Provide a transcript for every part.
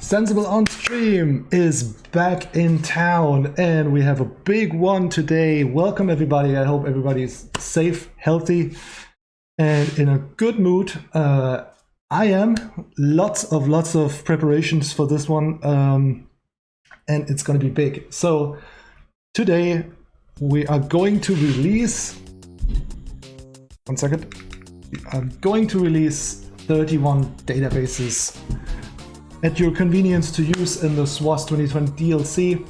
Sensible on Stream is back in town and we have a big one today. Welcome everybody. I hope everybody's safe, healthy, and in a good mood. I am. Lots of preparations for this one, and it's going to be big. So today we are going to release, one second, we are going to release 31 databases at your convenience to use in the SWOS 2020 DLC.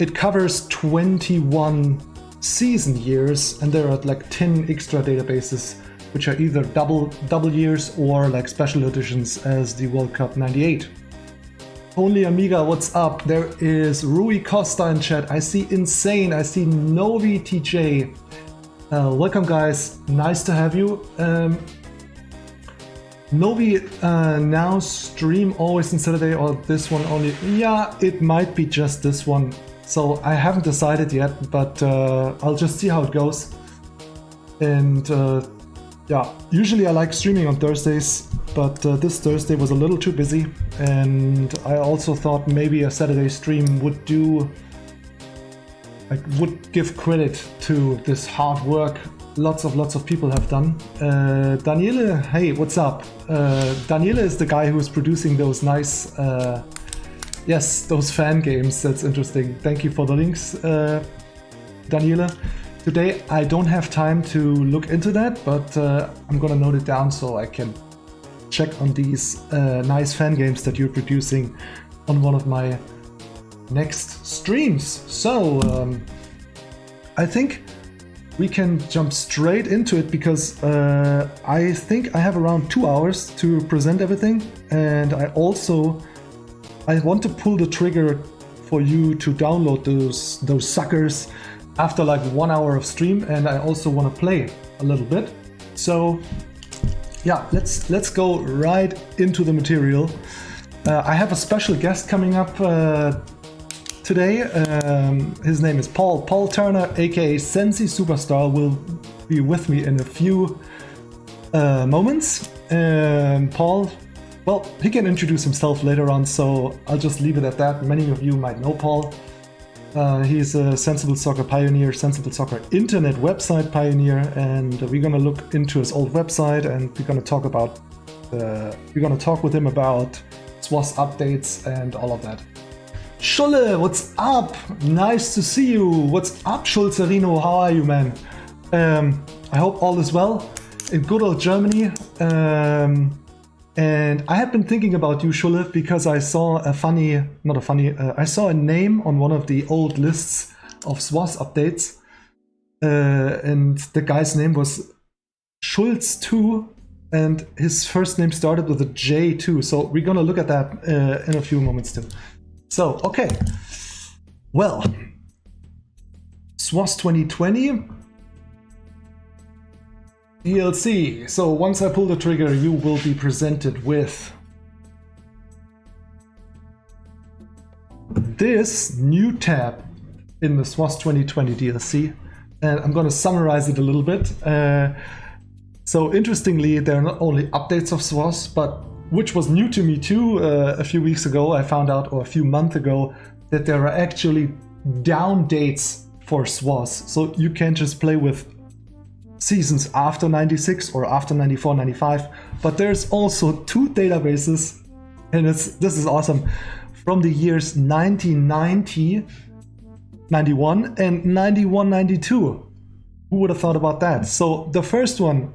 It covers 21 season years, and there are like 10 extra databases, which are either double years or like special editions as the World Cup 98. Only Amiga, what's up? There is Rui Costa in chat. I see Insane. I see Novi TJ. Welcome, guys. Nice to have you. Novi, now stream always on Saturday or this one only? Yeah, it might be just this one. So I haven't decided yet, but I'll just see how it goes. And yeah, usually I like streaming on Thursdays, but this Thursday was a little too busy. And I also thought maybe a Saturday stream would do, I would give credit to this hard work lots of people have done. Daniele, hey, what's up? Daniele is the guy who is producing those nice, yes, those fan games. That's interesting. Thank you for the links, Daniele. Today I don't have time to look into that, but I'm gonna note it down so I can check on these nice fan games that you're producing on one of my next streams. So I think we can jump straight into it because I think I have around 2 hours to present everything, and I want to pull the trigger for you to download those suckers after like 1 hour of stream, and I also want to play a little bit. So yeah, let's go right into the material. I have a special guest coming up today. His name is Paul Turner, aka Sensi Superstar, will be with me in a few moments. Paul, well, he can introduce himself later on, so I'll just leave it at that. Many of you might know Paul. He's a Sensible Soccer pioneer, Sensible Soccer internet website pioneer, and we're gonna look into his old website, and we're gonna talk with him about SWOS updates and all of that. Schulle, what's up? Nice to see you. What's up, Schulzerino? How are you, man? I hope all is well in good old Germany. And I have been thinking about you, Schulle, because I saw I saw a name on one of the old lists of SWOS updates. And the guy's name was Schulz2, and his first name started with a J too. So we're gonna look at that in a few moments too. So, okay, well, SWOS 2020 DLC. So once I pull the trigger, you will be presented with this new tab in the SWOS 2020 DLC. And I'm going to summarize it a little bit. So interestingly, there are not only updates of SWOS, but which was new to me too. A few weeks ago, I found out, or a few months ago, that there are actually down dates for SWOS. So you can't just play with seasons after 96 or after 94, 95. But there's also two databases, and this is awesome, from the years 1990, 91, and 91, 92. Who would have thought about that? So the first one,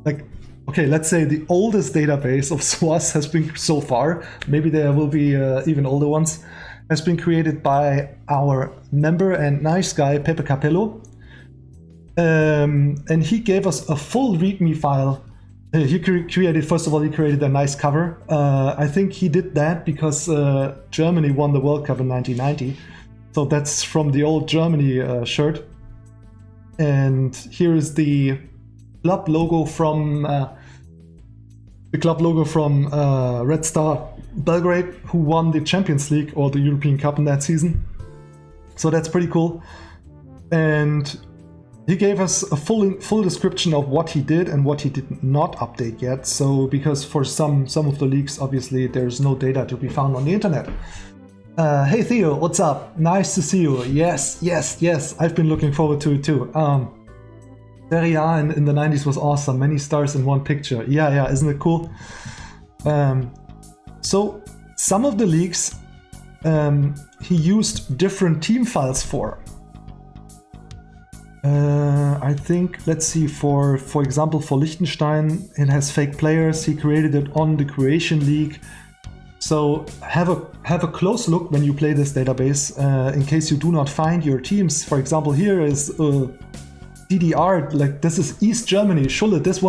like, okay, let's say the oldest database of SWOS has been so far, maybe there will be even older ones, has been created by our member and nice guy, Pepe Capello. And he gave us a full README file. He created a nice cover. I think he did that because Germany won the World Cup in 1990. So that's from the old Germany shirt. And here is the club logo from Red Star Belgrade, who won the Champions League or the European Cup in that season. So that's pretty cool. And He gave us a full description of what he did and what he did not update yet. So because for some of the leaks, obviously there's no data to be found on the internet. Hey Theo, what's up? Nice to see you. Yes. I've been looking forward to it too. Serie A in the 90s was awesome. Many stars in one picture. Yeah, isn't it cool? So some of the leaks he used different team files for. I think, let's see, for example, for Liechtenstein, it has fake players. He created it on the Croatian League. So have a close look when you play this database in case you do not find your teams. For example, here is DDR, like this is East Germany. Schulle, this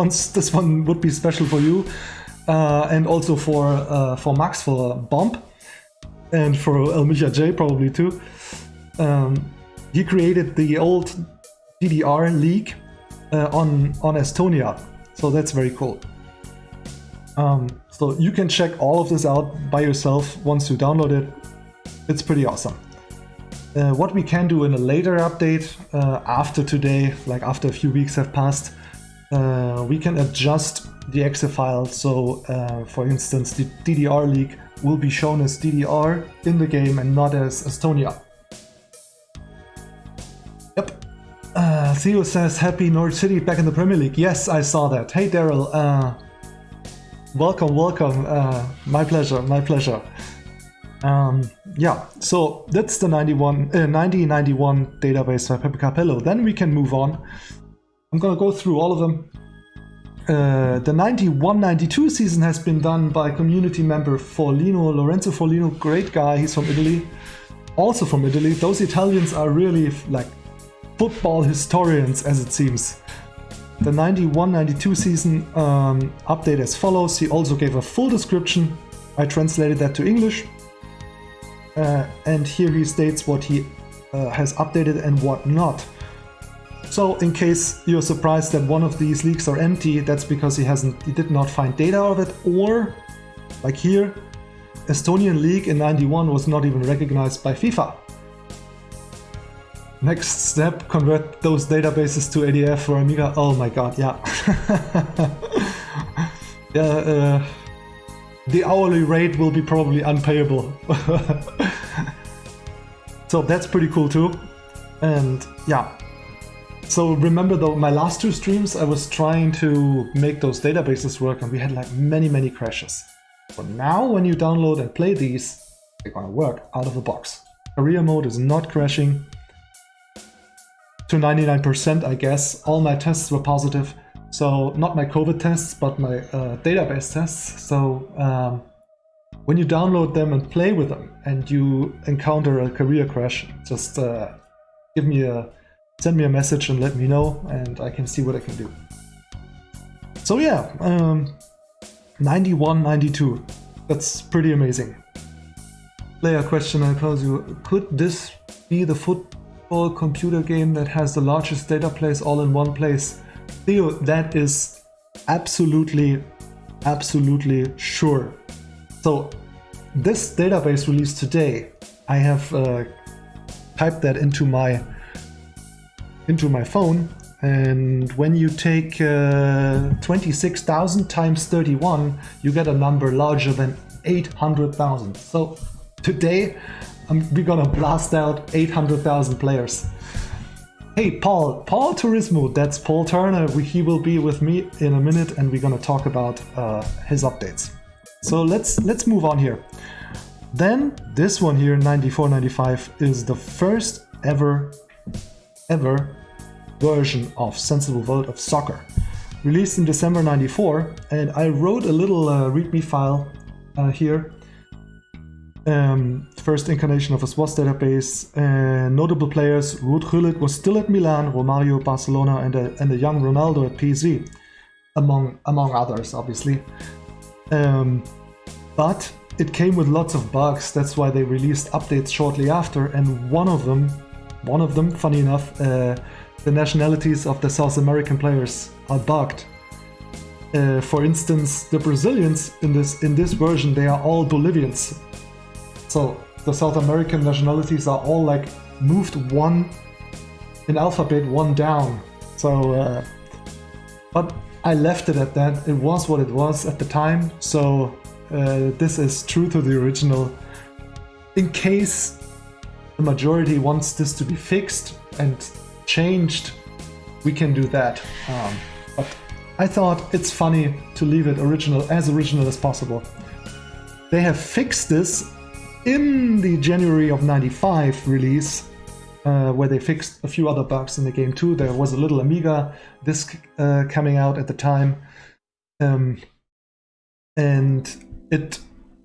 one would be special for you, and also for Max, for Bomb, and for Elmicha J probably too. He created the old DDR league on Estonia, so that's very cool. So you can check all of this out by yourself once you download it. It's pretty awesome. What we can do in a later update after today, like after a few weeks have passed, we can adjust the exe file. So for instance, the DDR league will be shown as DDR in the game and not as Estonia. Yep. Theo says, happy Norwich City back in the Premier League. Yes, I saw that. Hey Daryl, welcome. My pleasure. Yeah, so that's the 9091 database by Pepe Capello. Then we can move on. I'm gonna go through all of them. The 91-92 season has been done by community member Lorenzo Forlino, great guy, he's from Italy. Also from Italy. Those Italians are really like football historians, as it seems. The 91-92 season update as follows. He also gave a full description. I translated that to English. And here he states what he has updated and what not. So in case you're surprised that one of these leaks are empty, that's because he did not find data of it, or like here, Estonian league in 91 was not even recognized by FIFA. Next step, convert those databases to ADF for Amiga. Oh my god, yeah. Yeah, the hourly rate will be probably unpayable. So that's pretty cool too. And yeah. So remember though, my last two streams I was trying to make those databases work and we had like many crashes. But now when you download and play these, they're gonna work out of the box. Career mode is not crashing. To 99%, I guess. All my tests were positive. So not my COVID tests, but my database tests. So when you download them and play with them and you encounter a career crash, just send me a message and let me know and I can see what I can do. So yeah, 91-92. That's pretty amazing. Player question I pose you. Could this be the football computer game that has the largest data place all in one place? Theo, that is absolutely sure. So this database released today, I have typed that into my phone, and when you take 26,000 times 31, you get a number larger than 800,000. So today we're gonna blast out 800,000 players. Hey Paul Turismo, that's Paul Turner. He will be with me in a minute and we're gonna talk about his updates. So let's move on here. Then this one here, 94-95, is the first ever version of Sensible World of Soccer, released in December 94, and I wrote a little README file here. First incarnation of a SWOS database. Notable players: Ruud Gullit was still at Milan, Romario Barcelona, and a young Ronaldo at PSV, among others, obviously. But it came with lots of bugs. That's why they released updates shortly after, and one of them, funny enough, the nationalities of the South American players are bugged. For instance, the Brazilians in this version, they are all Bolivians. So the South American nationalities are all like moved one in alphabet, one down. So, but I left it at that. It was what it was at the time. So this is true to the original. In case the majority wants this to be fixed and changed, we can do that. But I thought it's funny to leave it original as possible. They have fixed this in the January of '95 release, where they fixed a few other bugs in the game too. There was a little Amiga disc coming out at the time,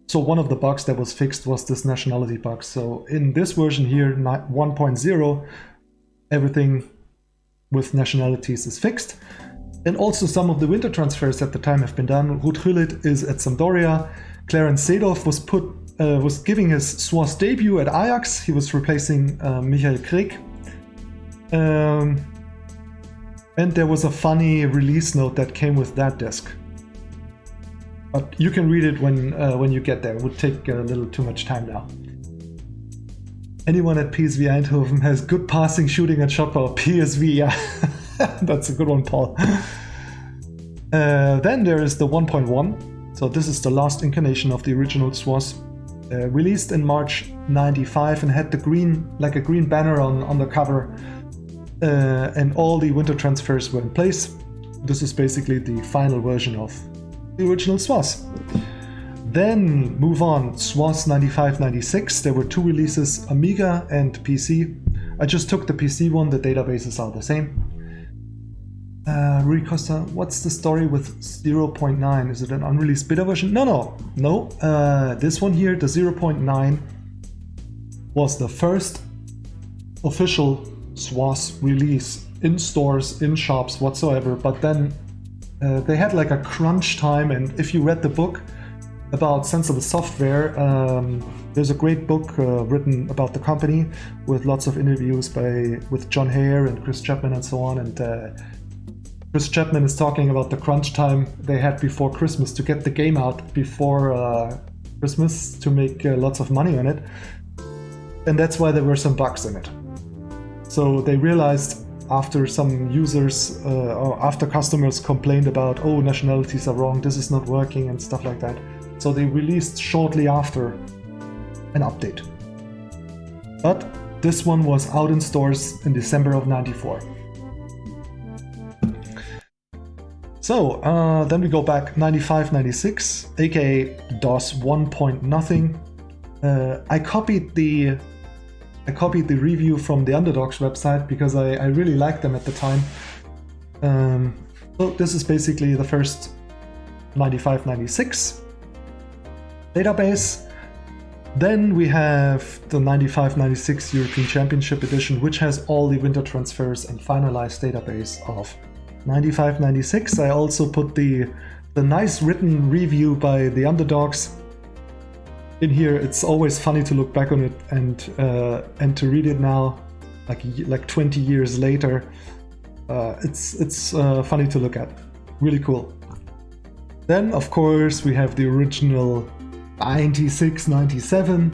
so one of the bugs that was fixed was this nationality bug. So in this version here, 1.0, everything with nationalities is fixed. And also some of the winter transfers at the time have been done. Ruud Gullit is at Sampdoria. Clarence Seedorf was giving his SWOS debut at Ajax. He was replacing Michael Krieg. And there was a funny release note that came with that disc. But you can read it when you get there. It would take a little too much time now. Anyone at PSV Eindhoven has good passing, shooting, and shot power. PSV, yeah. That's a good one, Paul. Then there is the 1.1. So this is the last incarnation of the original SWOS. Released in March '95 and had the green, like a green banner on the cover. And all the winter transfers were in place. This is basically the final version of the original SWOS. Then move on, SWOS '95-'96. There were two releases, Amiga and PC. I just took the PC one, the databases are the same. Rui Costa, what's the story with 0.9? Is it an unreleased beta version? No. This one here, the 0.9, was the first official SWOS release in stores, in shops, whatsoever. But then they had like a crunch time, and if you read the book about sensible software, there's a great book written about the company with lots of interviews with John Hare and Chris Chapman and so on. And Chris Chapman is talking about the crunch time they had before Christmas to get the game out before Christmas to make lots of money on it. And that's why there were some bugs in it. So they realized after some users or after customers complained about, oh, nationalities are wrong, this is not working and stuff like that. So they released shortly after an update. But this one was out in stores in December of '94. So then we go back 95-96, aka DOS 1.0. I copied the review from the Underdogs website because I really liked them at the time. So this is basically the first 95-96 database. Then we have the 95-96 European Championship Edition, which has all the winter transfers and finalized database of 95-96. I also put the nice written review by the Underdogs in here. It's always funny to look back on it and to read it now, like 20 years later. It's funny to look at. Really cool. Then of course we have the original 96-97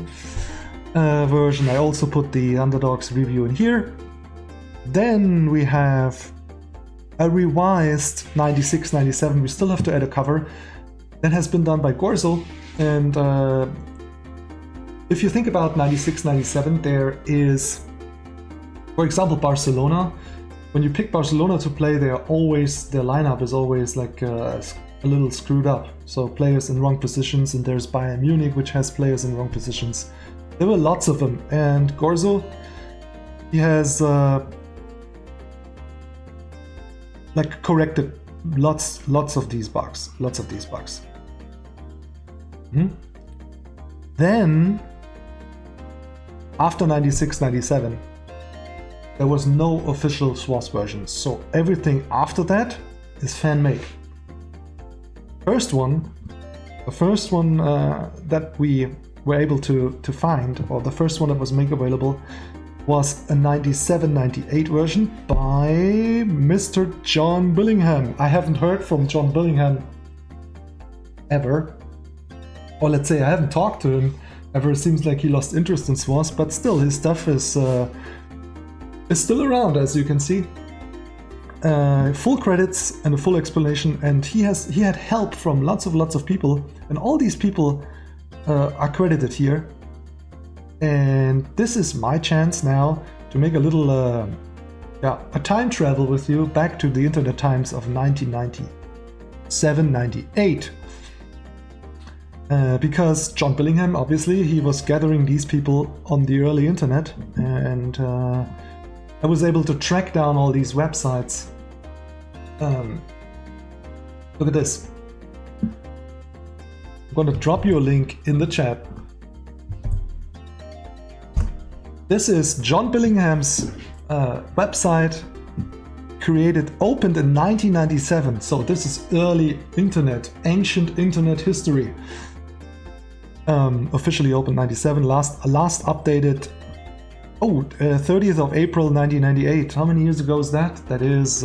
version. I also put the Underdogs review in here. Then we have a revised 96-97. We still have to add a cover. That has been done by Gorzo. And if you think about 96-97, there is, for example, Barcelona. When you pick Barcelona to play, their lineup is always like a little screwed up. So players in wrong positions, and there's Bayern Munich, which has players in wrong positions. There were lots of them, and Gorzo, he has corrected lots of these bugs. Then after 96-97, there was no official SWOS version, so everything after that is fan-made. The first one that we were able to find, or the first one that was made available, was a 97-98 version by Mr. John Billingham. I haven't heard from John Billingham ever, or let's say I haven't talked to him ever. It seems like he lost interest in SWOS, but still his stuff is is still around, as you can see. Full credits and a full explanation, and he had help from lots of people, and all these people are credited here. And this is my chance now to make a little a time travel with you back to the internet times of 1997, 98. Because John Billingham, obviously, he was gathering these people on the early internet, and I was able to track down all these websites. Look at this. I'm going to drop you a link in the chat. This is John Billingham's website, opened in 1997. So this is early internet, ancient internet history. Officially opened 97, last updated 30th of April 1998. How many years ago is that? That is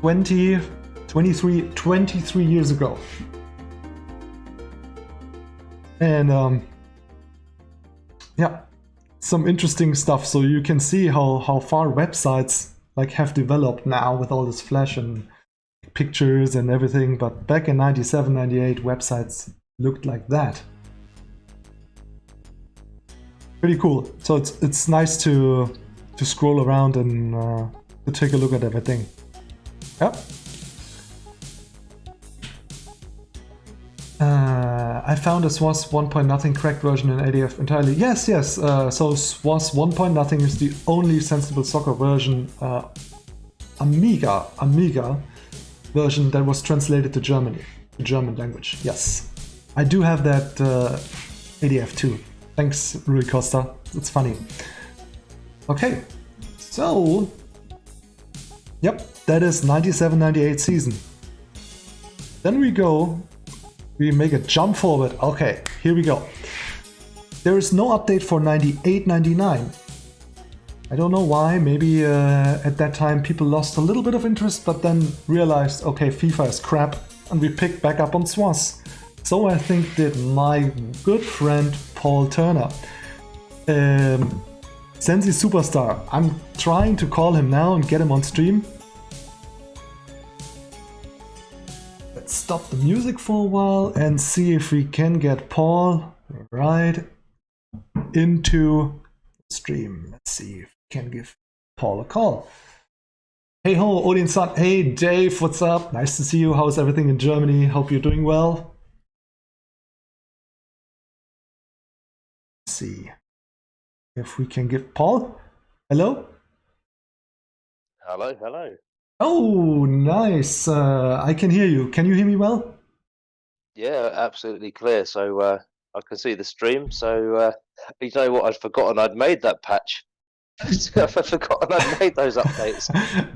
23 years ago. And yeah, some interesting stuff. So you can see how far websites like have developed now with all this flash and pictures and everything. But back in 97, 98, websites looked like that. Pretty cool. So it's nice to scroll around and to take a look at everything. Yep. I found a SWOS 1.0 cracked version in ADF entirely. Yes. So SWOS 1.0 is the only Sensible Soccer version, Amiga version that was translated to German language. Yes, I do have that ADF too. Thanks, Rui Costa. It's funny. Okay, so yep, that is 97-98 season. Then we make a jump forward. Okay, here we go. There is no update for 98-99. I don't know why. Maybe at that time people lost a little bit of interest, but then realized, okay, FIFA is crap, and we picked back up on SWOS. So I think did my good friend Paul Turner. Sensi Superstar. I'm trying to call him now and get him on stream. Let's stop the music for a while and see if we can get Paul right into the stream. Let's see if we can give Paul a call. Hey ho, Odin-san. Hey Dave, what's up? Nice to see you. How's everything in Germany? Hope you're doing well. Let's see if we can give Paul. Hello? Hello. Oh, nice. I can hear you. Can you hear me well? Yeah, absolutely clear. So I can see the stream. So you know what? I'd forgotten I'd made that patch. I'd forgotten I'd made those updates.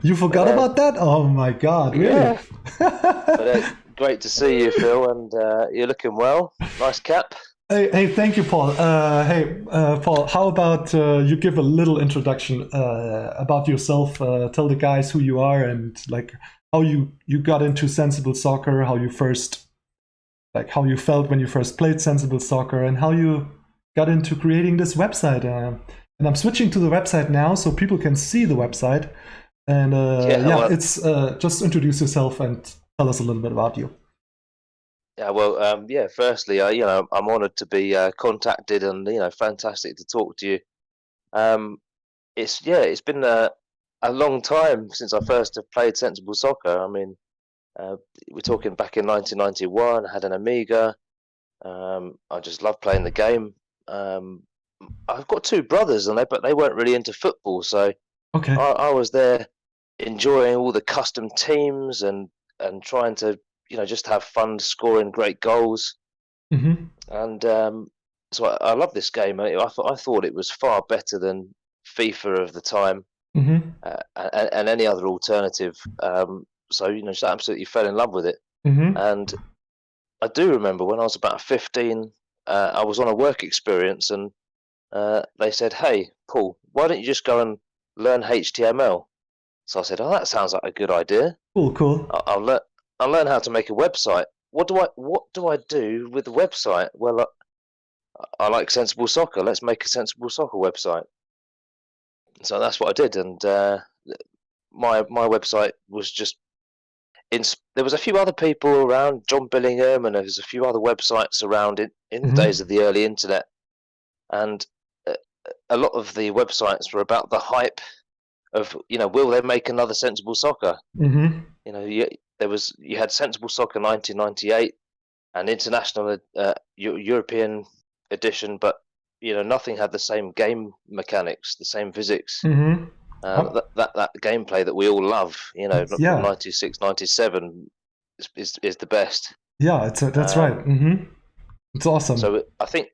You forgot about that? Oh my God, really? Yeah. But, great to see you, Phil, and you're looking well. Nice cap. Hey, thank you, Paul. Paul, how about you give a little introduction about yourself? Tell the guys who you are and like how you got into Sensible Soccer, how you felt when you first played Sensible Soccer, and how you got into creating this website. And I'm switching to the website now so people can see the website. And it's just introduce yourself and tell us a little bit about you. Yeah, well, firstly, I'm honoured to be contacted, and fantastic to talk to you. It's been a long time since I first have played Sensible Soccer. I mean, we're talking back in 1991. I had an Amiga. I just love playing the game. I've got two brothers, but they weren't really into football, so okay. I was there enjoying all the custom teams and trying to just have fun scoring great goals. Mm-hmm. And so I love this game. I thought it was far better than FIFA of the time, mm-hmm. and any other alternative. So just absolutely fell in love with it. Mm-hmm. And I do remember when I was about 15, I was on a work experience, and they said, "Hey, Paul, why don't you just go and learn HTML?" So I said, "Oh, that sounds like a good idea. Cool. I'll learn how to make a website. What do I do with the website? Well, I like Sensible Soccer. Let's make a Sensible Soccer website." So that's what I did, and my website was just there was a few other people around, John Billingham, and there was a few other websites around in the days of the early internet, and a lot of the websites were about the hype of, will they make another Sensible Soccer? You had Sensible Soccer 1998 and International European edition, but nothing had the same game mechanics, the same physics. That gameplay that we all love, from 96, 97 is the best. Yeah, that's right. It's awesome. So I think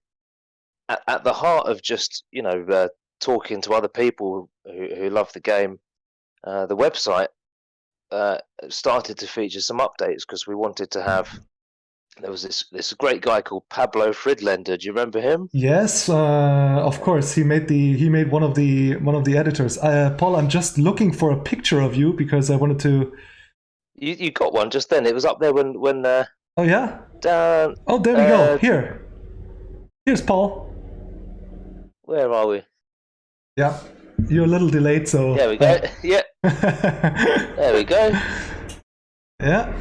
at the heart of just talking to other people who love the game, the website started to feature some updates because we wanted to have. There was this great guy called Pablo Fridlender. Do you remember him? Yes, of course. He made one of the editors. Paul, I'm just looking for a picture of you because I wanted to. You got one just then. It was up there when. Oh yeah. Down. Oh, there we go. Here's Paul. Where are we? Yeah, you're a little delayed, so. There we go. Yeah. There we go. Yeah.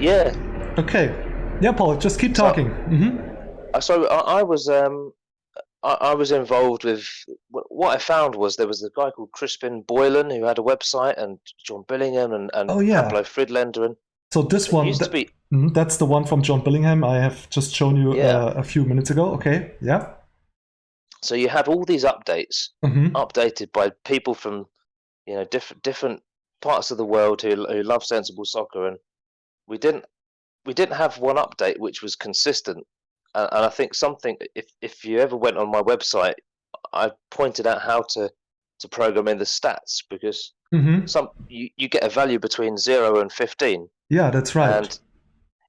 Yeah. Okay. Yeah, Paul, just keep talking. So I was involved with what I found was there was a guy called Crispin Boylan who had a website, and John Billingham and Pablo Fridlender. And so this one used to be, that's the one from John Billingham I have just shown you a few minutes ago. Okay, yeah. So you had all these updates updated by people from different parts of the world who love Sensible Soccer, and we didn't have one update which was consistent. And I think something, if you ever went on my website, I pointed out how to program in the stats, because you get a value between 0 and 15. Yeah, that's right. And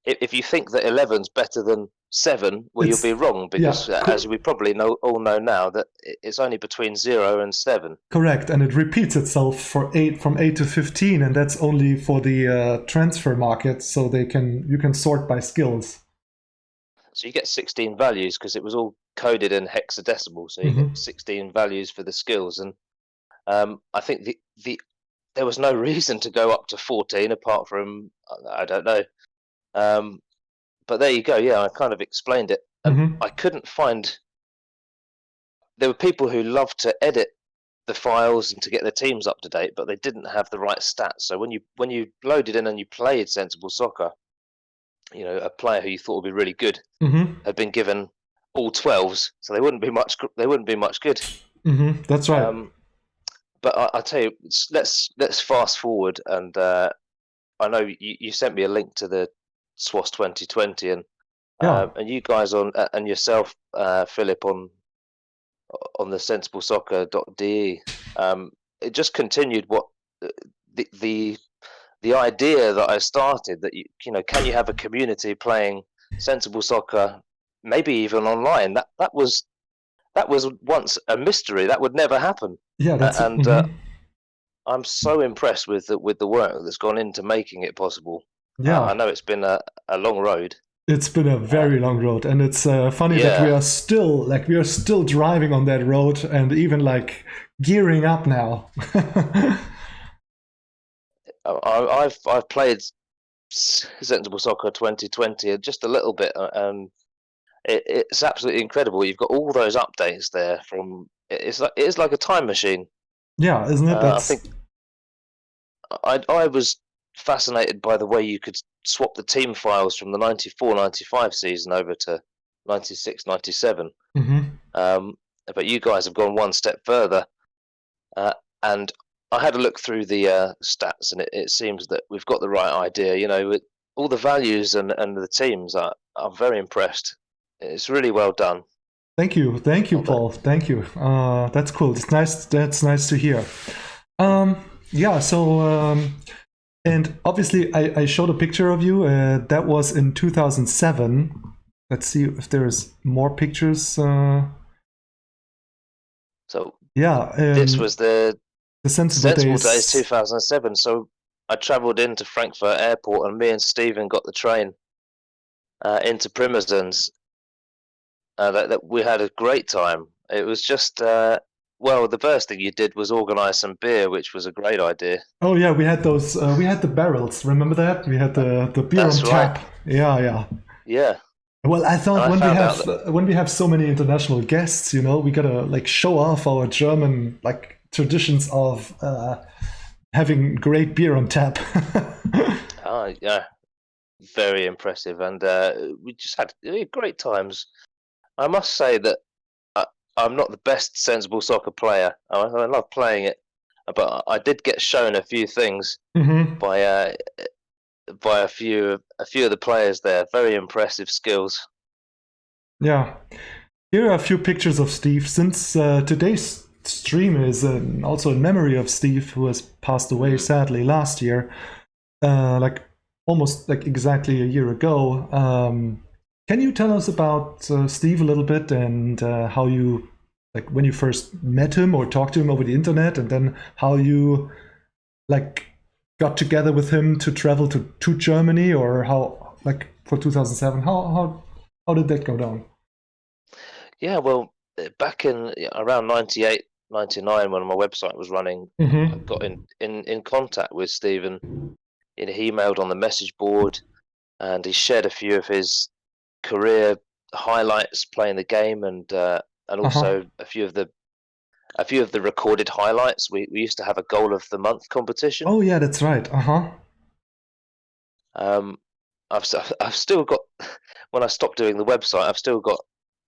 if you think that 11's better than 7, well, you'll be wrong, because as we probably all know now, that it's only between 0 and 7. Correct, and it repeats itself from 8 to 15, and that's only for the transfer market, so you can sort by skills. So you get 16 values because it was all coded in hexadecimal, so you get 16 values for the skills. And I think there was no reason to go up to 14 apart from, I don't know. But there you go. Yeah, I kind of explained it. I couldn't find. There were people who loved to edit the files and to get their teams up to date, but they didn't have the right stats. So when you loaded in and you played Sensible Soccer, a player who you thought would be really good had been given all 12s, so they wouldn't be much good. That's right. But I tell you, let's fast forward, and I know you sent me a link to the SWOS 2020, and you guys and yourself, Philip, on the sensiblesoccer.de. It just continued what the idea that I started, that can you have a community playing Sensible Soccer, maybe even online? That was once a mystery. That would never happen. Yeah, I'm so impressed with the work that's gone into making it possible. Yeah, I know it's been a long road. It's been a very long road, and it's funny that we are still driving on that road, and even gearing up now. I've played Sensible Soccer 2020 just a little bit, and it's absolutely incredible. You've got all those updates there. It's like a time machine. Yeah, isn't it? I think I was fascinated by the way you could swap the team files from the 94-95 season over to 96-97. But you guys have gone one step further, and I had a look through the stats, and it seems that we've got the right idea. With all the values and the teams, I'm very impressed. It's really well done. Thank you, Paul. Thank you. That's cool. It's nice. That's nice to hear. Yeah. So, and obviously, I showed a picture of you. That was in 2007. Let's see if there's more pictures. So yeah, this was the Sensible Days 2007. So I travelled into Frankfurt Airport, and me and Stephen got the train into Pirmasens. That we had a great time. It was just Well, the first thing you did was organise some beer, which was a great idea. Oh yeah, we had those. We had the barrels. Remember that? We had the beer on That's right. tap. Yeah, yeah. Yeah, Well, I and thought I found out that. when we have so many international guests, we gotta like show off our German like traditions of having great beer on tap. Oh, yeah, very impressive, and we just had great times. I must say that I, I'm not the best sensible soccer player. I love playing it, but I did get shown a few things Hmm. by a few of the players there. Very impressive skills. Yeah. Here are a few pictures of Steve. Since today's stream is also in memory of Steve, who has passed away Mm. sadly last year, like almost like exactly a year ago. Can you tell us about Steve a little bit and how you, like, when you first met him or talked to him over the internet, and then how you like got together with him to travel to Germany, or how like for 2007? How did that go down? Yeah, well, back in around 98, 99, when my website was running, I Hmm. got in contact with Stephen. He emailed on the message board, and he shared a few of his career highlights playing the game, and Uh huh. also a few of the recorded highlights. We used to have a goal of the month competition. Oh yeah, that's right. Uh huh. Um, I've still got when I stopped doing the website, I've still got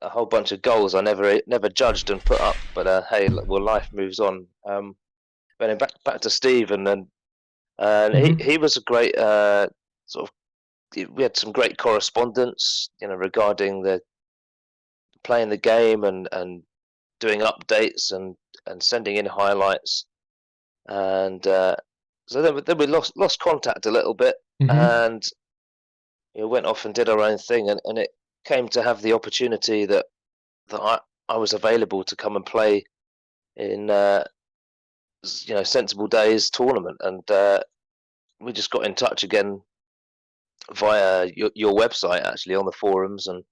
a whole bunch of goals I never judged and put up. But hey, well, life moves on. But then back to Steve, and Hmm. he was a great sort of. We had some great correspondence, regarding the playing the game and doing updates and sending in highlights. And so then we lost contact a little bit, Hmm. and went off and did our own thing, and it came to have the opportunity that I was available to come and play in Sensible Days tournament, and we just got in touch again via your website, actually, on the forums, and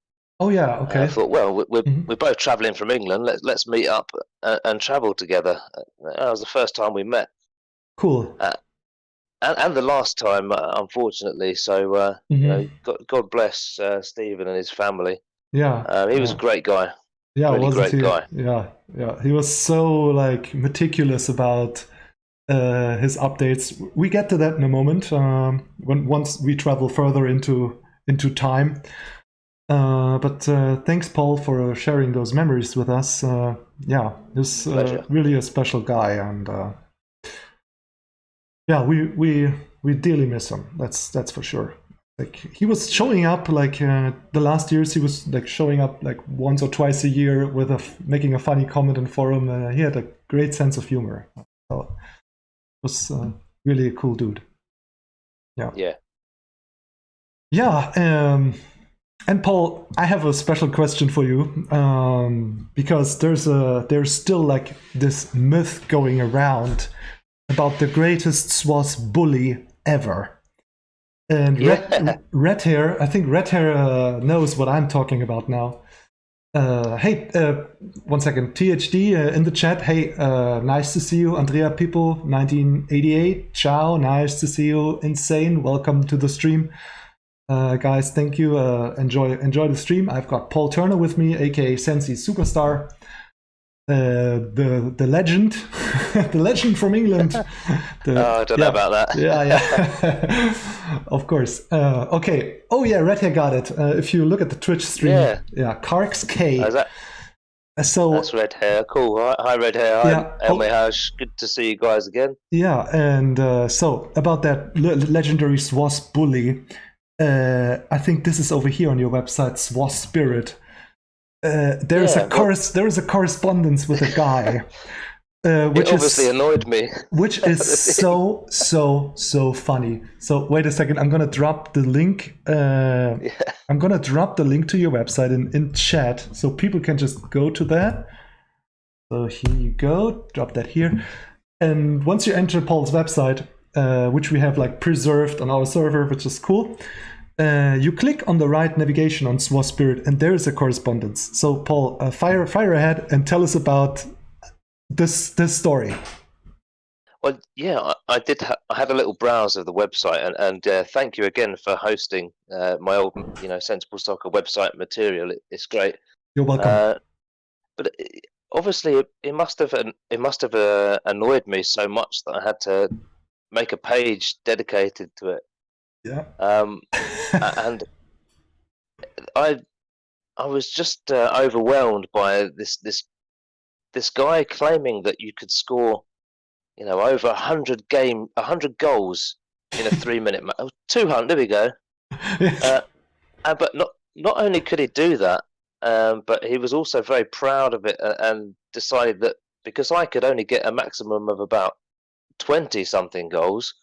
Oh yeah. Okay. thought, well, Hmm. we're both travelling from England. Let's meet up and travel together. That was the first time we met, Cool. uh, and the last time, unfortunately. So Hmm. God bless Stephen and his family. Yeah. He was a Yeah. great guy, Yeah. really Wasn't great he? guy. Yeah. Yeah. He was so like meticulous about his updates. We get to that in a moment. When once we travel further into time. But thanks, Paul, for sharing those memories with us. Yeah, he's Pleasure. really a special guy, and yeah, we dearly miss him. That's for sure. Like he was showing up like the last years. He was like showing up like once or twice a year with making a funny comment in forum. He had a great sense of humor. So it was really a cool dude. Yeah, Yeah. yeah. And Paul, I have a special question for you because there's still like this myth going around about the greatest SWOS bully ever. And Yeah. Red Hair, I think Red Hair knows what I'm talking about now. Hey, 1 second. THD in the chat. Hey, nice to see you, Andrea People, 1988. Ciao, nice to see you. Insane. Welcome to the stream. Guys, thank you. Enjoy the stream. I've got Paul Turner with me, aka Sensi Superstar, the legend, the legend from England. Oh, I don't know Yeah, about yeah, that. yeah. Of course. Okay. Oh yeah, Red Hair got it. If you look at the Twitch stream, Yeah. yeah, Karks K. That, that's So red hair. Cool. Hi, red hair. Hi, yeah. Elme Oh House. Good to see you guys again. yeah. And so about that legendary SWOS bully. I think this is over here on your website, SWOS Spirit. Yeah. Well, There is a correspondence with a guy, it obviously annoyed me. which is so funny. So wait a second, I'm gonna drop the link. Yeah. I'm gonna drop the link to your website in chat, so people can just go to that. So here you go. Drop that here, and once you enter Paul's website, which we have like preserved on our server, which is cool. You click on the right navigation on SWOS Spirit, and there is a correspondence. So, Paul, fire ahead and tell us about this story. Well, yeah, I did. I had a little browse of the website, and thank you again for hosting my old, Sensible Soccer website material. It's great. You're welcome. Uh, but obviously, it must have annoyed me so much that I had to make a page dedicated to it. Yeah. And I I was just overwhelmed by this guy claiming that you could score, over 100 goals in a 3 minute match. Oh, 200. There we go. But not only could he do that, but he was also very proud of it and decided that because I could only get a maximum of about 20 something goals,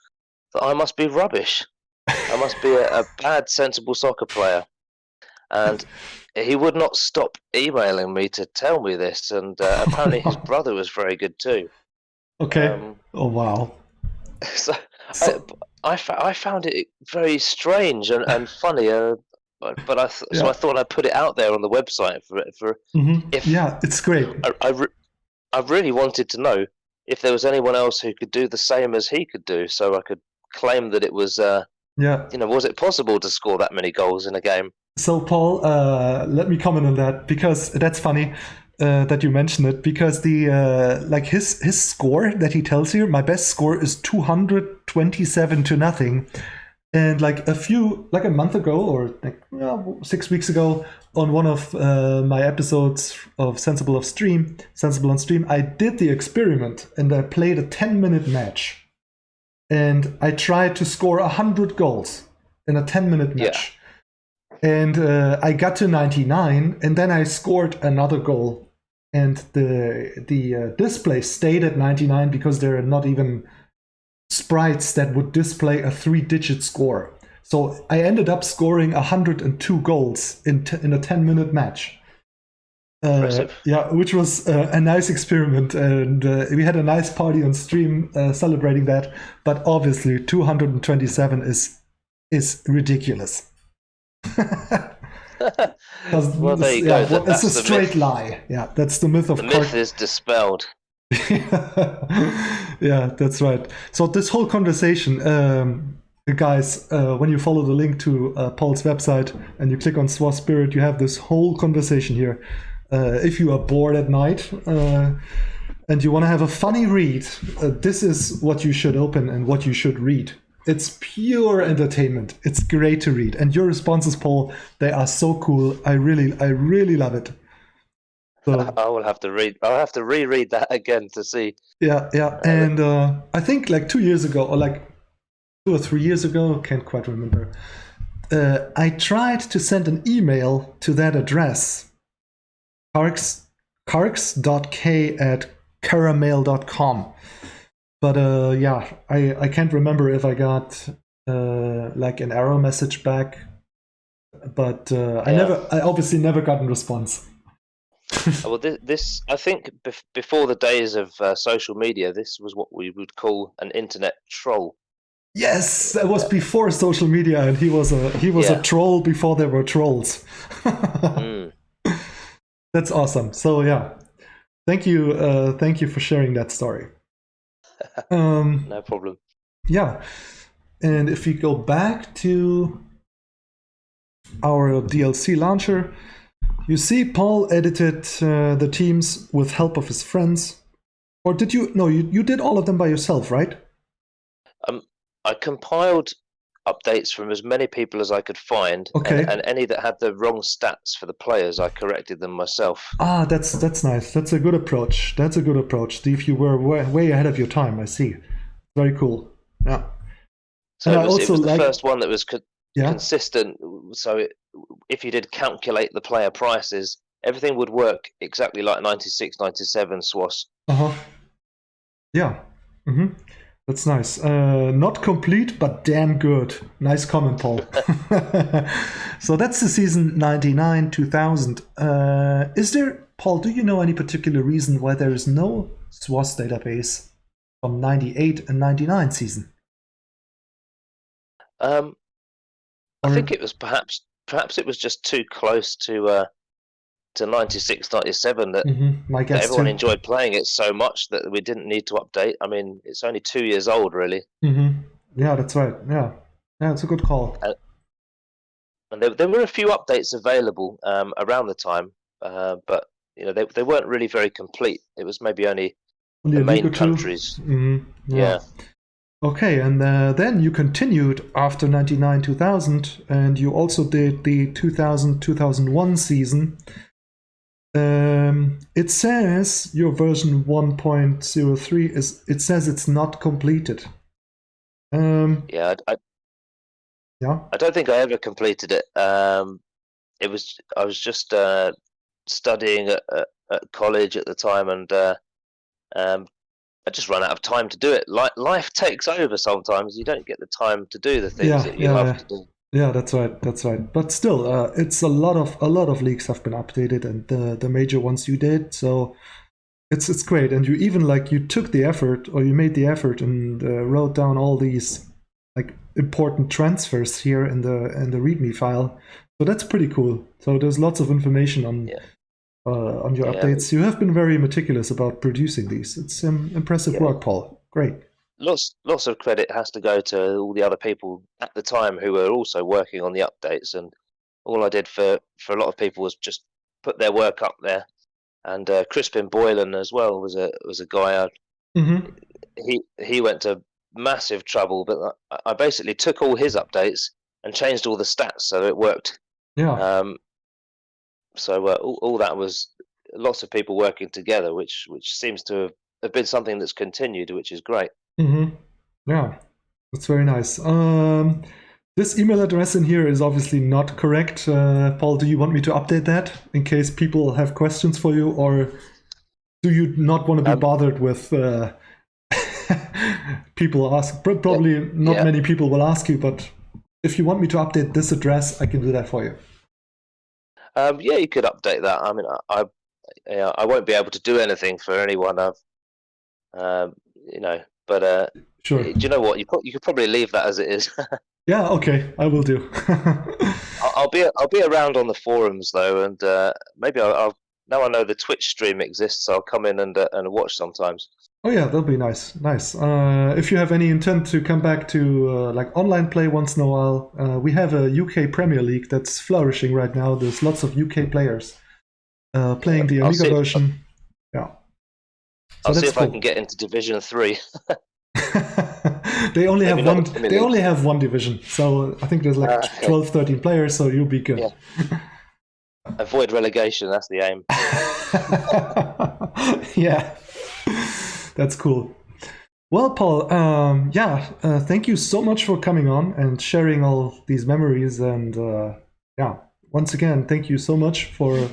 that I must be rubbish. I must be a bad sensible soccer player. And he would not stop emailing me to tell me this. And apparently his brother was very good too. Okay. Oh wow. So I found it very strange and funny. But I thought I'd put it out there on the website for if Yeah, it's great. I really wanted to know if there was anyone else who could do the same as he could do, so I could claim that it was was it possible to score that many goals in a game? So Paul, let me comment on that because that's funny that you mentioned it because the like his score that he tells you, my best score is 227-0. And like a month ago or 6 weeks ago on one of my episodes of Sensible on Stream, I did the experiment and I played a 10-minute match. And I tried to score 100 goals in a 10-minute match. Yeah. And I got to 99 and then I scored another goal. And the display stayed at 99 because there are not even sprites that would display a 3-digit score. So I ended up scoring 102 goals in a 10-minute match. Yeah, which was a nice experiment, and we had a nice party on stream celebrating that. But obviously, 227 is ridiculous. Well, there you go. It's a straight lie. Yeah, that's the myth of. The myth is dispelled. Yeah, that's right. So this whole conversation, guys, when you follow the link to Paul's website and you click on SWOS Spirit, you have this whole conversation here. If you are bored at night and you want to have a funny read, this is what you should open and what you should read. It's pure entertainment. It's great to read. And your responses, Paul, they are so cool. I really love it. So, I will have to read. I'll have to reread that again to see. Yeah. And I think like 2 years ago, or like 2 or 3 years ago, can't quite remember. I tried to send an email to that address, karks.k@caramel.com. But I can't remember if I got like an error message back. But I obviously never got a response. Well, this I think before the days of social media, this was what we would call an internet troll. Yes, that was before social media, and he was a troll before there were trolls. That's awesome. So yeah, thank you for sharing that story. No problem. Yeah, and if we go back to our DLC launcher. You see, Paul edited the teams with help of his friends. Or did you? No, you did all of them by yourself, right? I compiled updates from as many people as I could find. Okay. And any that had the wrong stats for the players, I corrected them myself. Ah, that's nice. That's a good approach. Steve, you were way ahead of your time, I see. Very cool. Yeah. So it was the first one that was consistent. So if you did calculate the player prices, everything would work exactly like 96, 97 SWOS. Yeah. That's nice. Not complete, but damn good. Nice comment, Paul. So that's the season 99-2000. Is there, Paul, do you know any particular reason why there is no SWOS database from 98 and 99 season? I think it was perhaps it was just too close to to 96, 97 that, My that guess everyone too. enjoyed playing it so much that we didn't need to update. I mean, it's only 2 years old, really. Yeah, that's right. Yeah, it's a good call. And there were a few updates available around the time, but they weren't really very complete. It was maybe only Only the a week main or two. countries. Yeah. Yeah. Okay, and then you continued after 99 2000, and you also did the 2000-2001 season. It says your version 1.03 it says it's not completed. Yeah, Yeah. I don't think I ever completed it. I was just studying at college at the time, and um, I just ran out of time to do it. Life takes over sometimes. You don't get the time to do the things Yeah, that you yeah, love yeah. to do. Yeah, that's right. That's right. But still, it's a lot of leagues have been updated, and the major ones you did. So it's great. And you even you took the effort, or you made the effort, and wrote down all these important transfers here in the README file. So that's pretty cool. So there's lots of information Yeah, on your yeah, updates. You have been very meticulous about producing these. It's impressive yeah. work, Paul. Great. Lots of credit has to go to all the other people at the time who were also working on the updates, and all I did for a lot of people was just put their work up there. And Crispin Boylan as well was a guy. Mm-hmm. He went to massive trouble, but I basically took all his updates and changed all the stats so it worked. Yeah. Um, so all that was lots of people working together, which seems to have been something that's continued, which is great. Mm-hmm. Yeah. That's very nice. This email address in here is obviously not correct. Paul, do you want me to update that in case people have questions for you, or do you not want to be Um, bothered with people ask? Probably not yeah, many people will ask you, but if you want me to update this address, I can do that for you. yeah, you could update that. I mean, I won't be able to do anything for anyone. But Sure. do you know what? You could probably leave that as it is. Yeah, okay, I will do. I'll be around on the forums though, and maybe I'll now I know the Twitch stream exists. I'll come in and watch sometimes. Oh yeah, that'll be nice. Nice. If you have any intent to come back to online play once in a while, we have a UK Premier League that's flourishing right now. There's lots of UK players playing the I'll Amiga see. version. Yeah. So I'll see that's if I cool. can get into Division 3. They only have Maybe not one. the Premier They League. only have one division, so I think there's like Okay. 12, 13 players. So you'll be good. Yeah. Avoid relegation. That's the aim. Yeah, that's cool. Well, Paul, thank you so much for coming on and sharing all these memories. And once again, thank you so much for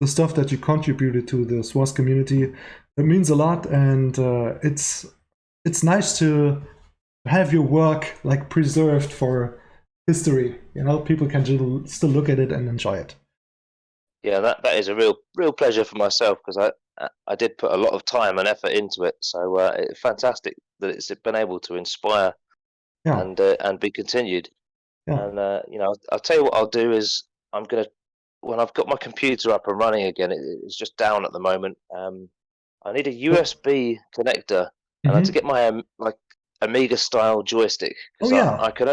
the stuff that you contributed to the SWOS community. It means a lot, and it's nice to have your work preserved for history. People can still look at it and enjoy it. Yeah, that is a real pleasure for myself because I did put a lot of time and effort into it. So it's fantastic that it's been able to inspire Yeah, and be continued. yeah. And I'll tell you what I'll do is I'm gonna when I've got my computer up and running again. It's just down at the moment. I need a USB connector, and I had to Mm-hmm. get my Amiga style joystick Oh because yeah. I can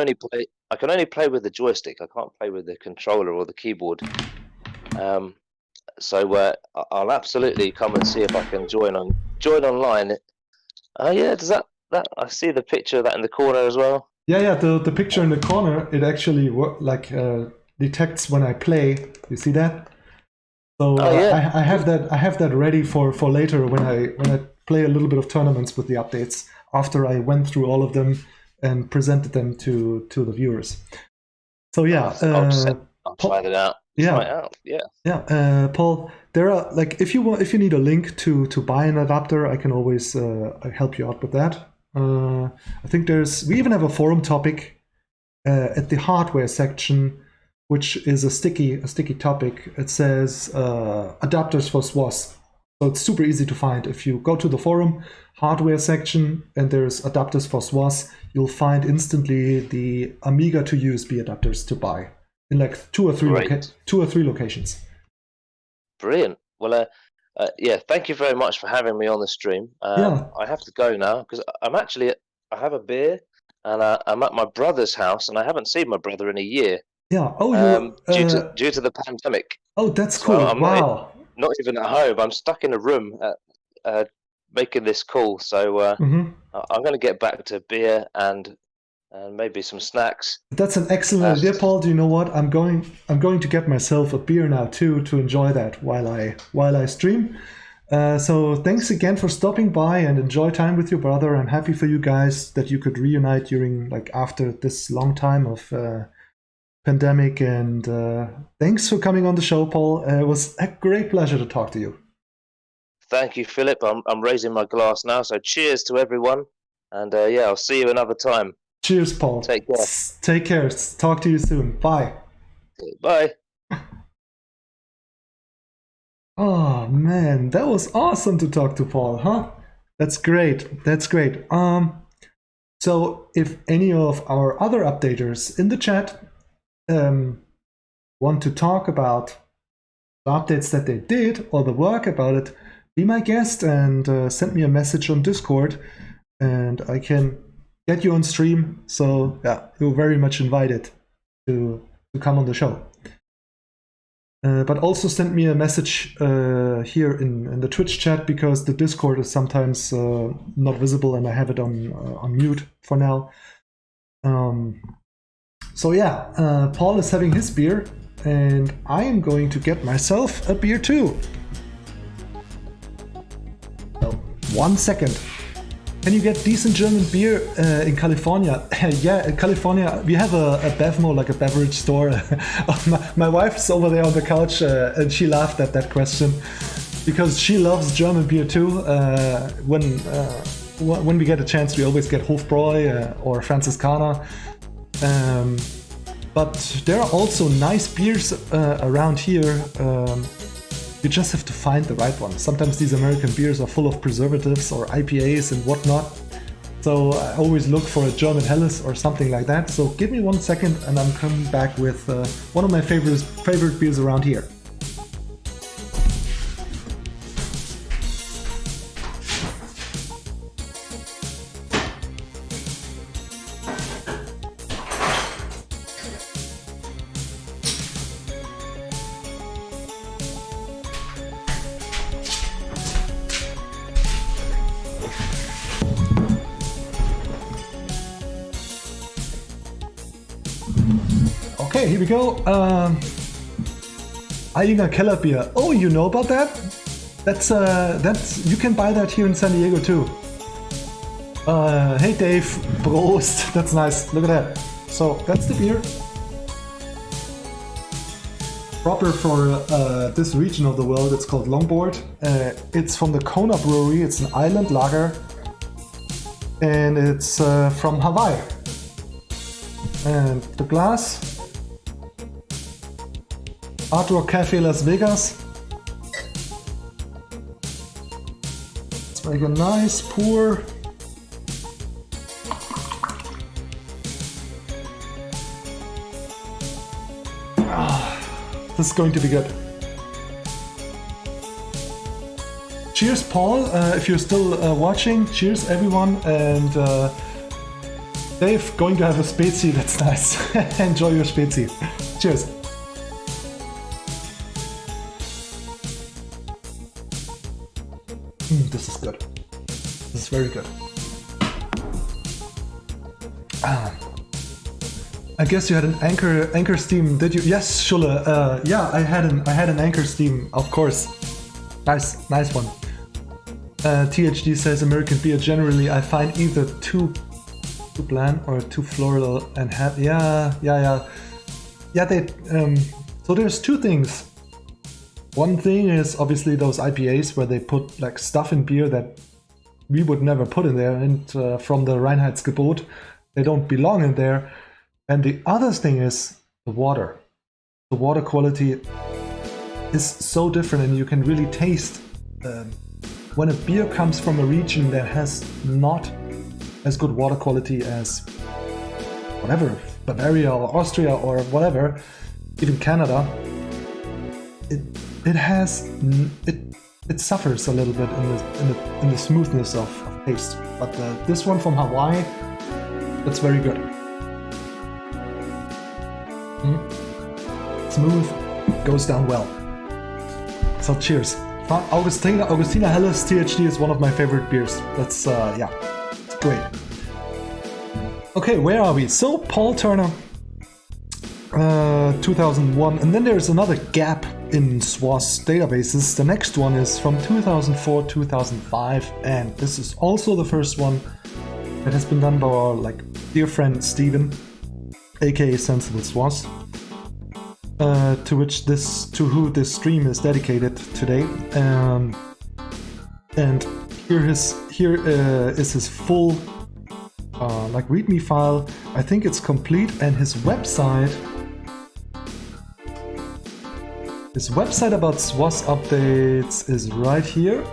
only play with the joystick. I can't play with the controller or the keyboard. So I'll absolutely come and see if I can join online. Yeah, does that I see the picture of that in the corner as well. Yeah. The picture in the corner, it actually detects when I play. You see that? So Oh yeah, I have that. I have that ready for later when I play a little bit of tournaments with the updates after I went through all of them and presented them to the viewers. So yeah, I'll try that out. yeah. Try it out. Yeah. Yeah, Paul, there are if you need a link to buy an adapter, I can always help you out with that. I think we even have a forum topic at the hardware section, which is a sticky topic. It says adapters for SWOS. So it's super easy to find. If you go to the forum hardware section and there's adapters for SWOS, you'll find instantly the Amiga to USB adapters to buy in like two or three locations. Brilliant. Well, yeah, thank you very much for having me on the stream. Yeah, I have to go now because I have a beer and I'm at my brother's house and I haven't seen my brother in a year yeah. Oh, you're. due to the pandemic. Oh, that's So cool. I'm Wow. not even at home. I'm stuck in a room making this call. So Hmm. I'm going to get back to beer and maybe some snacks. That's an excellent Uh, idea, Paul. Do you know what? I'm going to get myself a beer now too to enjoy that while I stream. So thanks again for stopping by and enjoy time with your brother. I'm happy for you guys that you could reunite during like after this long time of pandemic. And thanks for coming on the show, Paul. It was a great pleasure to talk to you. Thank you, Philip. I'm raising my glass now. So cheers to everyone. And yeah, I'll see you another time. Cheers, Paul. Take care. Take care. Talk to you soon. Bye. Bye. Oh man, that was awesome to talk to Paul, huh? That's great. That's great. So if any of our other updaters in the chat want to talk about the updates that they did or the work about it, be my guest and send me a message on Discord, and I can get you on stream. So yeah, you're very much invited to come on the show. But also send me a message here in the Twitch chat, because the Discord is sometimes not visible and I have it on mute for now. So yeah, Paul is having his beer and I am going to get myself a beer too. So, 1 second. Can you get decent German beer in California? Yeah, in California we have a Bevmo, like a beverage store. My wife's over there on the couch and she laughed at that question because she loves German beer too. When we get a chance, we always get Hofbräu or Franziskaner. But there are also nice beers around here. You just have to find the right one. Sometimes these American beers are full of preservatives or IPAs and whatnot. So I always look for a German Helles or something like that. So give me 1 second and I'm coming back with one of my favorite beers around here. Okay, here we go. Eyinger Keller beer. Oh, you know about that? That's you can buy that here in San Diego too. Hey Dave, Prost. That's nice. Look at that. So that's the beer. Proper for this region of the world. It's called Longboard. It's from the Kona Brewery. It's an island lager, and it's from Hawaii. And the glass. Hard Rock Cafe Las Vegas. Let's make a nice pour. This is going to be good. Cheers, Paul, if you're still watching. Cheers, everyone. And Dave, going to have a Spezi. That's nice. Enjoy your Spezi. Cheers. This is good. This is very good. I guess you had an anchor steam, did you? Yes, Schulle. Yeah, I had an anchor steam, of course. Nice one. THD says American beer generally I find either too bland or too floral and yeah. They so there's two things. One thing is obviously those IPAs where they put like stuff in beer that we would never put in there, and from the Reinheitsgebot, they don't belong in there. And the other thing is the water. The water quality is so different, and you can really taste when a beer comes from a region that has not as good water quality as whatever, Bavaria or Austria or whatever, even Canada. it has it suffers a little bit in the smoothness of taste, but this one from Hawaii, that's very good. Smooth, goes down well. So cheers. Augustina Helles THD is one of my favorite beers. That's yeah, it's great. Okay, where are we? So Paul Turner, 2001, and then there's another gap in SWOS databases. The next one is from 2004-2005, and this is also the first one that has been done by our dear friend Steven, aka Sensible SWOS, to who this stream is dedicated today. And here is his full README file. I think it's complete, and his website about SWOS updates is right here.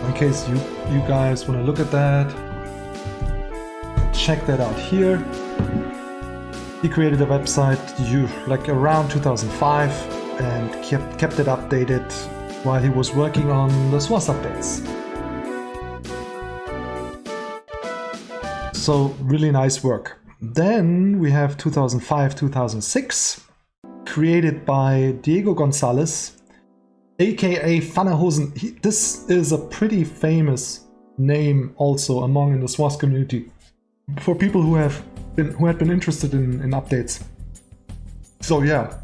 In case you guys want to look at that, check that out here. He created a website around 2005 and kept it updated while he was working on the SWOS updates. So really nice work. Then we have 2005-2006, created by Diego Gonzalez, aka Pfannerhosen. This is a pretty famous name also in the SWOS community for people who had been interested in updates. So yeah,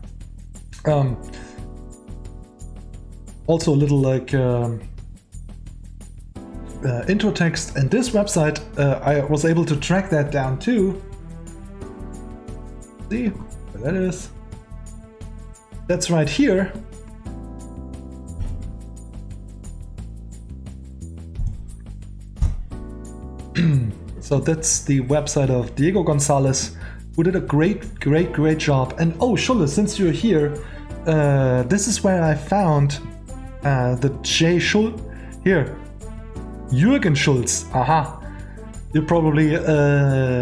also a little intro text, and this website I was able to track that down too. See where that is? That's right here. So that's the website of Diego Gonzalez, who did a great job. And oh, Schulle, since you're here, this is where I found the J. Schulz here. Jürgen Schulz. Aha. You're probably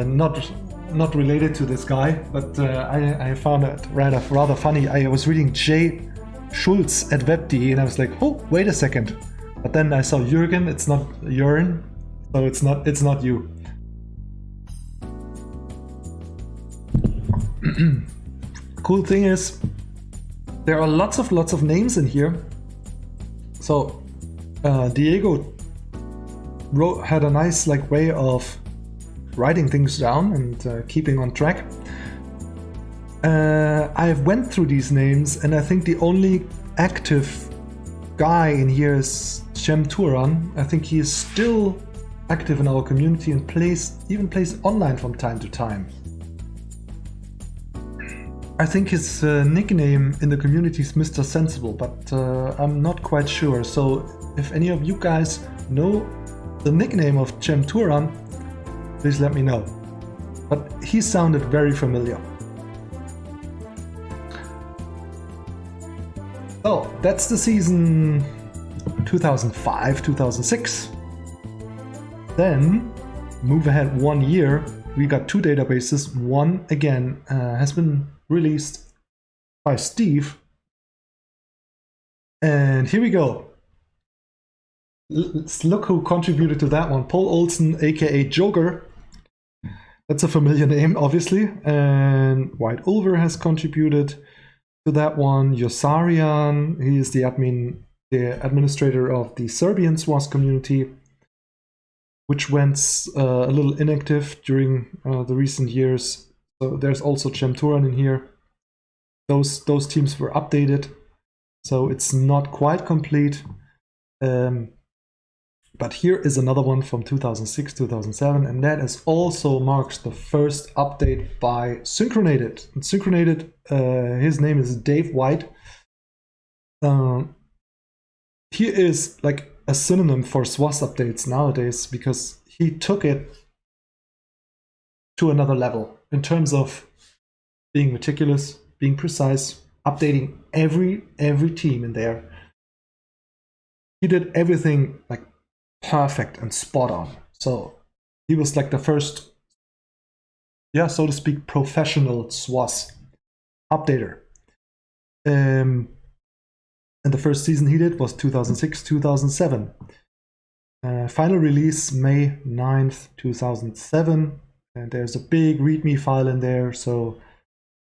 not related to this guy, but I found it rather funny. I was reading J. Schulz at web.de and I was like, oh, wait a second. But then I saw Jürgen. It's not Jürgen, so it's not you. Cool thing is, there are lots of names in here. So Diego had a nice way of writing things down and keeping on track. I went through these names, and I think the only active guy in here is Cem Turan. I think he is still active in our community and even plays online from time to time. I think his nickname in the community is Mr. Sensible, but I'm not quite sure. So if any of you guys know the nickname of Cem Turan, please let me know. But he sounded very familiar. So that's the season 2005-2006. Then move ahead 1 year. We got two databases. One again has been released by Steve. And here we go. Let's look who contributed to that one. Paul Olsen, aka Joker. That's a familiar name, obviously. And White Ulver has contributed to that one. Josarian, he is the administrator of the Serbian SWOS community, which went a little inactive during the recent years. So there's also Cem Turan in here. Those teams were updated, so it's not quite complete. But here is another one from 2006-2007, and that is also marks the first update by Synchronated. And Synchronated, his name is Dave White. He is like a synonym for SWOS updates nowadays, because he took it to another level in terms of being meticulous, being precise, updating every team in there. He did everything like perfect and spot on. So he was like the first, so to speak, professional SWOS updater. And the first season he did was 2006-2007. Final release May 9th, 2007. And there's a big README file in there, so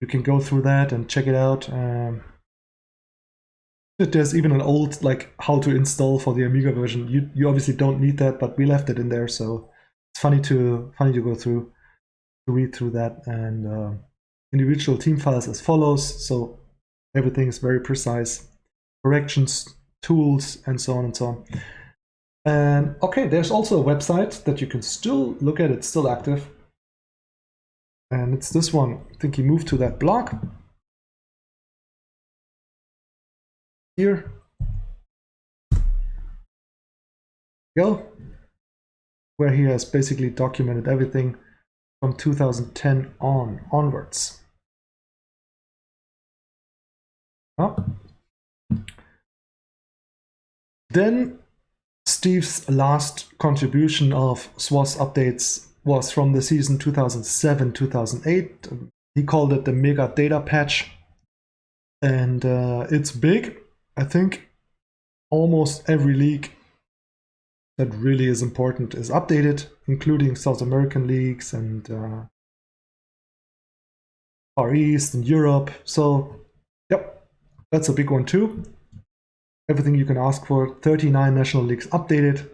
you can go through that and check it out. There's even an old like how to install for the Amiga version. You obviously don't need that, but we left it in there, so it's funny to go through, to read through that. And individual team files as follows, so everything is very precise. Corrections, tools, and so on and so on. And okay, there's also a website that you can still look at. It's still active. And it's this one. I think he moved to that blog. Here. Go. Where he has basically documented everything from 2010 onwards. Oh. Then Steve's last contribution of SWOS updates was from the season 2007-2008. He called it the Mega Data Patch. And it's big. I think almost every league that really is important is updated, including South American leagues and Far East and Europe. So, yep, that's a big one too. Everything you can ask for. 39 national leagues updated.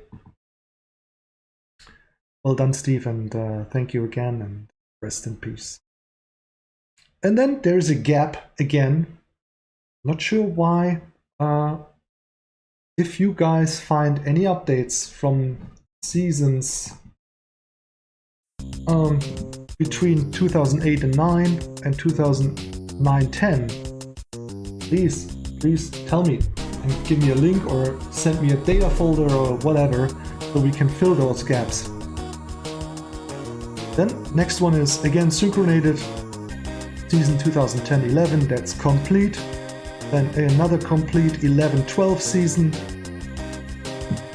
Well done, Steve, and thank you again, and rest in peace. And then there's a gap again. Not sure why. If you guys find any updates from seasons between 2008 and 9 and 2009-10, please tell me and give me a link or send me a data folder or whatever so we can fill those gaps. Then next one is again Synchronated season 2010-11, that's complete. Then another complete 11-12 season,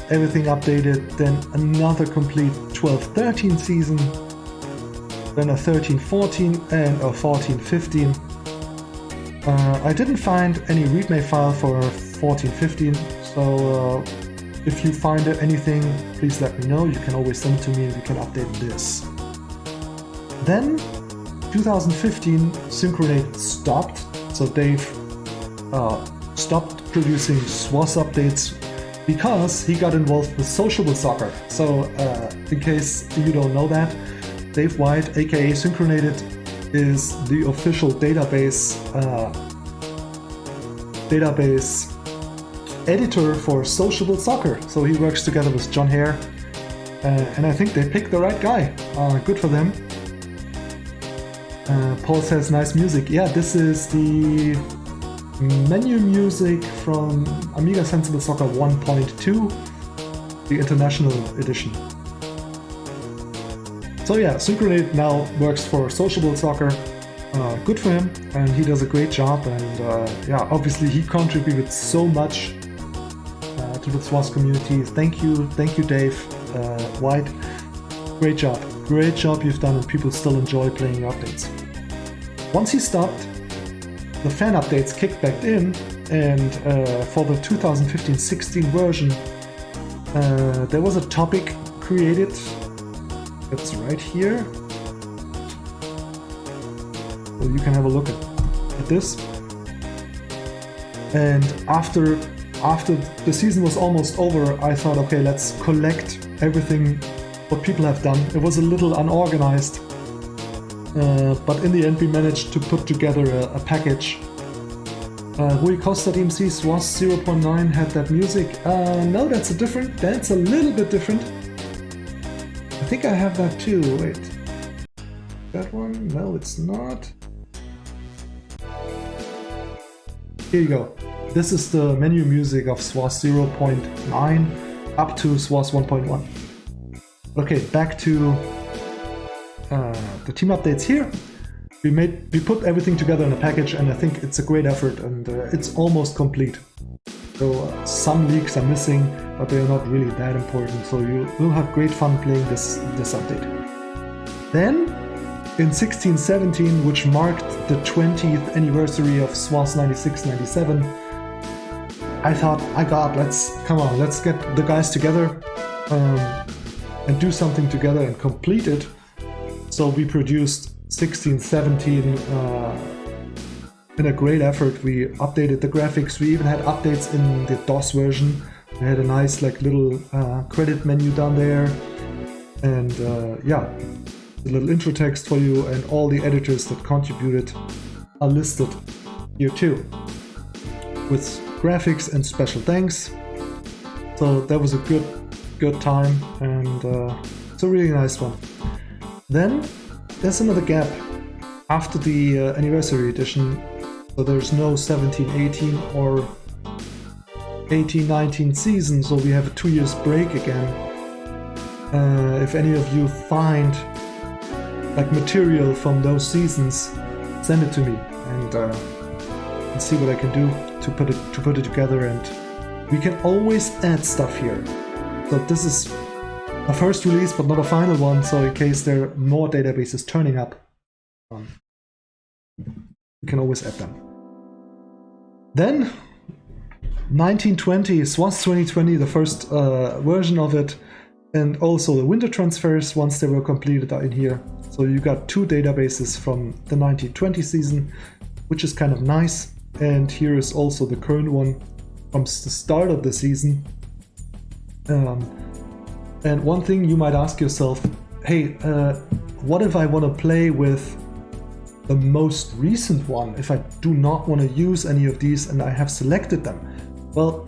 everything updated. Then another complete 12-13 season, then a 13-14 and a 14-15. I didn't find any readme file for 14-15, so if you find anything, please let me know. You can always send it to me and we can update this. Then 2015 Synchronate stopped, so Dave stopped producing SWOS updates because he got involved with Sociable Soccer. So in case you don't know that, Dave White, aka Synchronated, is the official database editor for Sociable Soccer. So he works together with John Hare, and I think they picked the right guy. Good for them. Paul says nice music. Yeah, this is the menu music from Amiga Sensible Soccer 1.2, the international edition. So yeah, Synchronate now works for Sociable Soccer. Good for him, and he does a great job. And yeah, obviously he contributed so much to the SWOS community. Thank you, Dave White. Great job you've done, and people still enjoy playing your updates. Once he stopped, the fan updates kicked back in, and for the 2015-16 version, there was a topic created. That's right here. So you can have a look at this. And after the season was almost over, I thought, okay, let's collect everything what people have done. It was a little unorganized, but in the end we managed to put together a package. Rui Costa DMC SWOS 0.9 had that music. No, that's a little bit different. I think I have that too. Wait, that one? No, it's not. Here you go. This is the menu music of SWOS 0.9 up to SWOS 1.1. Okay, back to the team updates here. We put everything together in a package, and I think it's a great effort, and it's almost complete. So some leaks are missing, but they are not really that important. So you will have great fun playing this update. Then in 1617, which marked the 20th anniversary of SWOS 96-97, I thought, let's get the guys together and do something together and complete it. So we produced 1617 in a great effort. We updated the graphics. We even had updates in the DOS version. We had a nice little credit menu down there, and yeah, a little intro text for you, and all the editors that contributed are listed here too, with graphics and special thanks. So that was a good time, and it's a really nice one. Then there's another gap after the anniversary edition, so there's no 17-18 or 18-19 season, so we have a 2 years break again. If any of you find material from those seasons, send it to me, and see what I can do to put it together, and we can always add stuff here. So this is a first release, but not a final one, so in case there are more databases turning up, you can always add them. Then 1920, SWOS 2020, the first version of it, and also the winter transfers once they were completed are in here. So you got 2 databases from the 1920 season, which is kind of nice. And here is also the current one from the start of the season. And one thing you might ask yourself, hey, what if I want to play with the most recent one, if I do not want to use any of these and I have selected them? Well,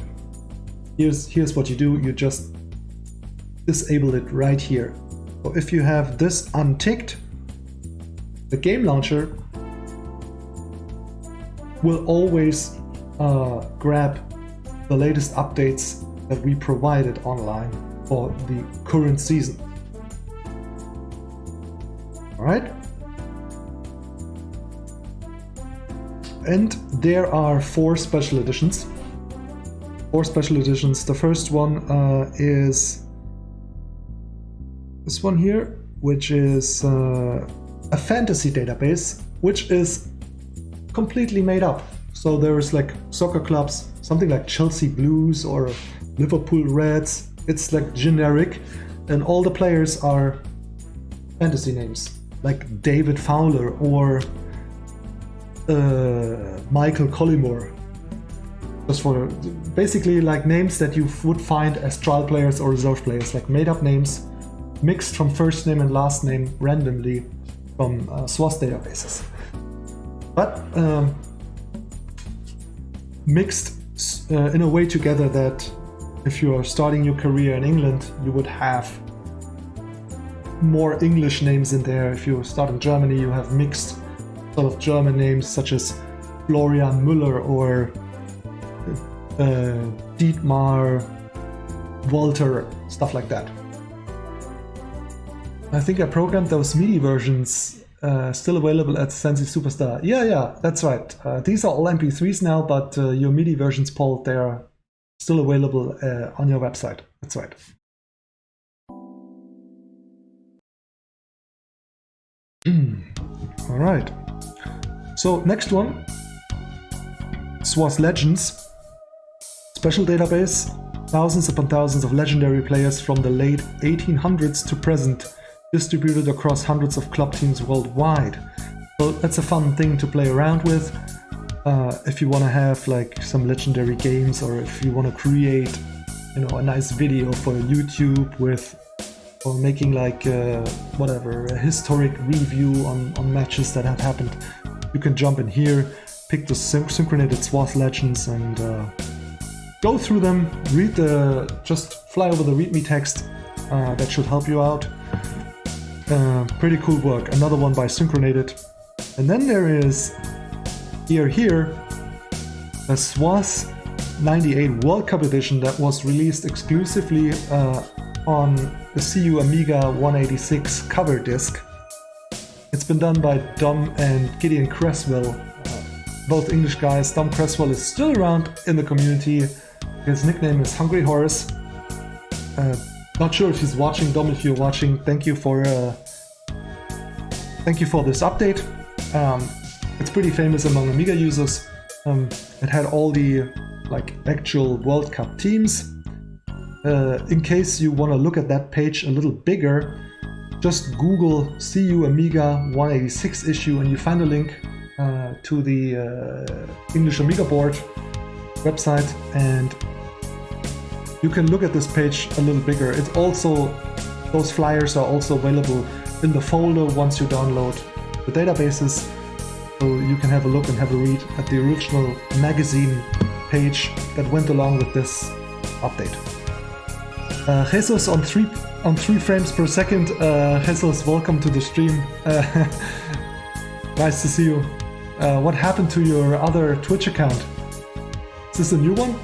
here's what you do. You just disable it right here. So if you have this unticked, the game launcher will always grab the latest updates that we provided online for the current season. All right. And there are 4 special editions. 4 special editions. The first one is this one here, which is a fantasy database, which is completely made up. So there's soccer clubs, something like Chelsea Blues or Liverpool Reds. It's generic, and all the players are fantasy names, like David Fowler or Michael Collymore. Just for basically names that you would find as trial players or reserve players, made up names mixed from first name and last name randomly from SWOS databases. But mixed in a way together that if you are starting your career in England, you would have more English names in there. If you start in Germany, you have mixed sort of German names such as Florian Müller or Dietmar, Walter, stuff like that. I think I programmed those MIDI versions still available at Sensi Superstar. Yeah, that's right. These are all MP3s now, but your MIDI versions, Paul, they're still available on your website. That's right. All right. So next one, SWOS Legends. Special database, thousands upon thousands of legendary players from the late 1800s to present, distributed across hundreds of club teams worldwide. So that's a fun thing to play around with. If you want to have some legendary games, or if you want to create, a nice video for YouTube or making whatever, a historic review on matches that have happened, you can jump in here, pick the synchronated SWOS Legends and go through them, just fly over the README text. That should help you out. Pretty cool work. Another one by Synchronated. And then there is here a SWOS 98 World Cup edition that was released exclusively on the CU Amiga 186 cover disc. It's been done by Dom and Gideon Cresswell, both English guys. Dom Cresswell is still around in the community. His nickname is Hungry Horse. Not sure if he's watching. Dom, if you're watching, thank you for thank you for this update. It's pretty famous among Amiga users. It had all the actual World Cup teams. In case you want to look at that page a little bigger, just Google CU Amiga 186 issue and you find a link to the English Amiga board website, and you can look at this page a little bigger. It's also, those flyers are also available in the folder once you download the databases, so you can have a look and have a read at the original magazine page that went along with this update. Jesus on 3 frames per second. Jesus, welcome to the stream. Nice to see you. What happened to your other Twitch account? Is this a new one?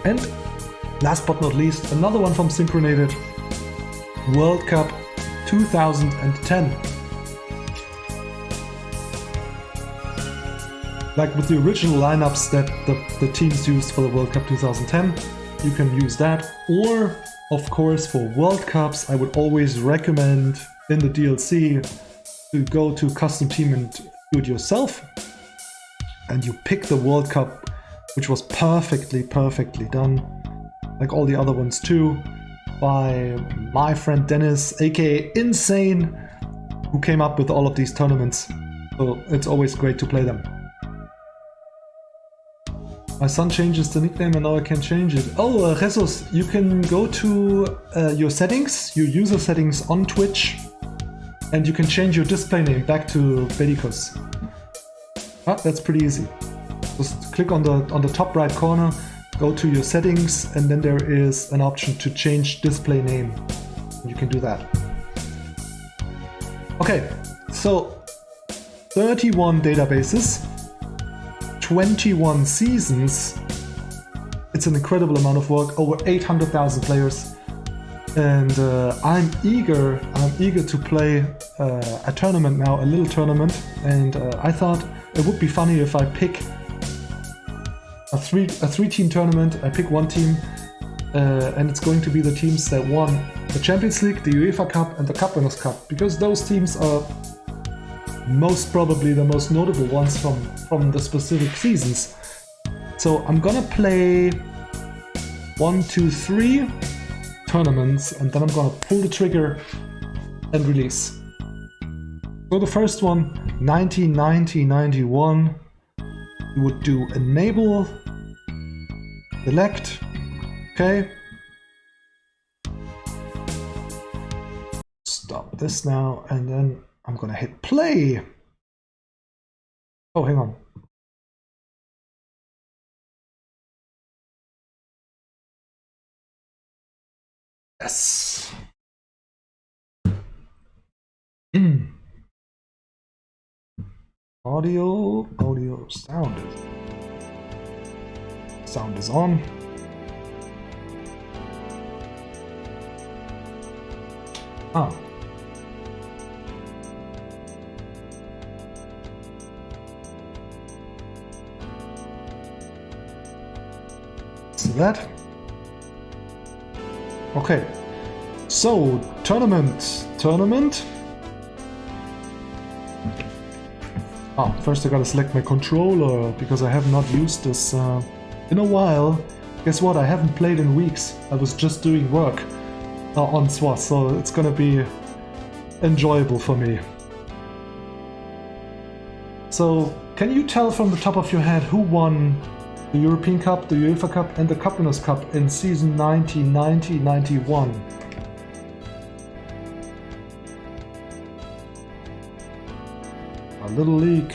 And last but not least, another one from Synchronated. World Cup 2010. Like with the original lineups that the teams used for the World Cup 2010, you can use that. Or, of course, for World Cups, I would always recommend in the DLC to go to custom team and do it yourself. And you pick the World Cup, which was perfectly done, like all the other ones too, by my friend Dennis, aka Insane, who came up with all of these tournaments. So it's always great to play them. My son changes the nickname and now I can change it. Oh, Jesus, you can go to your settings, your user settings on Twitch, and you can change your display name back to Bedicos. Ah, that's pretty easy. Just click on the top right corner, go to your settings, and then there is an option to change display name. You can do that. Okay, so 31 databases, 21 seasons. It's an incredible amount of work, over 800,000 players. And I'm eager to play a tournament now, a little tournament. And I thought it would be funny if I pick a three-team tournament. I pick one team, and it's going to be the teams that won the Champions League, the UEFA Cup, and the Cup Winners' Cup, because those teams are most probably the most notable ones from the specific seasons. So I'm gonna play 1, 2, 3 tournaments, and then I'm gonna pull the trigger and release. So the first one, 1990-91, you would do enable, select, okay. Stop this now, and then I'm gonna hit play. Oh, hang on. Yes. Audio, sound is on. Ah. See that? Okay. So, tournament. First I gotta select my controller, because I have not used this in a while. Guess what? I haven't played in weeks. I was just doing work on SWOS, so it's gonna be enjoyable for me. So, can you tell from the top of your head who won the European Cup, the UEFA Cup, and the Cup Winners' Cup in season 1990-91? A little league.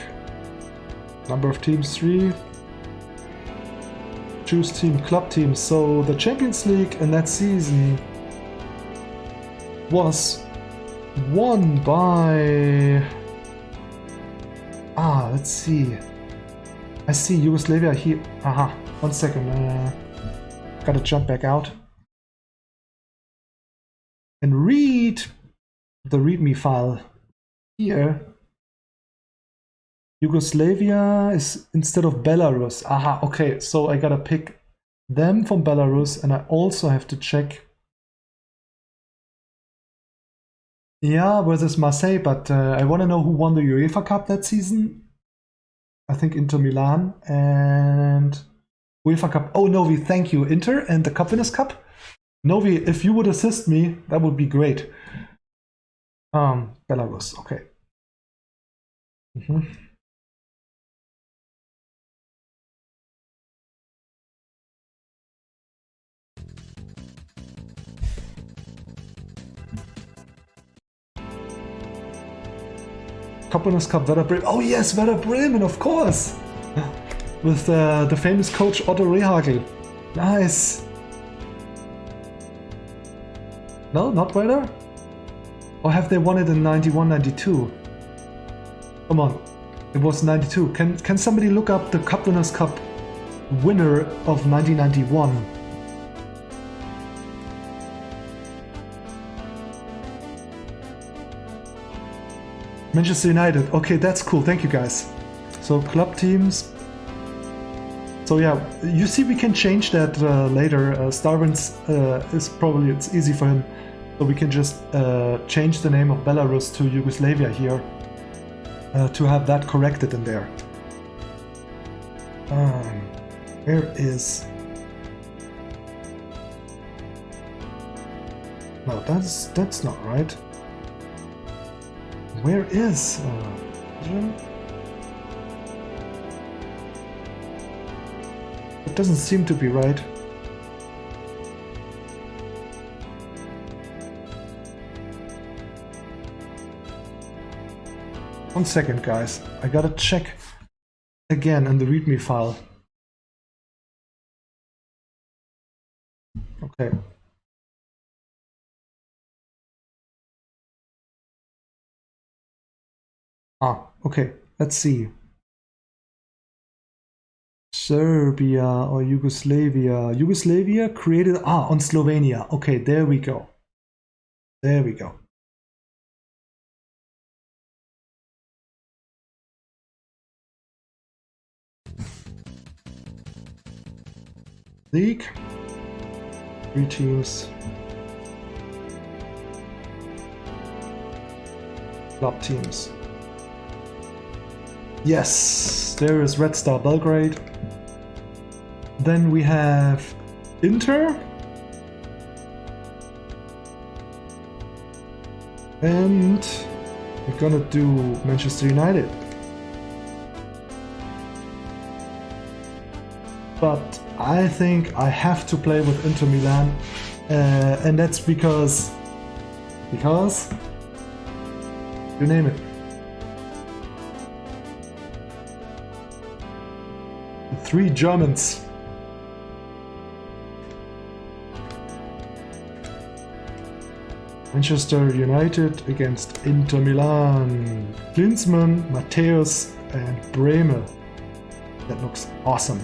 Number of teams 3. Choose team, club team. So the Champions League in that season was won by... let's see. I see Yugoslavia here. Aha, 1 second. Gotta jump back out and read the README file here. Yugoslavia is instead of Belarus. Aha, okay, so I gotta pick them from Belarus, and I also have to check Yeah, versus Marseille, but I want to know who won the UEFA Cup that season. I think Inter Milan and UEFA Cup. Oh, Novi, thank you. Inter and the Cup Winners' Cup. Novi, if you would assist me, that would be great. Belarus, okay. Cup Winners' Cup, Werder Bremen. Oh yes, Werder Bremen, of course! With the famous coach Otto Rehagel. Nice! No, not Werder? Or have they won it in 91-92? Come on, it was 92. Can somebody look up the Cup Winners' Cup winner of 1991? Manchester United. Okay, that's cool. Thank you, guys. So club teams. So yeah, you see, we can change that later. Starvins is probably, it's easy for him. So we can just change the name of Belarus to Yugoslavia here to have that corrected in there. Where is? No, that's not right. Where is? It doesn't seem to be right. One second, guys. I gotta check again in the README file. Okay. Okay. Let's see. Serbia or Yugoslavia. Yugoslavia created on Slovenia. Okay, there we go. There we go. League. 3 teams. Club teams. Yes, there is Red Star Belgrade. Then we have Inter. And we're gonna do Manchester United. But I think I have to play with Inter Milan. And that's because you name it. The 3 Germans. Manchester United against Inter Milan. Klinsmann, Matthäus and Bremen. That looks awesome.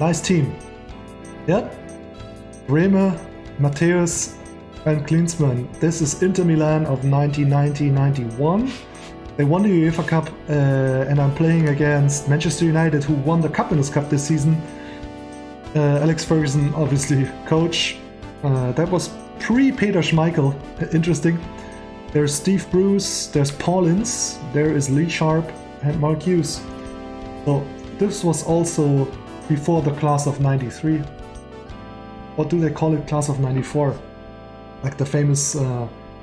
Nice team. Yep. Bremer, Matthäus and Klinsmann. This is Inter Milan of 1990-91. They won the UEFA Cup and I'm playing against Manchester United, who won the Cup Winners' Cup this season. Alex Ferguson, obviously, coach. That was pre-Peter Schmeichel. Interesting. There's Steve Bruce, there's Paul Ince, there is Lee Sharp and Mark Hughes. So this was also before the class of 93. What do they call it? Class of 94. Like the famous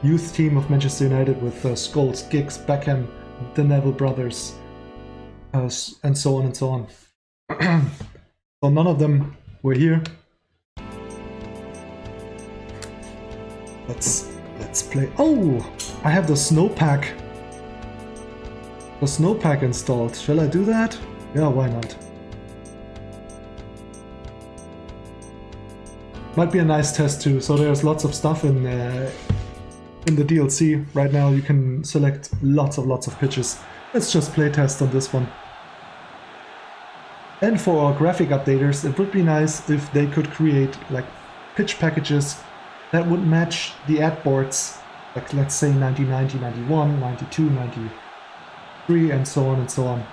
youth team of Manchester United with Scholes, Giggs, Beckham, the Neville brothers, and so on and so on. So none of them were here. Let's play. Oh, I have the snowpack. The snowpack installed. Shall I do that? Yeah, why not? Might be a nice test too. So there's lots of stuff in the DLC right now. You can select lots of pitches. Let's just play test on this one. And for our graphic updaters, it would be nice if they could create like pitch packages that would match the ad boards. Like let's say 90, 90, 91, 92, 90, 3, and so on and so on.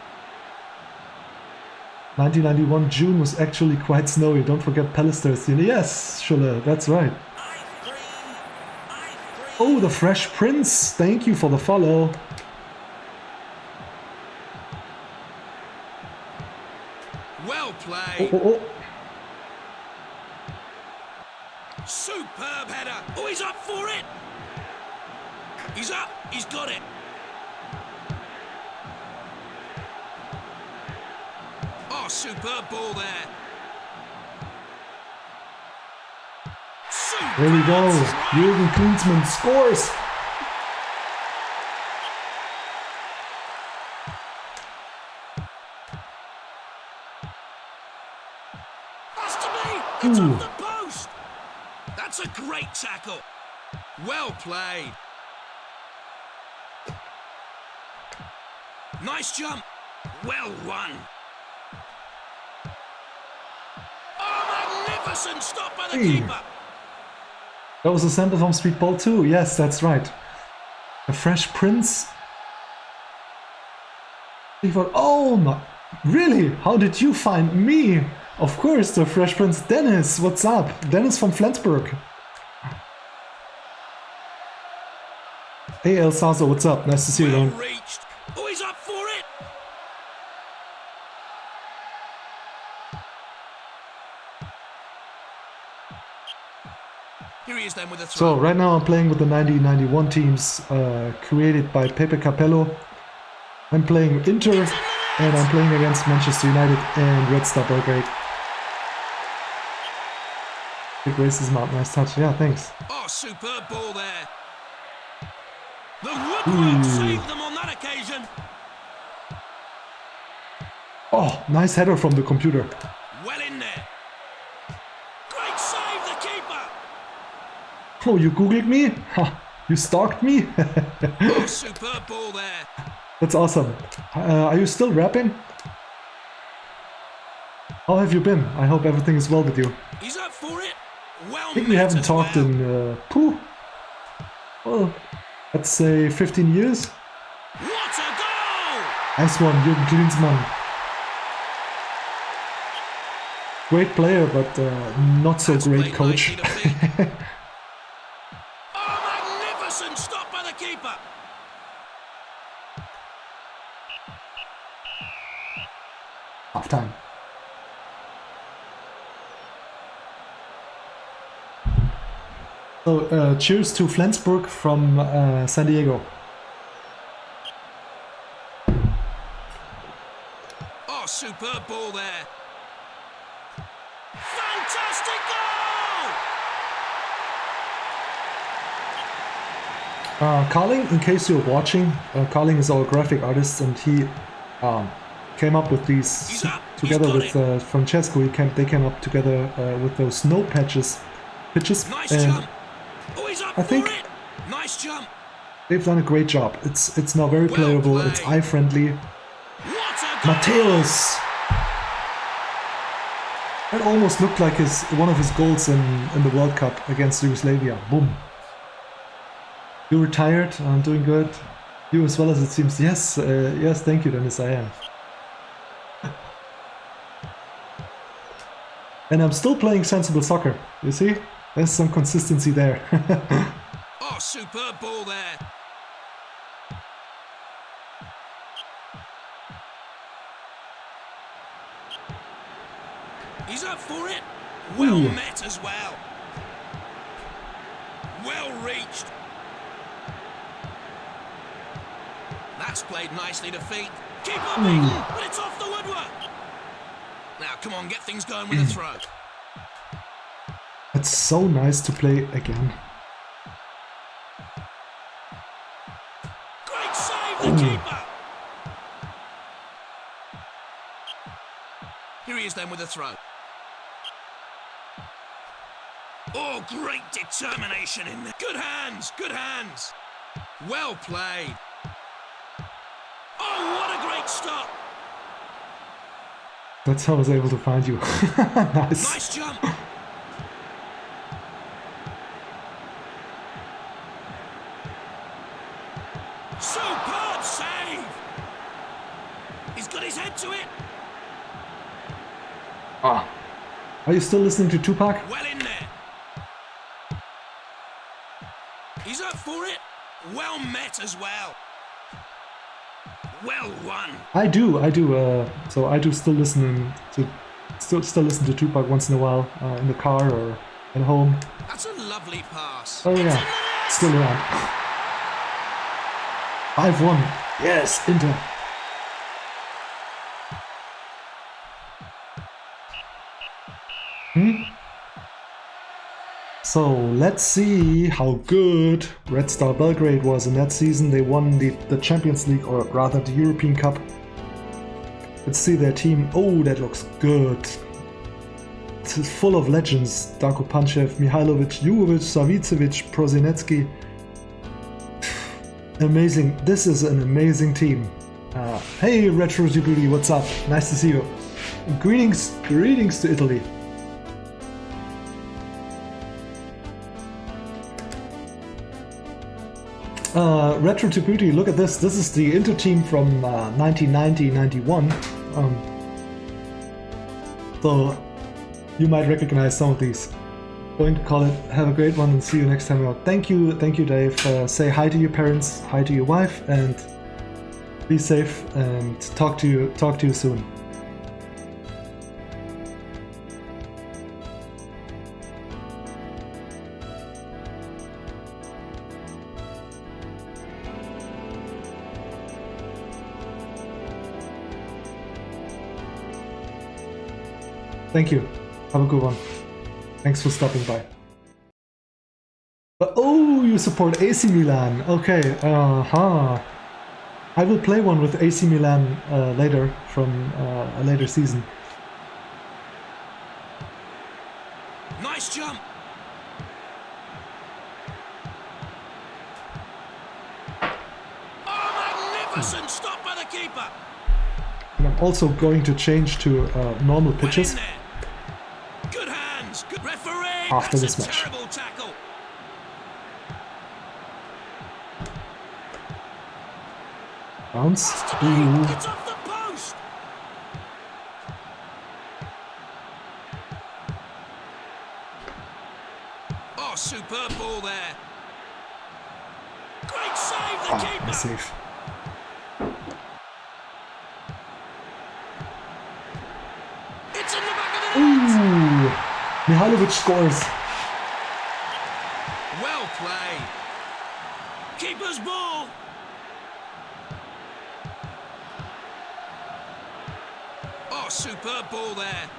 1991 June was actually quite snowy. Don't forget Pallister's. Yes, Schulle, that's right. Oh, the Fresh Prince. Thank you for the follow. Well played. Oh. Superb header. Oh, he's up for it. He's up. He's got it. Oh, superb ball there. Superb. There we go. Jürgen Klinsmann scores. Has to be. It's off the post. That's a great tackle. Well played. Nice jump. Well won. Oh, magnificent stop by the keeper. That was a center from Speedball 2. Yes, that's right. The Fresh Prince. Oh my... Really? How did you find me? Of course, the Fresh Prince. Dennis, what's up? Dennis from Flensburg. Hey El Sazo, what's up? Nice to see you, man. Reached. Oh, he's up for it. Here he is then with a throw. So right now I'm playing with the 1991 teams created by Pepe Capello. I'm playing Inter and I'm playing against Manchester United and Red Star Belgrade. Big races mount, nice touch. Yeah, thanks. Oh, superb ball there. The woodwork saved them on that occasion. Oh, nice header from the computer. Well in there. Great save, the keeper. Oh, you googled me? Ha, you stalked me? Oh, superb ball there. That's awesome. Are you still rapping? How have you been? I hope everything is well with you. He's up for it. Well, I think we haven't talked in, well, let's say 15 years. What a goal! Nice one, Jürgen Klinsmann. Great player, but not so great coach. Oh, magnificent stop by the keeper. Half time. So, cheers to Flensburg from San Diego. Oh, superb ball there. Fantastic goal! Carling, in case you're watching, Carling is our graphic artist and he came up with these together with Francesco. They came up together with those snow pitches. Nice and jump. Oh, he's up I think for it. Nice jump. they've done a great job. It's now very playable. Well it's eye friendly. What a goal! Mateus. That almost looked like one of his goals in the World Cup against Yugoslavia. Boom. You retired? I'm doing good. You as well, as it seems. Yes, yes. Thank you, Dennis. I am. And I'm still playing sensible soccer. You see, there's some consistency there. Oh, superb ball there. He's up for it. Well met as well. Well reached. That's played nicely to feet. Keep on beating, but it's off the woodwork. Now, come on, get things going with a throw. It's so nice to play again. Great save, the keeper. Here he is then with a throw. Oh, great determination in there. Good hands, good hands. Well played. Oh, what a great stop. That's how I was able to find you. Nice. Nice jump. Superb save. got his head to it. Ah. Are you still listening to Tupac? Well in there. He's up for it. Well met as well. Well won. I do. So I do still listen to Tupac once in a while in the car or at home. That's a lovely pass. Oh It's in the yeah, net. still around. 5-1. Yes, Inter. So let's see how good Red Star Belgrade was in that season. They won the Champions League, or rather the European Cup. Let's see their team. Oh, that looks good. It's full of legends. Darko Panchev, Mihailovic, Jugovic, Savicevic, Prosinecki. Amazing. This is an amazing team. Hey, Retro Djibouti, what's up? Nice to see you. Greetings to Italy. Retro Djibouti, look at this. This is the Inter team from 1990-91. So you might recognize some of these. Going to call it. Have a great one and see you next time out. Thank you, Dave. Say hi to your parents, hi to your wife, and be safe. And talk to you soon. Thank you. Have a good one. Thanks for stopping by. Oh, you support AC Milan. Okay. I will play one with AC Milan later from a later season. Nice jump. Oh, magnificent stop by the keeper. And I'm also going to change to normal pitches. Well in there. Good hands. Good referee. After That's this a match. terrible tackle. Bounce. Has to be. Ooh. It's off the post. Oh, superb ball there. Great save, the keeper. Nice save. It's in the back of the net. Ooh. Mihailovic scores. Well played. Keeper's ball. Oh, superb ball there.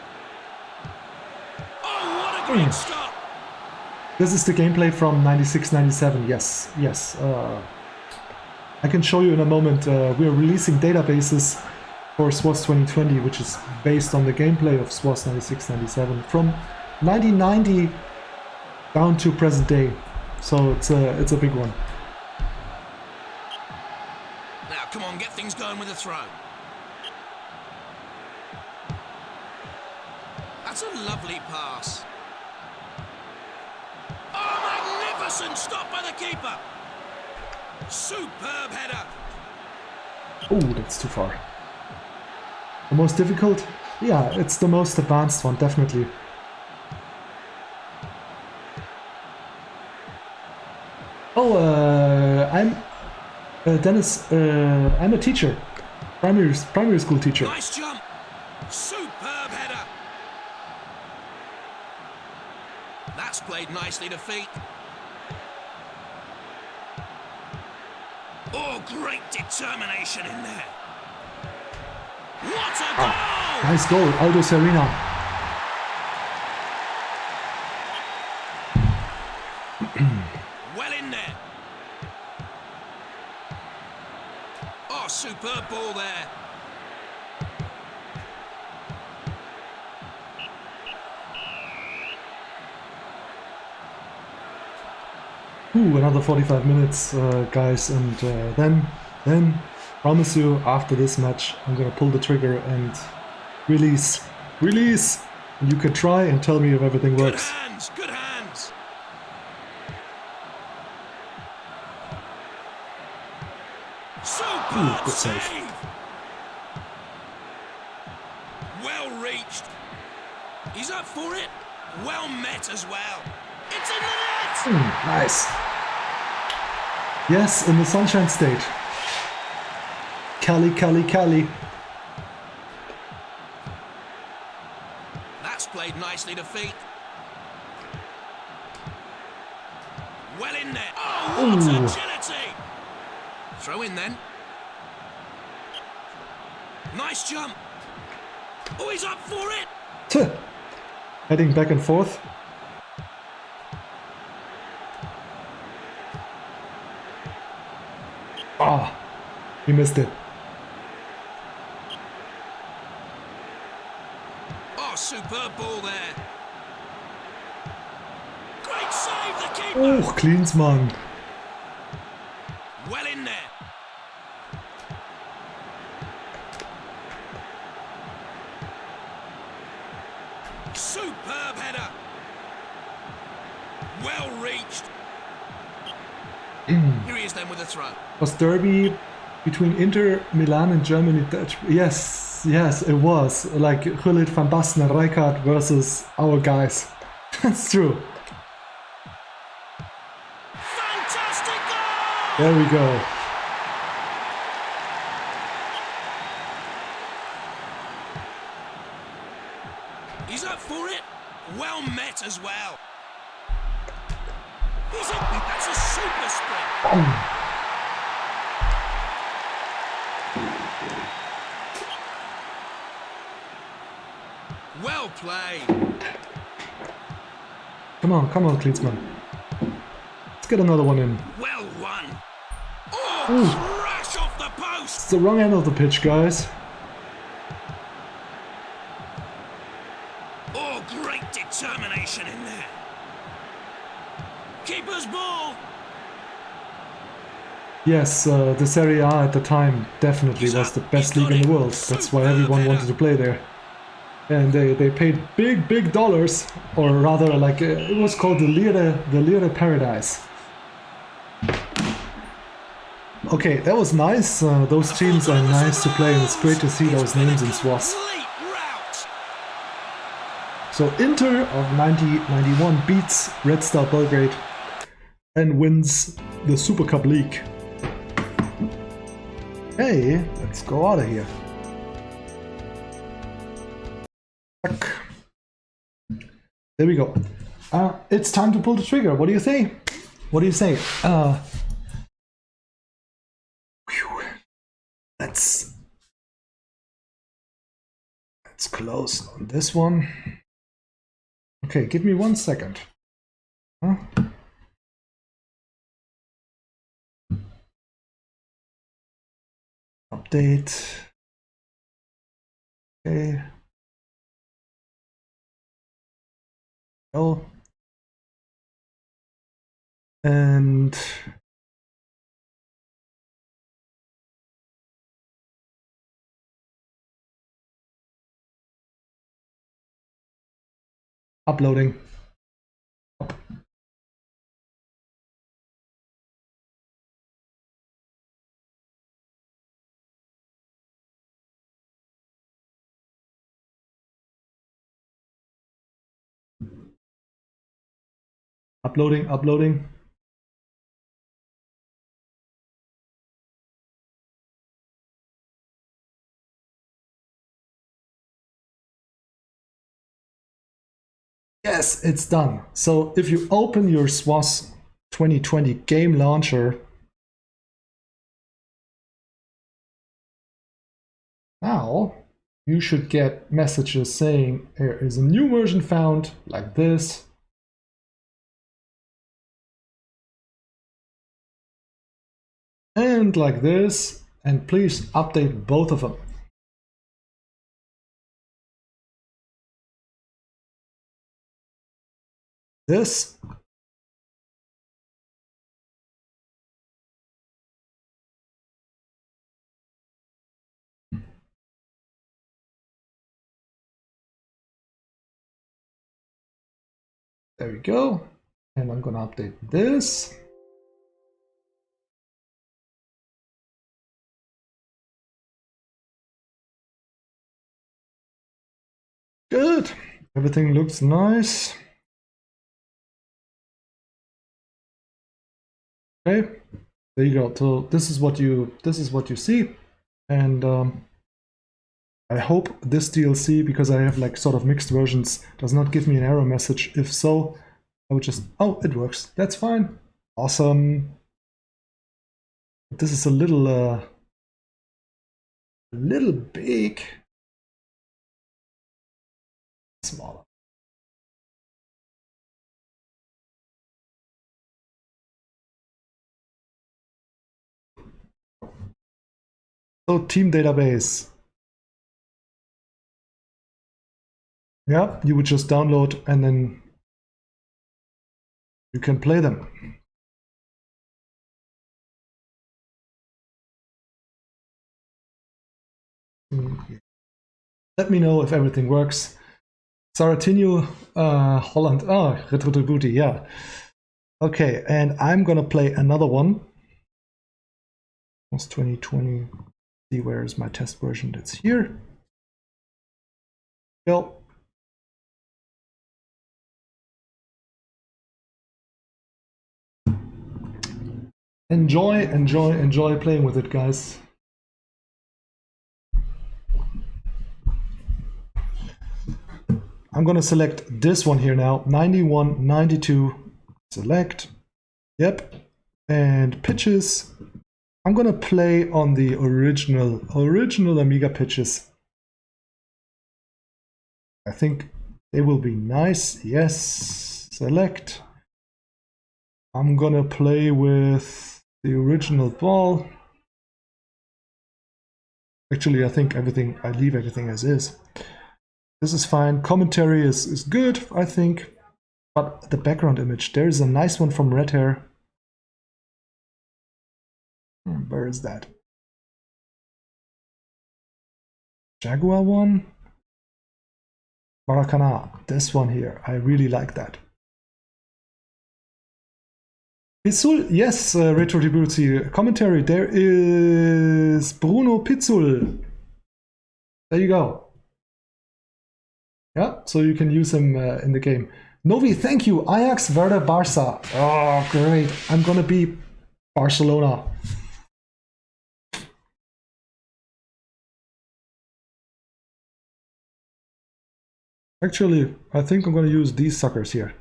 Oh, what a great stop. This is the gameplay from 96-97. Yes. I can show you in a moment. We are releasing databases for SWOS 2020, which is based on the gameplay of SWOS 96-97 from 1990 down to present day. So it's a big one. Now, come on, get things going with the throw. That's a lovely pass. Oh, magnificent stop by the keeper. Superb header. Oh, that's too far. The most difficult? Yeah, it's the most advanced one, definitely. Oh, I'm Dennis. I'm a teacher, primary school teacher. Nice jump. Superb header. That's played nicely to feet. Oh, great determination in there. What a goal! Nice goal, Aldo Serena. Well in there. Oh, superb ball there. Ooh, another 45 minutes, guys, and then, promise you, after this match, I'm gonna pull the trigger and release. And you can try and tell me if everything Good works. hands, good hands. Superb Good save. He's up for it. Well met as well. It's in the net! Nice. Yes, in the Sunshine State. Cali, Cali, Cali. That's played nicely to feet. Well in there. Oh, what agility! Throw in then. Nice jump. Oh, he's up for it. Tuh. Heading back and forth. Ah, he missed it. Oh, superb ball there. Great save, the keeper. Oh, Klinsmann. Well in there. Superb header. Well reached. Here he is then with a throw. Was derby between Inter Milan and Germany? Yes, yes, it was. Like Gullit, Van Basten and Rijkaard versus our guys. That's true. Fantastic goal! There we go. He's up for it. Well met as well. He's in. That's a super sprint. Well played. Come on, Klinsmann. Let's get another one in. Well won. Oh, crash off the post. It's the wrong end of the pitch, guys. Oh, great determination in there. Keeper's ball. Yes, the Serie A at the time definitely was the best league in the world. That's why everyone wanted to play there. And they paid big dollars, or rather, like it was called the Lire Paradise. Okay, that was nice. Those teams are nice to play, and it's great to see those names in SWOS. So Inter of 1991 beats Red Star Belgrade and wins the Super Cup League. Hey, let's go out of here. There we go. It's time to pull the trigger. What do you say? What do you say? Let's close on this one. Okay, give me 1 second. Huh? Update. Okay. Go. And uploading. Uploading. Yes, it's done. So if you open your SWOS 2020 game launcher, now you should get messages saying there is a new version found, like this. And like this, and please update both of them. This. There we go. And I'm gonna update this. Good. Everything looks nice. Okay, there you go. So this is what you see, and I hope this DLC, because I have like sort of mixed versions, does not give me an error message. If so, I would just, oh, it works. That's fine. Awesome. This is a little big. Smaller. So team database. Yeah, you would just download and then you can play them. Let me know if everything works. Saratinho, Holland, Retrotributi, yeah. Okay, and I'm gonna play another one. It's 2020. See, where is my test version? It's here. Go. Enjoy playing with it, guys. I'm gonna select this one here now, 91, 92, select, yep, and pitches. I'm gonna play on the original Amiga pitches. I think they will be nice, yes, select. I'm gonna play with the original ball. Actually, I think I leave everything as is. This is fine. Commentary is good, I think. But the background image, there is a nice one from Red Hair. Where is that? Jaguar one? Maracana, this one here. I really like that. Pizzul, yes, Retro Debutsy commentary. There is Bruno Pizzul. There you go. Yeah, so you can use him in the game. Novi, thank you. Ajax, Werder, Barca. Oh, great. I'm gonna be Barcelona. Actually, I think I'm gonna use these suckers here.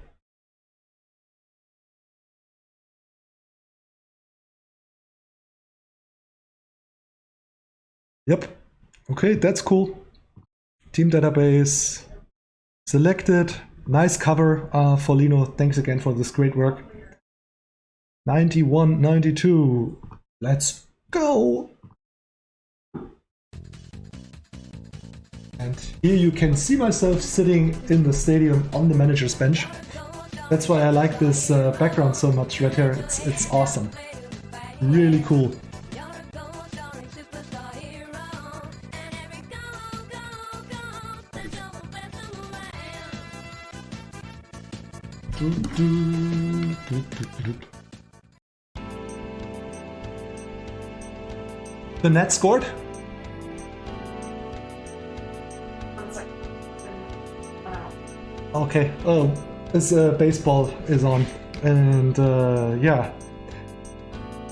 Yep. Okay, that's cool. Team database selected. Nice cover for Lino. Thanks again for this great work. 91, 92. Let's go. And here you can see myself sitting in the stadium on the manager's bench. That's why I like this background so much right here. It's awesome. Really cool. The net scored? Okay, this baseball is on, and yeah.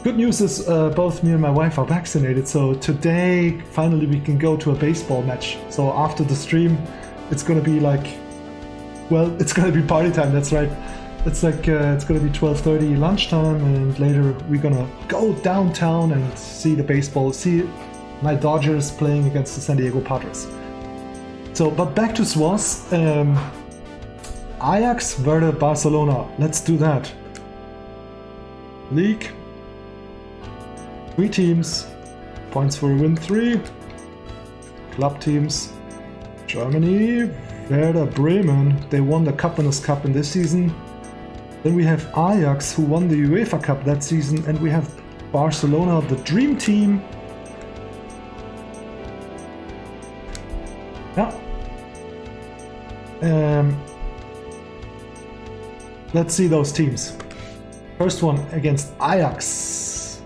Good news is both me and my wife are vaccinated, so today finally we can go to a baseball match. So after the stream, it's gonna be like, well, it's gonna be party time, that's right. It's like, it's gonna be 12:30 lunchtime, and later we're gonna go downtown and see the baseball, see my Dodgers playing against the San Diego Padres. So, but back to SWOS. Ajax, Werder, Barcelona. Let's do that. League. 3 teams. Points for a win 3. Club teams. Germany, Werder Bremen. They won the Cup Winners' Cup in this season. Then we have Ajax, who won the UEFA Cup that season. And we have Barcelona, the dream team. Yeah. Let's see those teams. First one against Ajax.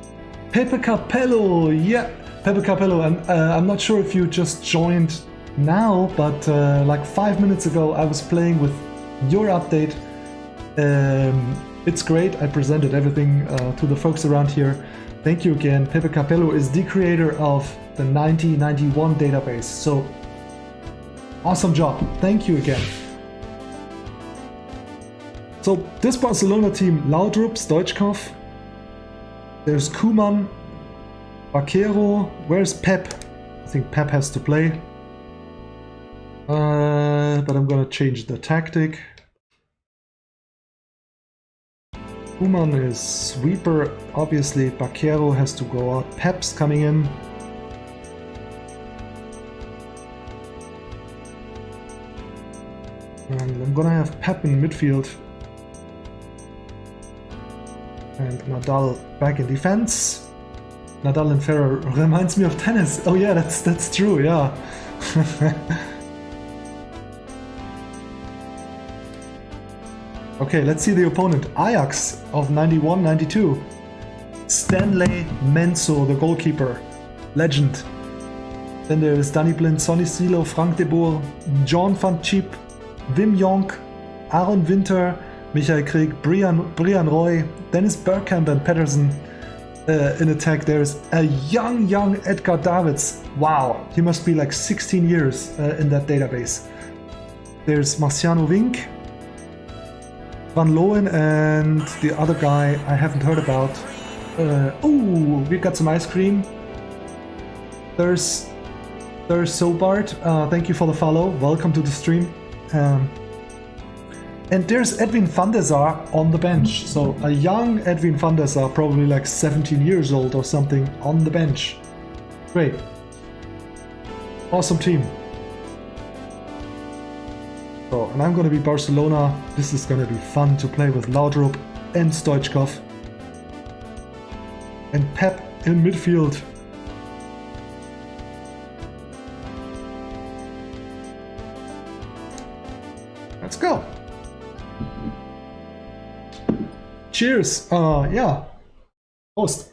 Pepe Capello, yeah, Pepe Capello. And I'm not sure if you just joined now, but like 5 minutes ago I was playing with your update. It's great. I presented everything to the folks around here. Thank you again. Pepe Capello is the creator of the 9091 database. So awesome job. Thank you again. So this Barcelona team, Laudrup, Stoichkov, there's Koeman, Vaquero, where's Pep? I think Pep has to play. But I'm gonna change the tactic. Koeman is sweeper, obviously. Vaquero has to go out. Pep's coming in. And I'm gonna have Pep in midfield. And Nadal back in defense. Nadal and Ferrer reminds me of tennis. Oh yeah, that's true, yeah. Okay, let's see the opponent. Ajax of 91-92. Stanley Menso, the goalkeeper. Legend. Then there is Danny Blind, Sonny Silo, Frank de Boer, John van Cheap, Wim Jonk, Aaron Winter, Michael Krieg, Brian Roy, Dennis Bergkamp and Patterson. In attack there's a young Edgar Davids. Wow, he must be like 16 years in that database. There's Marciano Wink, Van Loen, and the other guy I haven't heard about. Oh, we got some ice cream. There's Sobart. Thank you for the follow. Welcome to the stream. And there's Edwin van der Sar on the bench. So a young Edwin van der Sar, probably like 17 years old or something, on the bench. Great. Awesome team. So, and I'm gonna be Barcelona. This is gonna be fun to play with Laudrup and Stoichkov. And Pep in midfield. Let's go. Cheers. Yeah. Prost.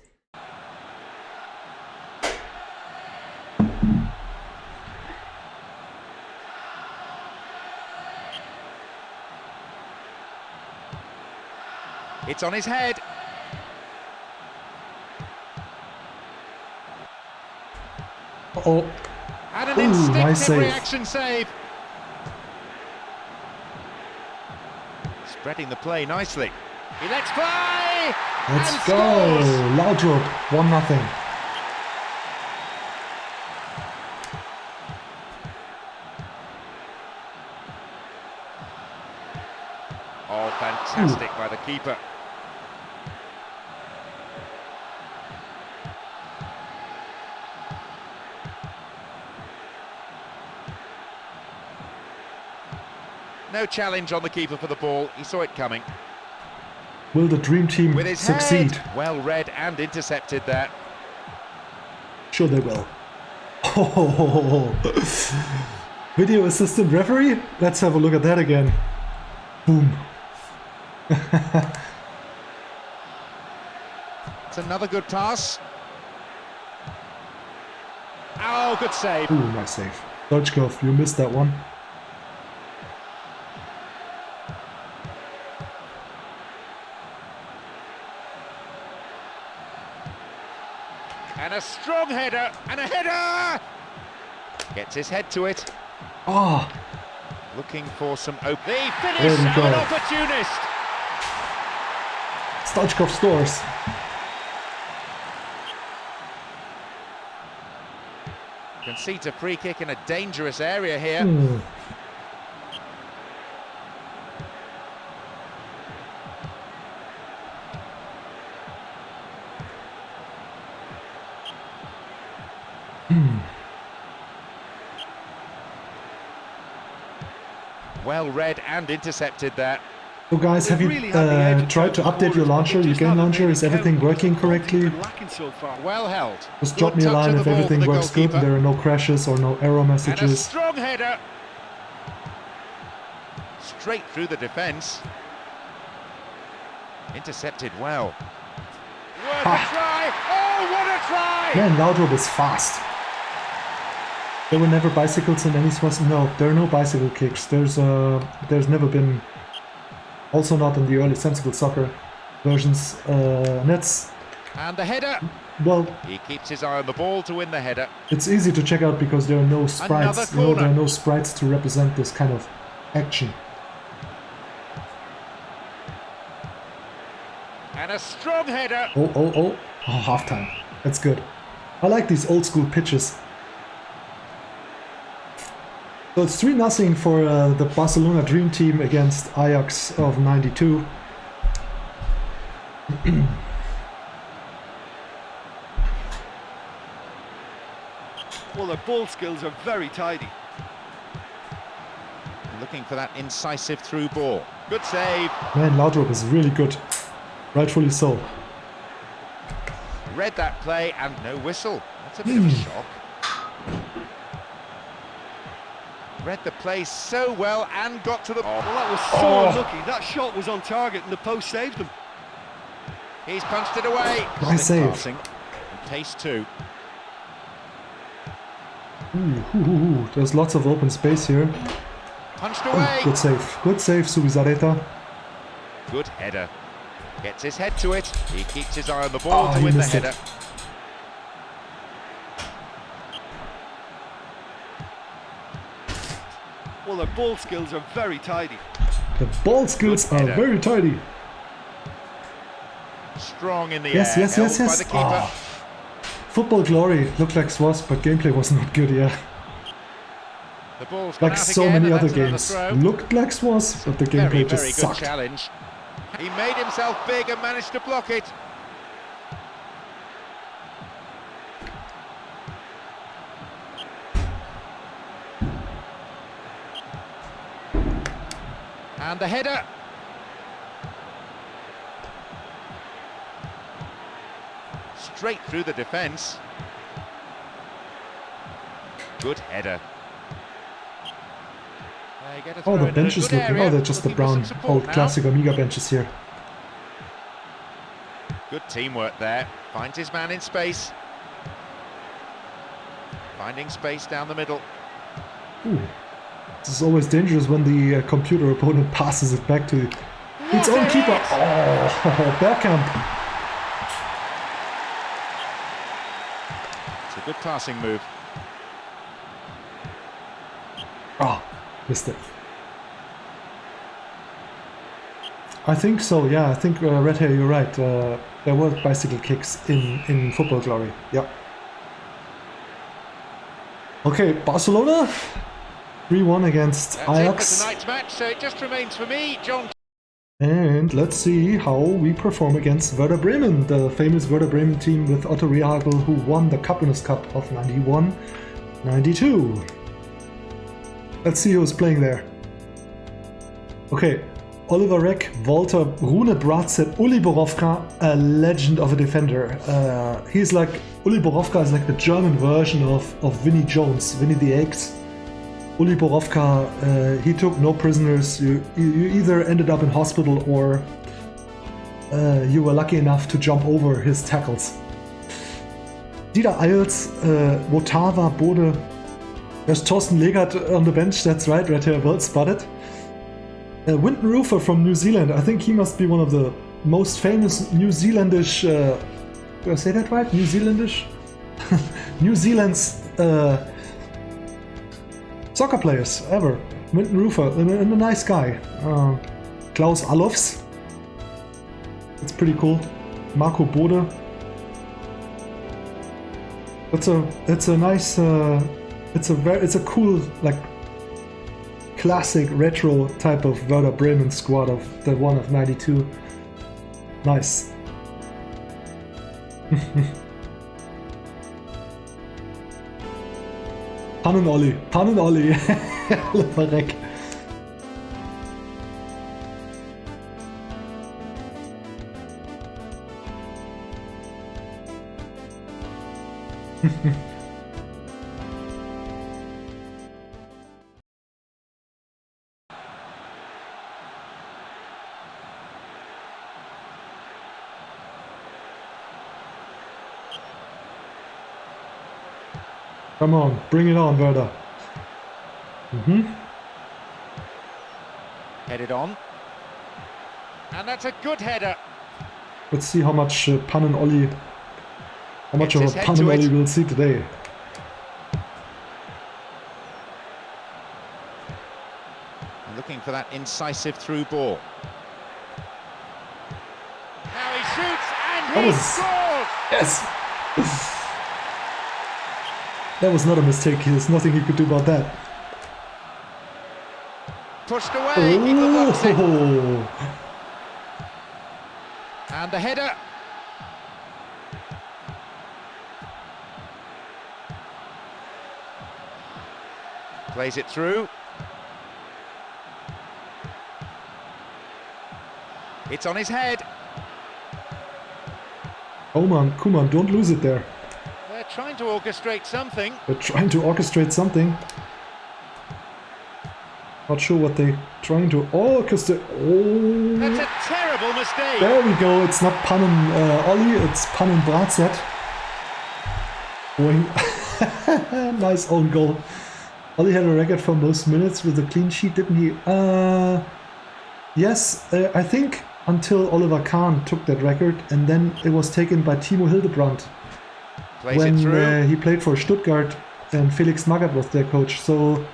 It's on his head. Uh-oh. And an Ooh, instinctive nice save. reaction save. Spreading the play nicely. He lets fly. Let's and go. Scores. Laudrup, 1-0. Oh, fantastic by the keeper. No challenge on the keeper for the ball. He saw it coming. Will the dream team With his succeed? head. Well read and intercepted there. Sure they will. Oh, video assistant referee? Let's have a look at that again. Boom. It's another good pass. Oh, good save. Ooh, nice save. Stoichkov, you missed that one. And a strong header, and a header! Gets his head to it. Ah, Looking for some open. The There finish we of go. an opportunist. Stoichkov scores. Concedes a free kick in a dangerous area here. Well read and intercepted there. So guys, have you tried to update your launcher, your game launcher? Is everything working correctly? Well held. Just drop Good me a touch line of if the ball everything for the works good and goalkeeper. there are no crashes or no error And a messages. strong header. Straight through the defence. Intercepted well. Worth a try. Oh, what a try! Man, Laudrup is fast. There were never bicycles in any SWOS. No, there are no bicycle kicks. There's never been. Also not in the early sensible soccer versions. And that's, And the header. well, He keeps his eye on the ball to win the header. it's easy to check out because there are no sprites. Another You know, there are corner. no sprites to represent this kind of action. And a strong header. Oh, halftime. That's good. I like these old school pitches. So it's 3-0 for the Barcelona Dream Team against Ajax of '92. Well, their ball skills are very tidy. Looking for that incisive through ball. Good save. Man, Laudrup is really good. Rightfully so. Read that play and no whistle. That's a bit of a shock. Read the play so well and got to the... Well, that was so unlucky. That shot was on target and the post saved them. He's punched it away. Nice Slick save. passing. And pace too. There's lots of open space here. Punched away. Good save. Good save, Subizarreta. Good header. Gets his head to it. He keeps his eye on the ball to he win the missed it. header. Well, their ball skills are very tidy. The ball skills Good are header. very tidy. Strong in the Yes, air. yes, held yes, by yes. the keeper. Ah. Football glory looked like SWOS, but gameplay was not good, yeah. The ball's gone Like out so again, many and other that's another games. throw. Looked like SWOS, but the Very, gameplay very just good sucked. challenge. He made himself big and managed to block it. And the header. Straight through the defence. Good header. They get a Oh, throw the in a benches good looking. area. Oh, they're just the Looking for some brown support old now. classic Amiga benches here. Good teamwork there. Finds his man in space. Finding space down the middle. Ooh. This is always dangerous when the computer opponent passes it back to its own keeper. Oh, Bergkamp. It's a good passing move. Ah, missed it. I think so, yeah. I think, Red Hair, you're right. There were bicycle kicks in Football Glory. Yeah. Okay, Barcelona 3-1 against That's Ajax. it for tonight's match, so it just remains for me, John. And let's see how we perform against Werder Bremen, the famous Werder Bremen team with Otto Rehagel, who won the Cup Winners' Cup of 91-92. Let's see who's playing there. Okay, Oliver Reck, Walter, Rune Bratzett, Uli Borowka, a legend of a defender. He's like, Uli Borowka is like the German version of Vinnie Jones, Vinnie the Eggs. Uli Borowka, he took no prisoners. You either ended up in hospital or you were lucky enough to jump over his tackles. Dieter Eils, Wotava, Bode. There's Thorsten Legert on the bench, that's right, right here, well spotted. Winton Rufer from New Zealand, I think he must be one of the most famous New Zealandish, do I say that right? New Zealandish? New Zealand's soccer players ever. Winton Rufer, and a nice guy. Klaus Allofs, that's pretty cool. Marco Bode. It's a nice, it's a cool, like, classic retro type of Werder Bremen squad of the one of 92. Nice. Pannenolli. Verreck. Come on, bring it on, Werder. Headed on. And that's a good header. Let's see how much Pan and Ollie, how much of Gets a his head Pan to and Ollie it. we'll see today. Looking for that incisive through ball. Now he shoots and That he was- scores! Yes! That was not a mistake. There's nothing he could do about that. Pushed away, keeper blocks it. Oh! And the header. Plays it through. It's on his head. Kuman, don't lose it there. They're trying to orchestrate something. They're trying to orchestrate something. Not sure what they're trying to orchestrate. Oh! That's a terrible mistake. There we go. It's not Pan and Ollie, it's Pan and Bratzett. Going. Nice own goal. Ollie had a record for most minutes with a clean sheet, didn't he? Yes, I think until Oliver Kahn took that record, and then it was taken by Timo Hildebrand Plays when it through. he played for Stuttgart and Felix Magath was their coach. So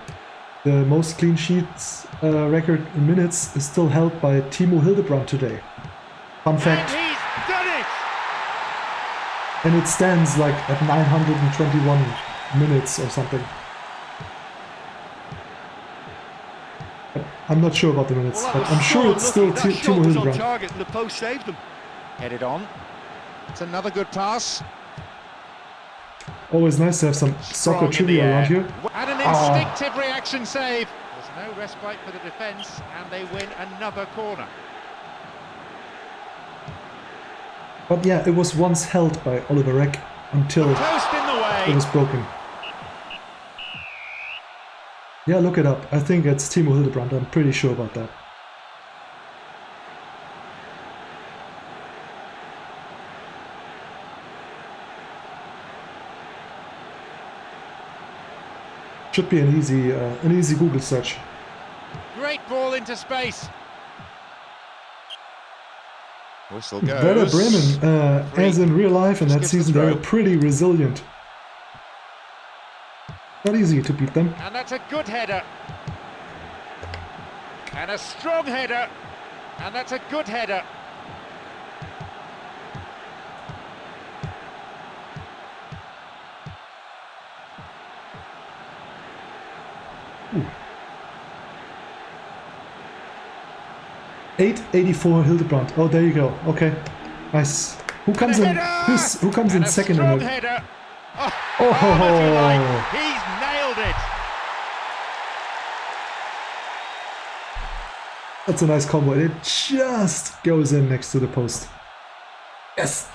the most clean sheets record in minutes is still held by Timo Hildebrand today. Fun And fact. he's done it. And it stands like at 921 minutes or something. I'm not sure about the minutes, Well, that but was I'm sure so it's still unlucky. That shot Timo was on Hildebrand. target and the post saved them. Headed on. It's another good pass. Always nice to have some Strong soccer in the trivia air. around here. And an Ah. instinctive reaction save. There's no respite for the defence, and they win another corner. But yeah, it was once held by Oliver Reck until Post in the way. it was broken. Yeah, look it up. I think it's Timo Hildebrand. I'm pretty sure about that. Should be an easy Google search. Great ball into space. Whistle goes. Werder Bremen, as in real life in Just that gives the season, they were throw. pretty resilient. Not easy to beat them. And that's a good header. And a strong header. And that's a good header. Ooh. 884 Hildebrand. Oh, there you go. Okay, nice. Who comes in? Who comes in And a second in strong it? header. Oh, Oh. how much you like? He's nailed it. That's a nice combo. It just goes in next to the post. Yes.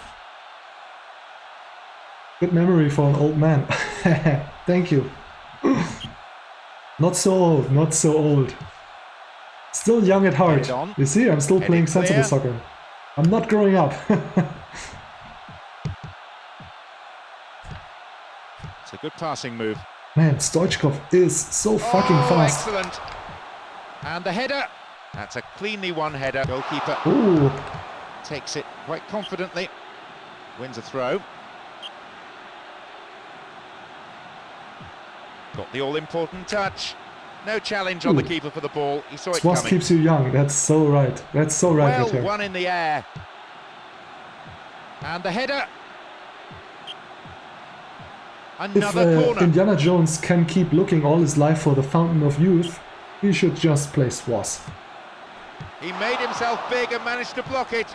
Good memory for an old man. Thank you. Not so old, not so old. Still young at heart. Headed on. You see, I'm still Headed playing sensible clear. soccer. I'm not growing up. It's a good passing move. Man, Stoichkov is so fucking fast. Excellent. And the header. That's a cleanly won header. Goalkeeper Ooh, takes it quite confidently. Wins a throw. Got the all-important touch. No challenge on the Ooh. keeper for the ball. He saw it SWOS coming. keeps you young. That's so right. That's so right, Well Ritter. won in the air. And the header. If Another corner. Indiana Jones can keep looking all his life for the fountain of youth, he should just play SWOS. He made himself big and managed to block it.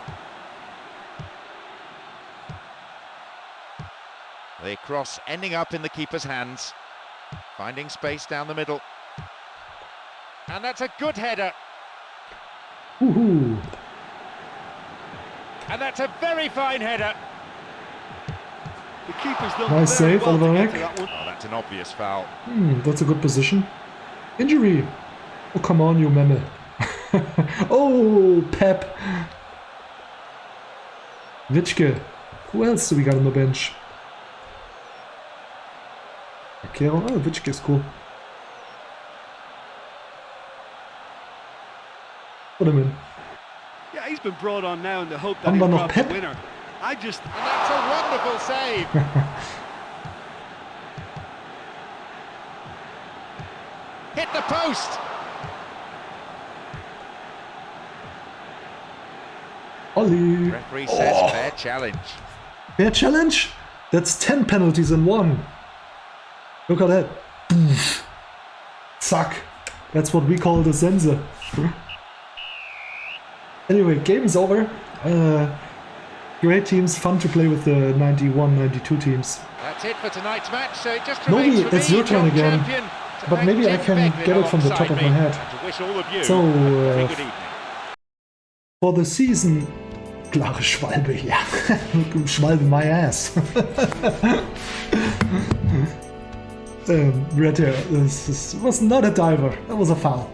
The cross ending up in the keeper's hands. Finding space down the middle. And that's a good header. Woohoo! And that's a very fine header. The keeper's done Nice very save, well to Oliver get Reck. to that one. Oh, that's an obvious foul. That's a good position. Injury! Oh, come on, you mammal. Oh, Pep! Witschke. Who else do we got on the bench? Kero, oh, Witschke is cool. Put him in. Yeah, he's been brought on now in the hope that Haben wir he'll noch grab the Pep? winner. And that's a wonderful save. Hit the post. Ollie. Referee says fair challenge. Fair challenge? That's 10 penalties in one. Look at that. Poof. Zack. That's what we call the Sense. Anyway, game is over. Great teams, fun to play with the 91-92 teams. That's it for tonight's match. So it just remains Novi, for it's me, your turn your again. champion, to But thank maybe I Jim can Beglin get it from the top alongside of my me, head. and to wish all of you So, a very good evening. For the season... Klare Schwalbe, yeah. Schwalbe my ass. Red hair, this was not a diver, that was a foul.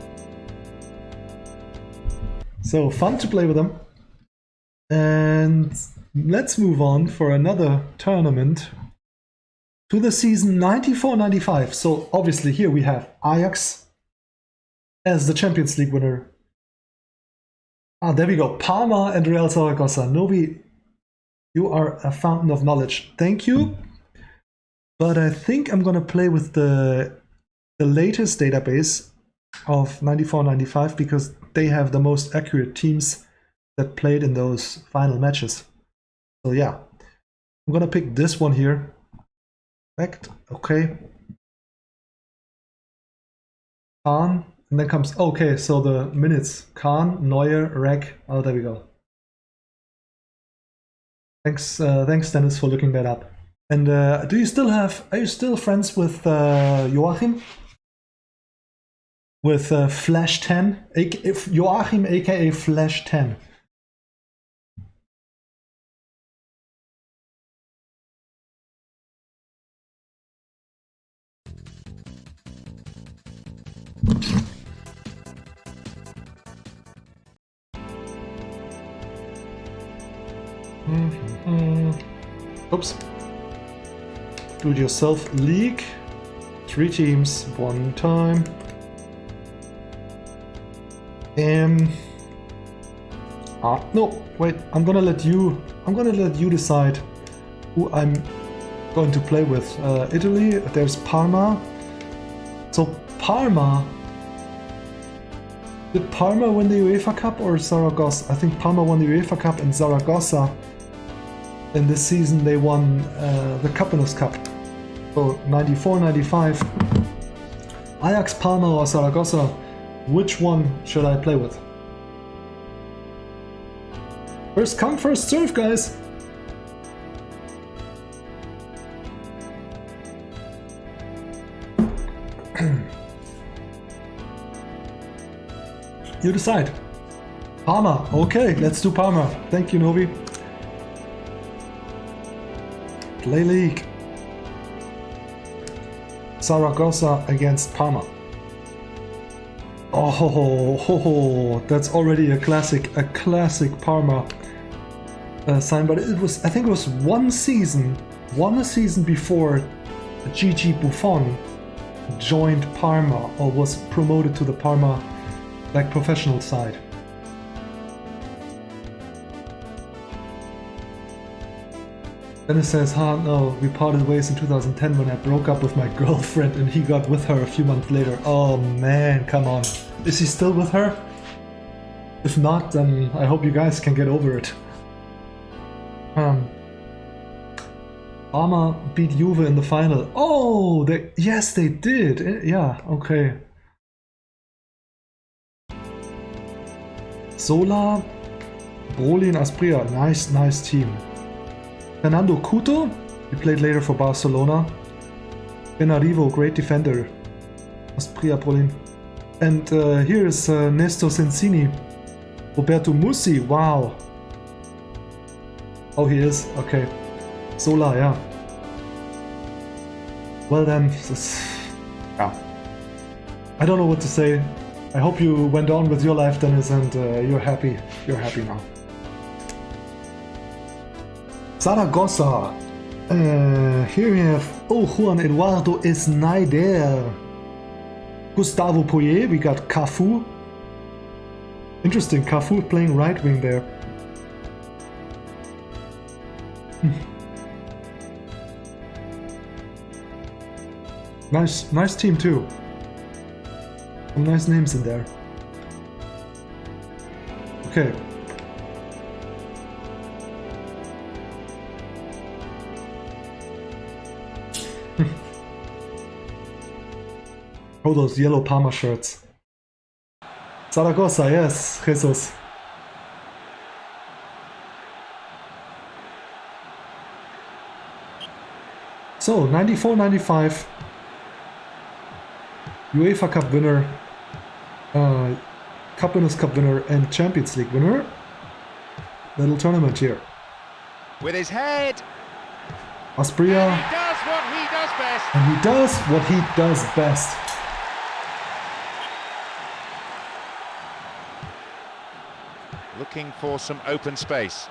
So, fun to play with them. And let's move on for another tournament to the season 94-95. So, obviously here we have Ajax as the Champions League winner. Ah, there we go. Parma and Real Zaragoza. Novi, you are a fountain of knowledge. Thank you. But I think I'm going to play with the latest database of 94-95 because they have the most accurate teams that played in those final matches. So yeah, I'm going to pick this one here. Correct. Okay. Kahn. And then comes, okay, so the minutes. Kahn, Neuer, Reg. Oh, there we go. Thanks, Dennis, for looking that up. And are you still friends with Joachim? With Flash 10? Joachim, aka Flash 10. Oops. Do-it-yourself league. 3 teams, 1 time. No, wait. I'm gonna let you decide who I'm going to play with. Italy. There's Parma. So Parma. Did Parma win the UEFA Cup or Zaragoza? I think Parma won the UEFA Cup, and Zaragoza in this season they won the Cupinos Cup. So 94-95. Ajax, Parma or Zaragoza? Which one should I play with? First come, first serve, guys! You decide. Parma. Okay, let's do Parma. Thank you, Novi. Play league. Zaragoza against Parma. Oh, that's already a classic Parma sign. But it was, I think it was one season before Gigi Buffon joined Parma or was promoted to the Parma professional side. Dennis says, no, we parted ways in 2010 when I broke up with my girlfriend and he got with her a few months later. Oh man, come on. Is he still with her? If not, then I hope you guys can get over it. Parma beat Juve in the final. Oh, yes, they did. Yeah, okay. Sola, Brolin, Aspria. Nice team. Fernando Couto, he played later for Barcelona. Benarivo, great defender. Aspria, Brolin. And here is Nestor Sensini. Roberto Musi, wow. Oh, he is, okay. Sola, yeah. Well then, yeah. I don't know what to say. I hope you went on with your life, Dennis, and you're happy. You're happy now. Zaragoza. Here we have Juan Eduardo Snyder. Gustavo Poyet, we got Cafu. Interesting, Cafu playing right wing there. Nice team too. Some nice names in there. Okay. Oh, those yellow Parma shirts. Zaragoza, yes, Jesus. So, 94-95. UEFA Cup winner, Cup Winners' Cup winner and Champions League winner. Little tournament here. With his head. Aspria. And he does what he does best. And he does what he does best. Looking for some open space.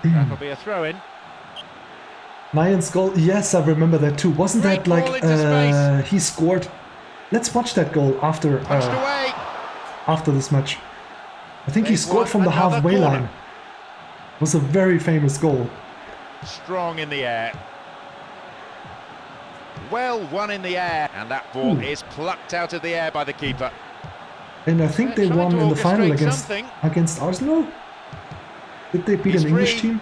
That'll be a throw-in. Nayan's goal, yes, I remember that too. Wasn't Great that like ball into space. he scored? Let's watch that goal after Punched away. after this match. I think he They've scored won from the another halfway corner. line. It was a very famous goal. Strong in the air. Well won in the air, and that ball is plucked out of the air by the keeper. And I think they Trying won to in the final orchestrate against Arsenal. Did they beat He's an English free. team?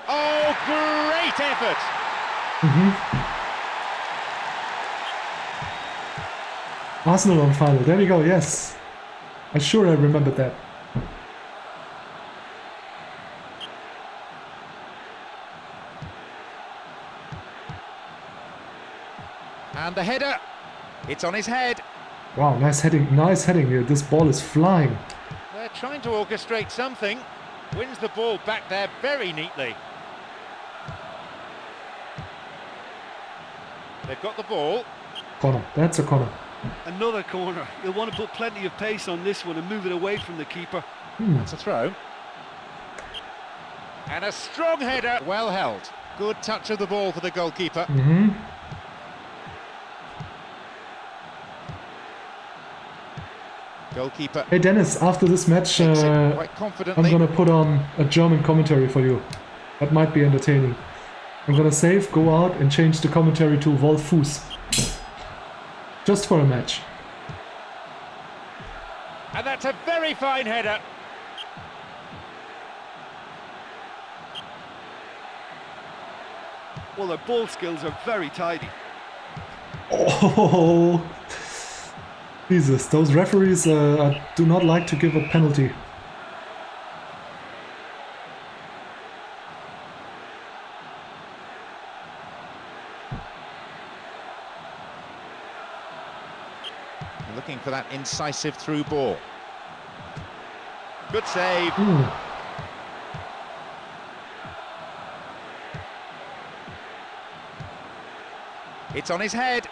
Oh, great effort! Arsenal on final. There we go. Yes, I remembered that. And the header, it's on his head. Wow, nice heading here. This ball is flying. They're trying to orchestrate something. Wins the ball back there very neatly. They've got the ball. Corner. That's a corner. Another corner. You'll want to put plenty of pace on this one and move it away from the keeper. That's a throw. And a strong header. Well held. Good touch of the ball for the goalkeeper. Goalkeeper. Hey Dennis, after this match, takes it quite I'm confidently. gonna put on a German commentary for you. That might be entertaining. I'm gonna save, go out, and change the commentary to Wolf Fuß. Just for a match. And that's a very fine header. Well, their ball skills are very tidy. Oh, Jesus! Those referees do not like to give a penalty. Looking for that incisive through ball. Good save. It's on his head.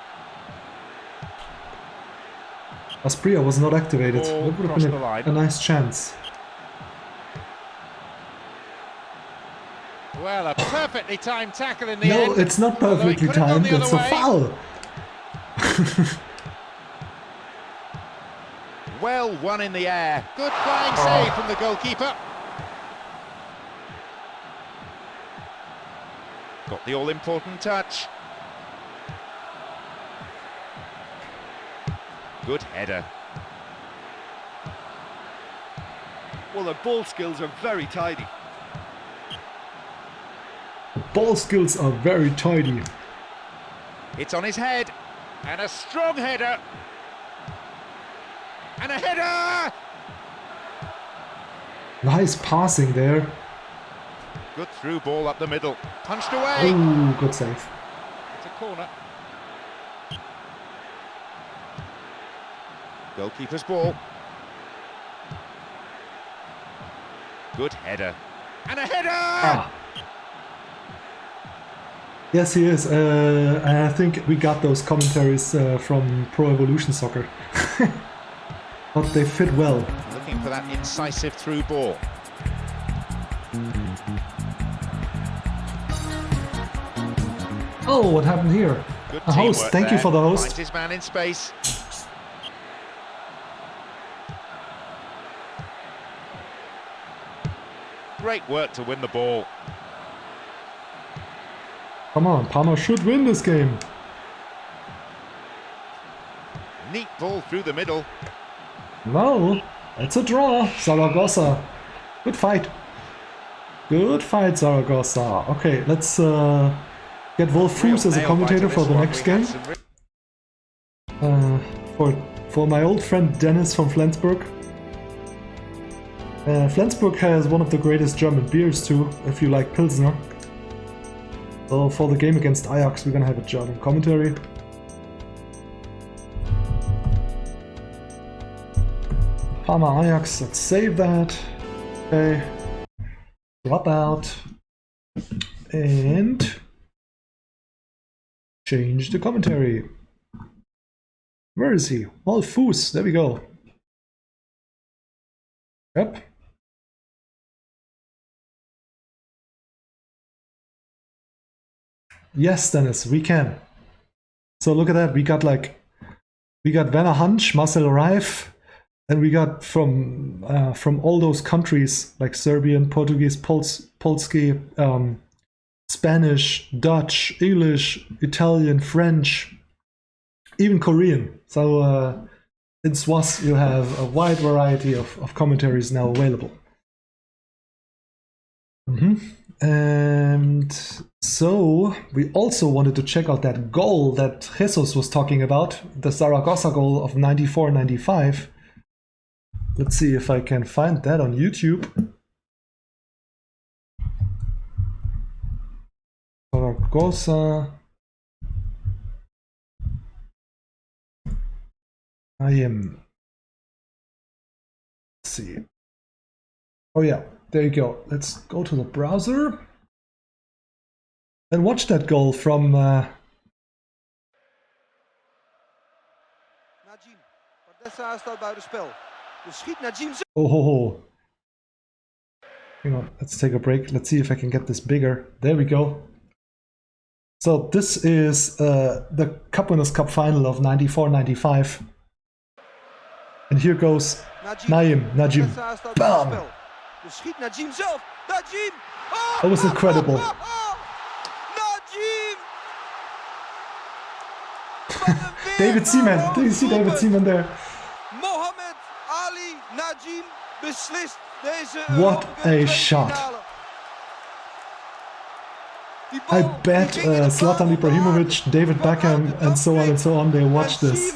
Aspria was not activated. Ball That would have crossed been the line. a nice chance. Well, a perfectly timed tackle in the No, end. it's not Although he perfectly could have gone timed. the other It's a way. foul. Well won in the air. Good flying save from the goalkeeper. Got the all-important touch. Good header. Well, their ball skills are very tidy. Ball skills are very tidy. It's on his head. And a strong header. And a header! Nice passing there. Good through ball up the middle. Punched away. Oh, good save. It's a corner. Goalkeeper's ball. Good header. And a header! Yes, he is. I think we got those commentaries from Pro Evolution Soccer. but they fit well. Looking for that incisive through ball. Oh, what happened here? Good A host, teamwork thank you there. for the host. Finds his man in space. Great work to win the ball. Come on, Parma should win this game. Neat ball through the middle. No, it's a draw. Zaragoza. Good fight. Good fight, Zaragoza. Okay, let's get Wolf Fuß as a commentator for the next game. For my old friend Dennis from Flensburg. Flensburg has one of the greatest German beers too, if you like Pilsner. So for the game against Ajax, we're gonna have a German commentary. Parma Ajax, let's save that. Okay. Drop out. And change the commentary. Where is he? Wolf Fuß, there we go. Yep. Yes, Dennis, we can. So look at that, we got Werner Hansch, Marcel Reif, and we got from all those countries like Serbian, Portuguese, Polski, Spanish, Dutch, English, Italian, French, even Korean. So in SWOS you have a wide variety of commentaries now available. And so we also wanted to check out that goal that Jesus was talking about, the Zaragoza goal of 94-95. Let's see if I can find that on YouTube. Zaragoza. Let's see. Oh yeah, there you go. Let's go to the browser and watch that goal from Najim. Van Dessa staat buitenspel. Dus schiet Najim. Oh. Hang on, let's take a break. Let's see if I can get this bigger. There we go. So this is the Cup Winners' Cup final of 94-95. And here goes Najim. Bam! Dus schiet Najim zelf. Najim! Oh, That was incredible. Najim! David Seaman. Do you see David Seaman there? Mohamed Ali Najim beslist deze What a shot. I bet Zlatan Ibrahimovic, David Beckham, and so on, they watch this.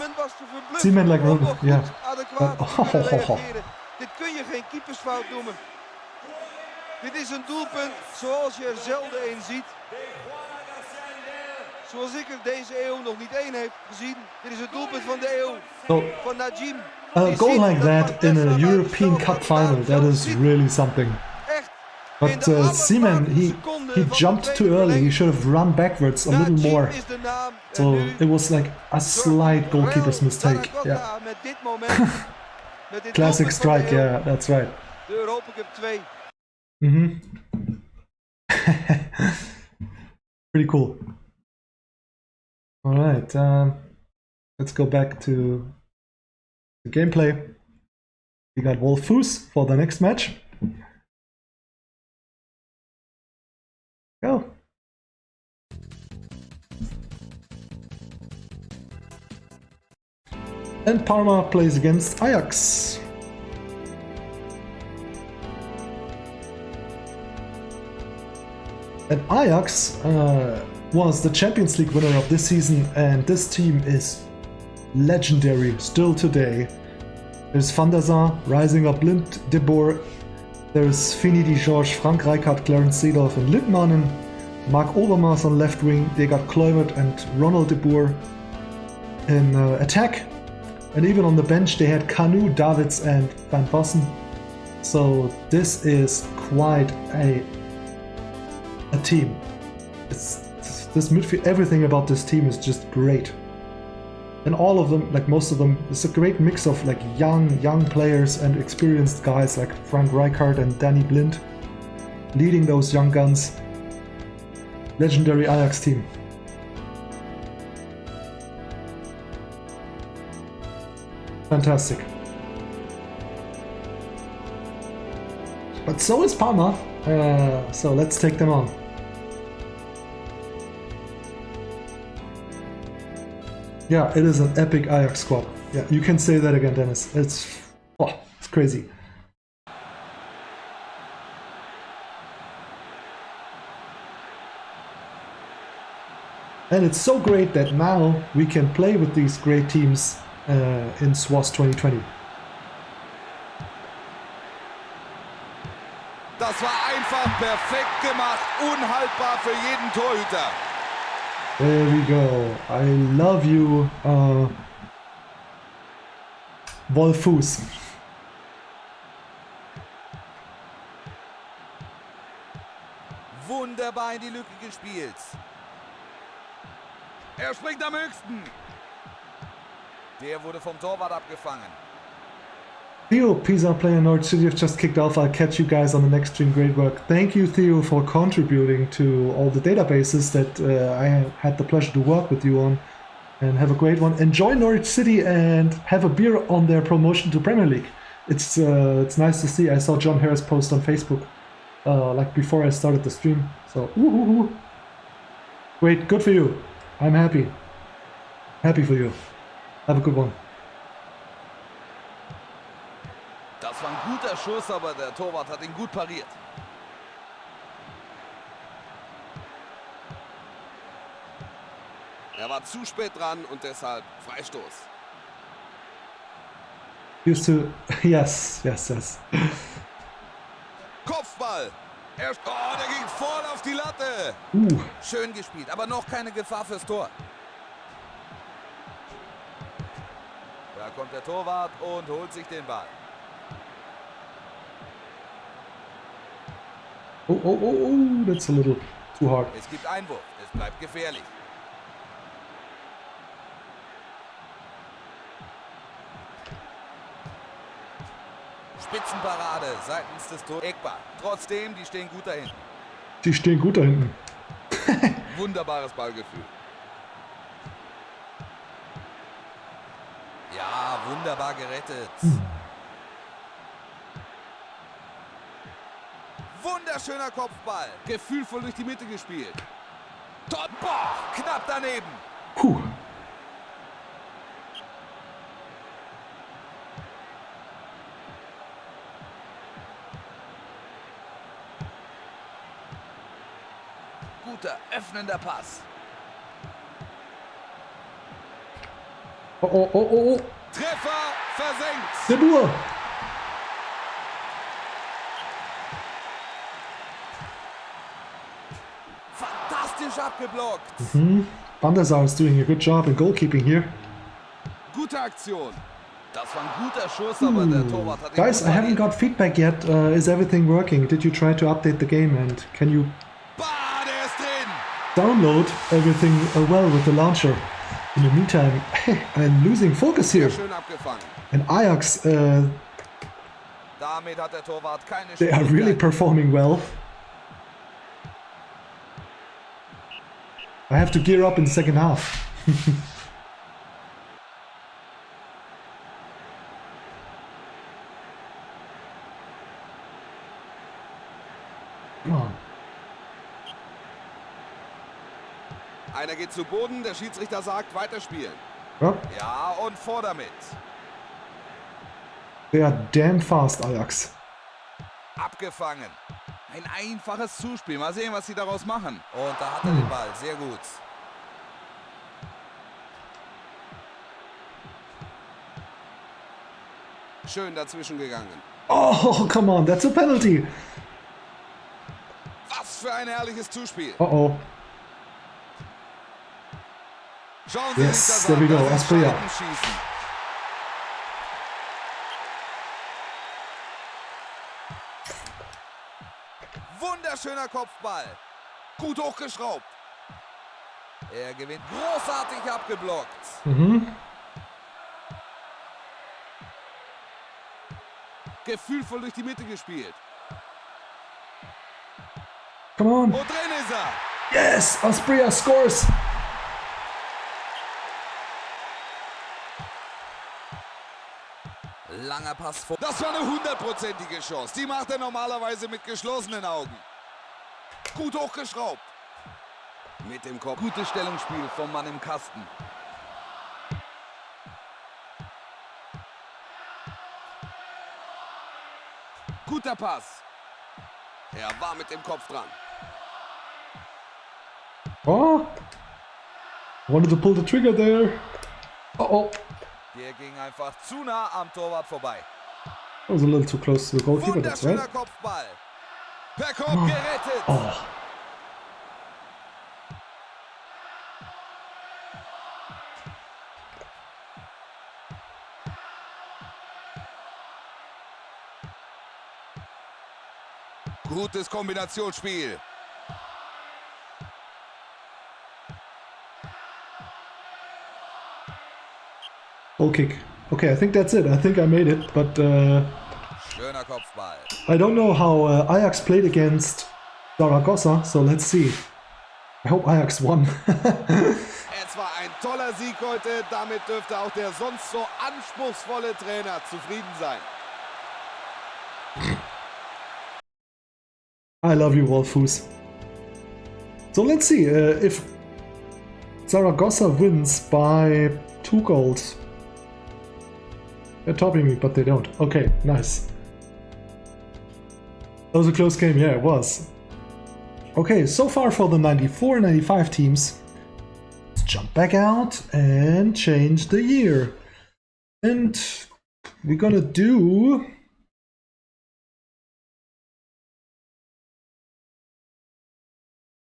Seaman like, yeah. But, Dit kun je geen keepersfout noemen. Dit is een doelpunt zoals je er zelden een ziet. Zoals ik er deze eeuw nog niet één heb gezien. Dit is het doelpunt van de eeuw. Van Najim. A goal like that in a European Cup final, that is really something. But Seaman, he jumped too early. He should have run backwards a little more. So it was like a slight goalkeeper's mistake. Yeah. Classic strike. Yeah, that's right. De Europa Cup 2. Pretty cool. All right. Let's go back to the gameplay. We got Wolf Fuß for the next match. Go. And Parma plays against Ajax. And Ajax was the Champions League winner of this season, and this team is legendary still today. There's Van der Sar, Rising Up Blind, De Boer. There's Fini Di George, Frank Rijkaard, Clarence Seedorf, and Lindmanen. Mark Overmars on left wing. They got Kluivert and Ronald De Boer in attack. And even on the bench they had Kanu, Davids, and Van Vossen. So this is quite a team. This midfield, everything about this team is just great. And all of them, like most of them, it's a great mix of like young players and experienced guys like Frank Rijkaard and Danny Blind leading those young guns. Legendary Ajax team. Fantastic. But so is Parma, so let's take them on. Yeah, it is an epic Ajax squad. Yeah, you can say that again, Dennis. It's crazy. And it's so great that now we can play with these great teams in SWOS 2020. Das war einfach perfekt gemacht, unhaltbar für jeden Torhüter. There we go. I love you, Wolfus. Wunderbar in die Lücke gespielt. Er springt am höchsten. Der wurde vom Torwart abgefangen. Theo, Pisa player Norwich City have just kicked off. I'll catch you guys on the next stream. Great work. Thank you, Theo, for contributing to all the databases that I had the pleasure to work with you on. And have a great one. Enjoy Norwich City and have a beer on their promotion to Premier League. It's nice to see. I saw John Harris post on Facebook like before I started the stream. So, woohoo! Great, good for you. I'm happy. Happy for you. Have a good one. Das war ein guter Schuss, aber der Torwart hat ihn gut pariert. Er war zu spät dran und deshalb Freistoß. Used to... Yes. Kopfball. Der ging voll auf die Latte. Schön gespielt, aber noch keine Gefahr fürs Tor. Da kommt der Torwart und holt sich den Ball. Oh, that's a little too hard. Es gibt Einwurf, es bleibt gefährlich. Spitzenparade seitens des Tor. Eckball. Trotzdem, die stehen gut dahin. Die stehen gut da hinten. Wunderbares Ballgefühl. Ja, wunderbar gerettet. Wunderschöner Kopfball. Gefühlvoll durch die Mitte gespielt. Boah, knapp daneben. Guter, öffnender Pass. Oh. Treffer versenkt. Der Dur. Fantastisch abgeblockt. Van der Sar is doing a good job in goalkeeping here. Gute Aktion. Das war ein guter Schuss, aber der Torwart hat ihn Guys, I haven't got feedback yet. Is everything working? Did you try to update the game and can you der ist drin. download everything well with the launcher? In the meantime, I'm losing focus here. Schön abgefangen. And Ajax, Damit hat der Torwart keine they are really Schwierigkeiten. performing well. I have to gear up in the second half. Come on. Einer geht zu Boden, der Schiedsrichter sagt, weiterspielen. Ja, Ja, und vor damit. they are damn fast, Ajax. Abgefangen. Ein einfaches Zuspiel. Mal sehen, was sie daraus machen. Und da hat er den Ball. Sehr gut. Schön dazwischen gegangen. Oh, come on, that's a penalty. Was für ein herrliches Zuspiel. Uh-oh. Schauen Sie Yes, sich das there an. we go, Das Aspria. Schießen. Wunderschöner Kopfball. Gut hochgeschraubt. Er gewinnt. Großartig abgeblockt. Gefühlvoll durch die Mitte gespielt. Come on. Und drin ist er. Yes, Aspria scores. Langer Pass vor. Das war eine 100%ige Chance. Die macht er normalerweise mit geschlossenen Augen. Gut hochgeschraubt. Mit dem Kopf. Gutes Stellungsspiel vom Mann im Kasten. Guter Pass. Er war mit dem Kopf dran. Oh. Wanted to pull the trigger there. Oh. Der ging einfach zu nah am Torwart vorbei. That was a little too close to the goalkeeper, that's right. Wunderschöner Kopfball. Per Kopf gerettet. Oh. Gutes Kombinationsspiel. Goal kick. Okay, I think that's it. I think I made it, but Schöner Kopfball. I don't know how Ajax played against Zaragoza, so let's see. I hope Ajax won. Es war ein toller Sieg heute. Damit dürfte auch der sonst so anspruchsvolle Trainer zufrieden sein. I love you, Wolfus. So let's see if Zaragoza wins by 2 goals. They're topping me, but they don't. Okay, nice. That was a close game, yeah, it was. Okay, so far for the 94-95 teams. Let's jump back out and change the year. And we're gonna do...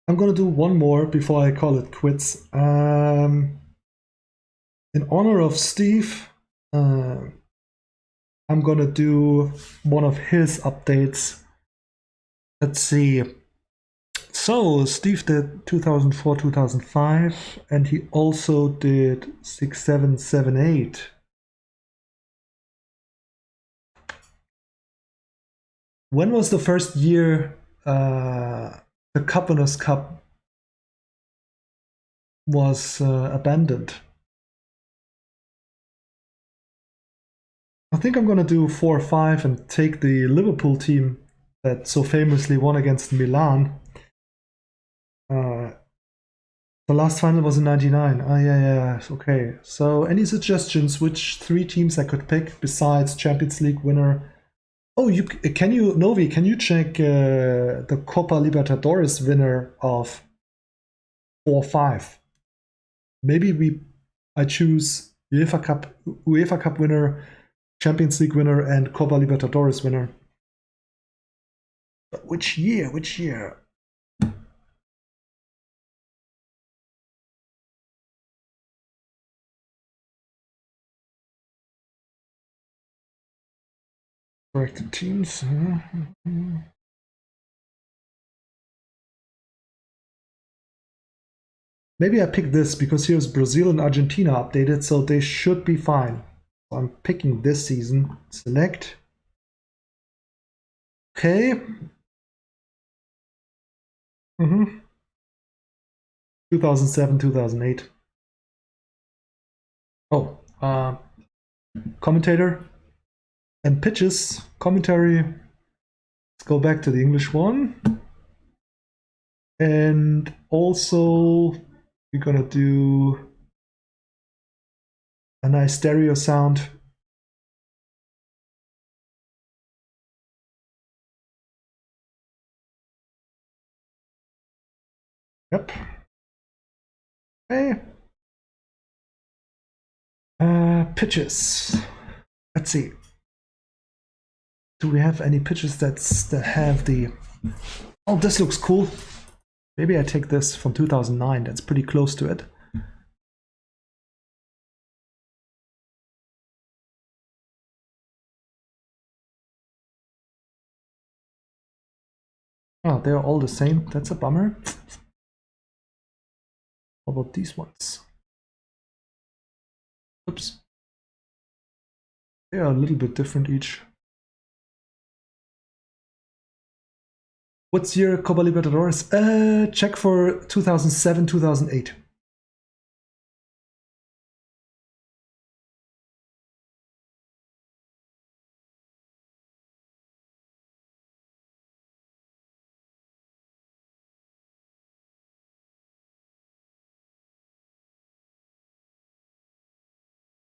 I'm gonna do one more before I call it quits. In honor of Steve, I'm gonna do one of his updates. Let's see. So Steve did 2004-2005, and he also did 6-7-7-8. When was the first year the Cup Winners' Cup was abandoned? I think I'm gonna do 4 or 5 and take the Liverpool team that so famously won against Milan. The last final was in '99. Oh yeah, okay. So any suggestions which 3 teams I could pick besides Champions League winner? Oh, Novi, can you check the Copa Libertadores winner of 4-5? Maybe I choose UEFA Cup winner, Champions League winner, and Copa Libertadores winner. But which year? Which year? Corrected teams. Maybe I pick this because here's Brazil and Argentina updated, so they should be fine. So I'm picking this season. Select. Okay. 2007, 2008. Oh, commentator and pitches. Commentary. Let's go back to the English one. And also, we're gonna do a nice stereo sound. Yep. Okay. Pitches. Let's see. Do we have any pitches that have the... Oh, this looks cool. Maybe I take this from 2009. That's pretty close to it. Oh, they're all the same. That's a bummer. How about these ones? Oops. They are a little bit different each. What's your Copa Libertadores? Check for 2007, 2008.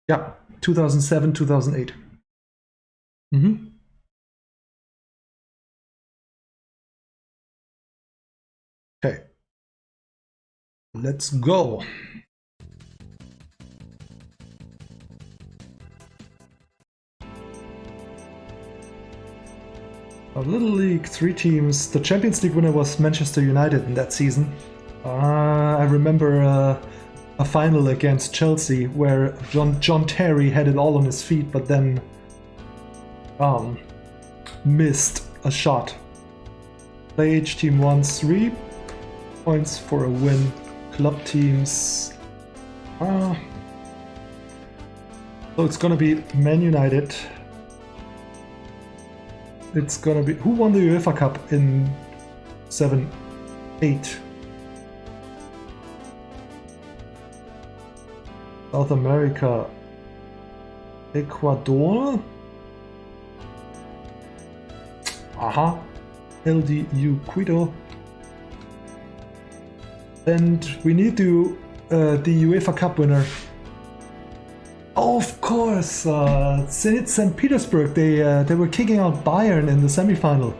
Yeah, 2007, 2008. Okay. Let's go. A Little League, 3 teams. The Champions League winner was Manchester United in that season. I remember a final against Chelsea where John Terry had it all on his feet, but then missed a shot. Play each team once, 3 points for a win. Club teams. So it's gonna be Man United. It's gonna be... Who won the UEFA Cup in 7-8? South America. Ecuador? Aha. LDU Quito. And we need to the UEFA Cup winner. Of course, Zenit St. Petersburg. They were kicking out Bayern in the semi-final.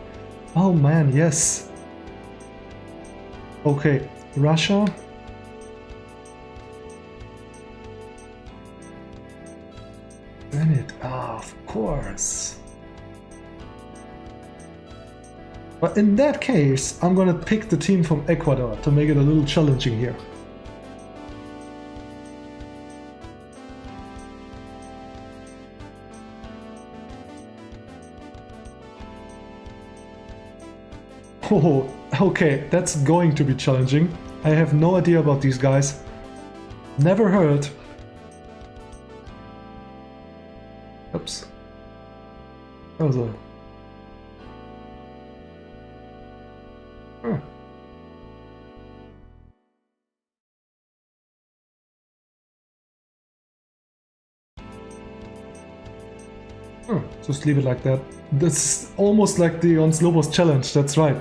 Oh man, yes. Okay, Russia. Zenit, of course. But in that case, I'm gonna pick the team from Ecuador to make it a little challenging here. Oh, okay, that's going to be challenging. I have no idea about these guys. Never heard. Oops. That was a... Just leave it like that. That's almost like the On Slobos challenge, that's right.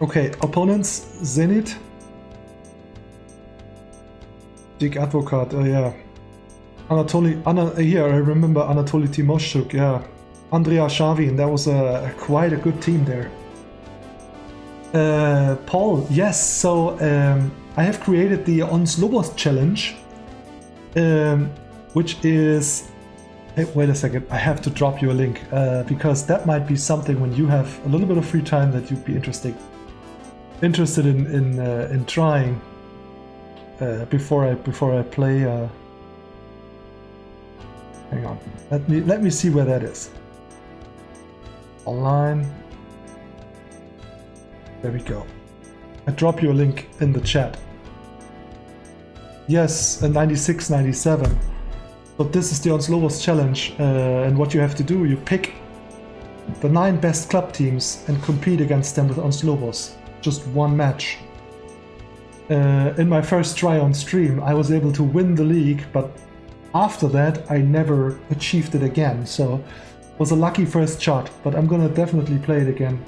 Okay, opponents, Zenit. Dick Advocat, yeah. Here, I remember Anatoly Timoshchuk, yeah. Andrea Shavin, that was quite a good team there. Paul, yes, so I have created the On Slobos challenge, which is... Hey, wait a second, I have to drop you a link, because that might be something when you have a little bit of free time that you'd be interested in trying before I play. Hang on, let me see where that is. Online. There we go. I drop you a link in the chat. Yes, 96, 97. But this is the On Slobos challenge, and what you have to do, you pick the 9 best club teams and compete against them with On Slobos. Just one match. In my first try on stream, I was able to win the league, but after that, I never achieved it again. So it was a lucky first shot, but I'm gonna definitely play it again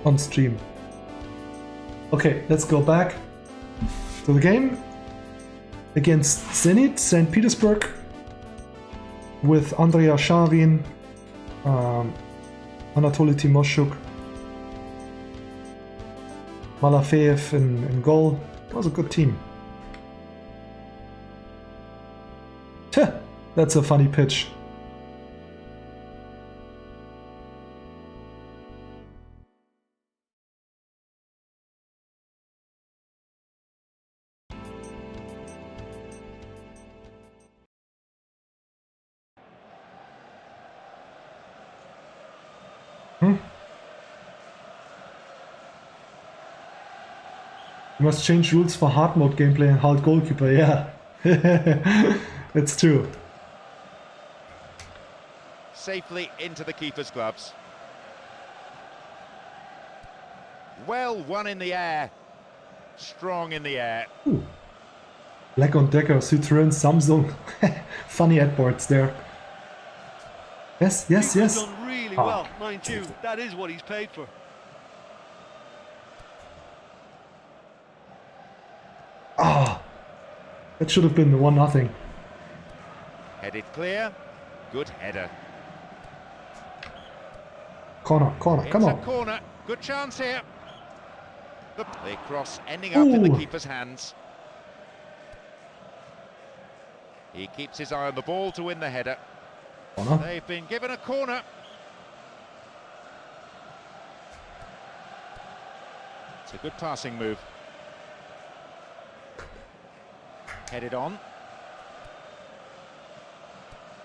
on stream. Okay, let's go back to the game. Against Zenit St. Petersburg with Andrea Shavin, Anatoly Timoshchuk, Malafeev in goal. It was a good team. That's a funny pitch. You must change rules for hard mode gameplay and hard goalkeeper, yeah. It's true. Safely into the keeper's gloves. Well, one in the air. Strong in the air. Ooh. Black on Decker, Citroën, Samsung. Funny headboards there. Yes, yes, Keeper's yes. done really Ah. well, mind you. That is what he's paid for. Ah, that should have been the 1-0. Headed clear. Good header. Corner, corner, It's come a on. corner. Good chance here. The cross ending up in the Ooh. keeper's hands. He keeps his eye on the ball to win the header. Corner. They've been given a corner. It's a good passing move. Headed on.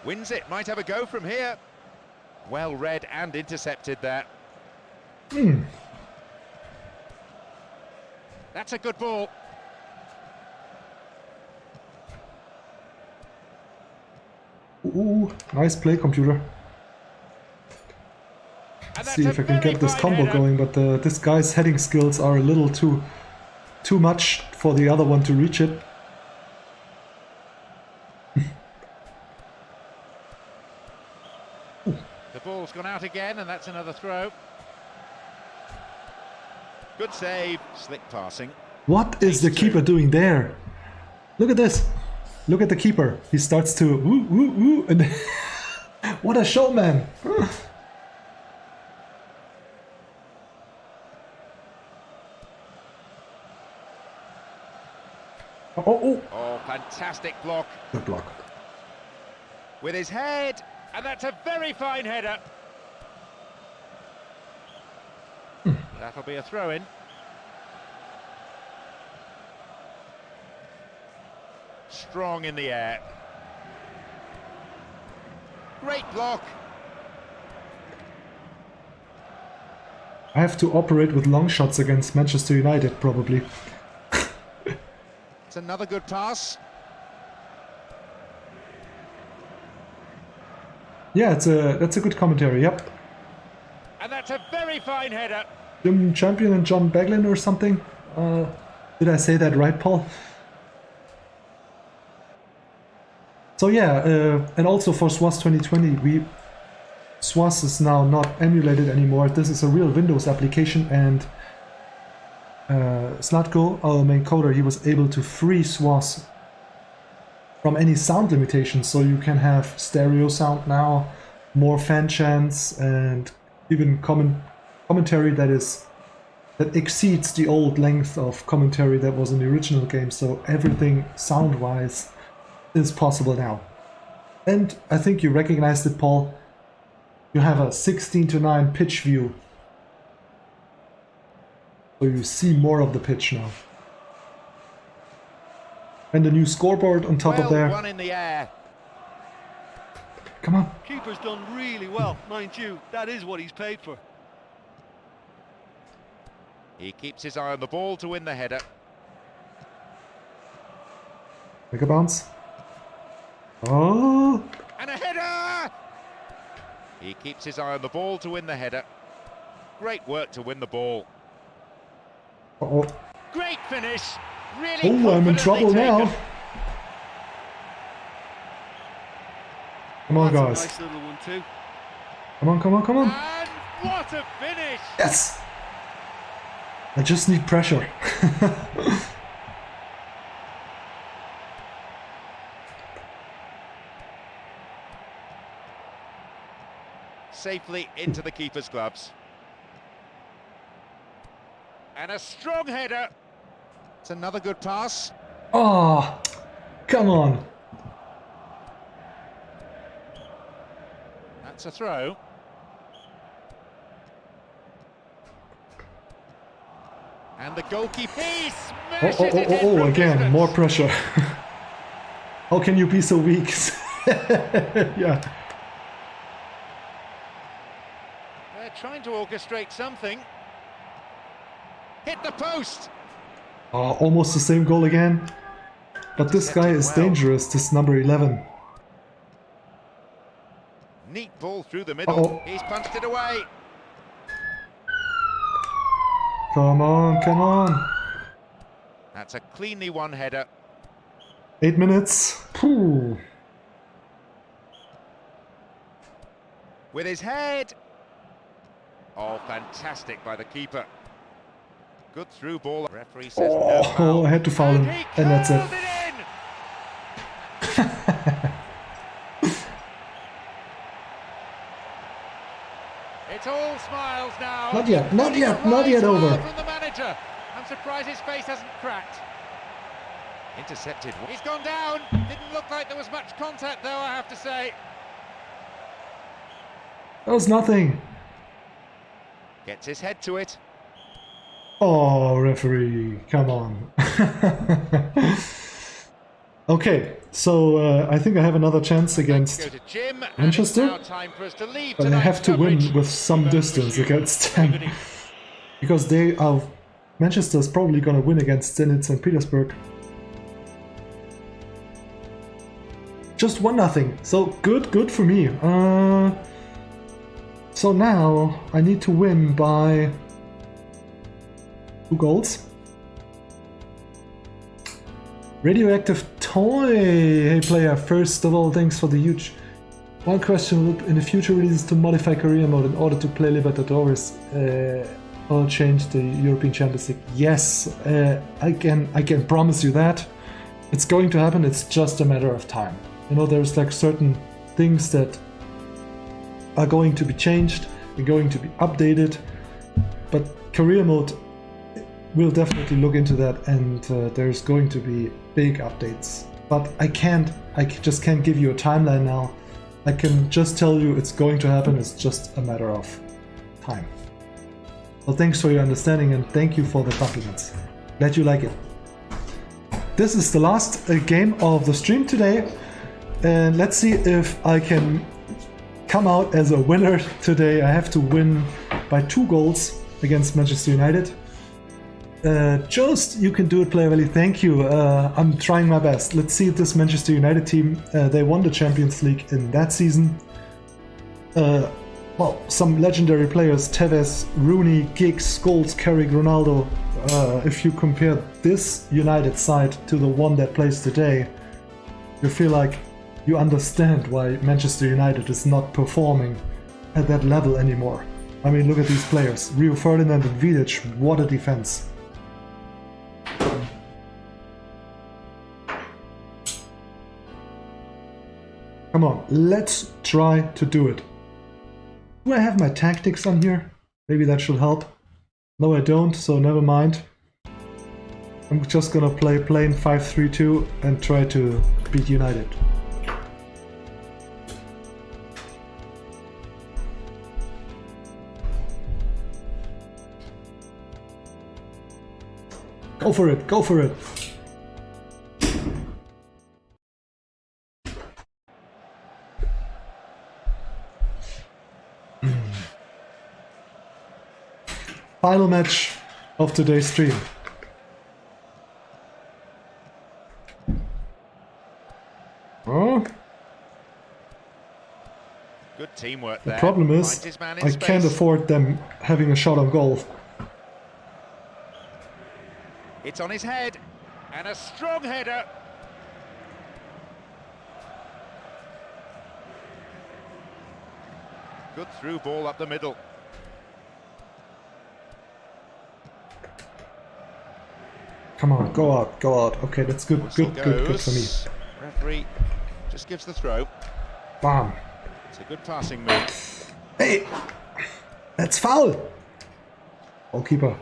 Wins it, might have a go from here. Well read and intercepted there. Hmm. That's a good ball. Ooh, nice play, computer. And that's See if a I can very get this fine combo header. going, but this guy's heading skills are a little too much for the other one to reach it. The ball's gone out again, and that's another throw. Good save, slick passing. What is the 8-2. keeper doing there? Look at this. Look at the keeper. He starts to woo woo woo, and what a showman! Oh, oh, Oh, fantastic block good block. with his head, and that's a very fine header. That'll be a throw-in. Strong in the air. Great block. I have to operate with long shots against Manchester United, probably. It's another good pass. Yeah, that's a good commentary. Yep, And that's a very fine header. Jim Champion and John Beglin or something. Did I say that right, Paul? So yeah, and also for SWOS 2020, SWOS is now not emulated anymore. This is a real Windows application, and Slatko, our main coder, he was able to free SWOS from any sound limitations, so you can have stereo sound now, more fan chants, and even commentary that exceeds the old length of commentary that was in the original game. So everything sound-wise is possible now. And I think you recognized it, Paul. You have a 16:9 pitch view. So you see more of the pitch now. And the new scoreboard on top Well, of there. one in the air. Come on. Keeper's done really well, mind you. That is what he's paid for. He keeps his eye on the ball to win the header. Make a bounce. Oh! And a header! He keeps his eye on the ball to win the header. Great work to win the ball. Uh-oh. Great finish. Really Oh, I'm in confidently trouble now. taken. Come on, That's a guys. nice little one too. Come on, come on, come on. And what a finish! Yes! I just need pressure. Safely into the keeper's gloves. And a strong header. It's another good pass. Oh, come on. That's a throw. And the goalkeeper, he Oh, smashes oh, it oh, in oh, from again, distance. more pressure. How can you be so weak? Yeah. They're trying to orchestrate something. Hit the post. Oh, almost the same goal again. But this guy is dangerous, this number 11. Neat ball through the middle. Uh-oh. He's punched it away. Come on, come on. That's a cleanly won header. 8 minutes. Phew. With his head. Oh, fantastic by the keeper. Good through ball. Referee says no foul. I had to foul him, and that's it. Curled in. It's all smiles now. Not yet, not yet, not yet over. From the manager. I'm surprised his face hasn't cracked. Intercepted. He's gone down. Didn't look like there was much contact, though, I have to say. That was nothing. Gets his head to it. Oh, referee, come on. Okay, so I think I have another chance against Manchester, but I have to win with some distance against them. Because Manchester is probably going to win against Zenit St. Petersburg. Just 1-0, so good for me. So now I need to win by 2 goals. Radioactive Toy! Hey player, first of all, thanks for the huge... One question, in the future releases to modify career mode in order to play Libertadores or change the European Champions League. Yes, I can promise you that. It's going to happen, it's just a matter of time. You know, there's like certain things that are going to be changed, they're going to be updated, but career mode we'll definitely look into that, and there's going to be big updates. But I just can't give you a timeline now. I can just tell you it's going to happen, it's just a matter of time. Well, thanks for your understanding and thank you for the compliments. Glad you like it. This is the last game of the stream today, and let's see if I can come out as a winner today. I have to win by 2 goals against Manchester United. Jost, you can do it, Player Valley. Thank you. I'm trying my best. Let's see this Manchester United team. They won the Champions League in that season. Well, some legendary players: Tevez, Rooney, Giggs, Scholes, Carrick, Ronaldo. If you compare this United side to the one that plays today, you feel like you understand why Manchester United is not performing at that level anymore. I mean, look at these players. Rio Ferdinand and Vidic, what a defense. Come on, let's try to do it. Do I have my tactics on here? Maybe that should help. No, I don't, so never mind. I'm just gonna play plain 5-3-2 and try to beat United. Go for it, go for it! Final match of today's stream. Oh. Good teamwork there. The problem is, I can't afford them having a shot on goal. It's on his head, and a strong header. Good through ball up the middle. Come on, go out, go out. Okay, that's good, good for me. Referee just gives the throw. Bam. It's a good passing move. Hey, that's foul. Goalkeeper.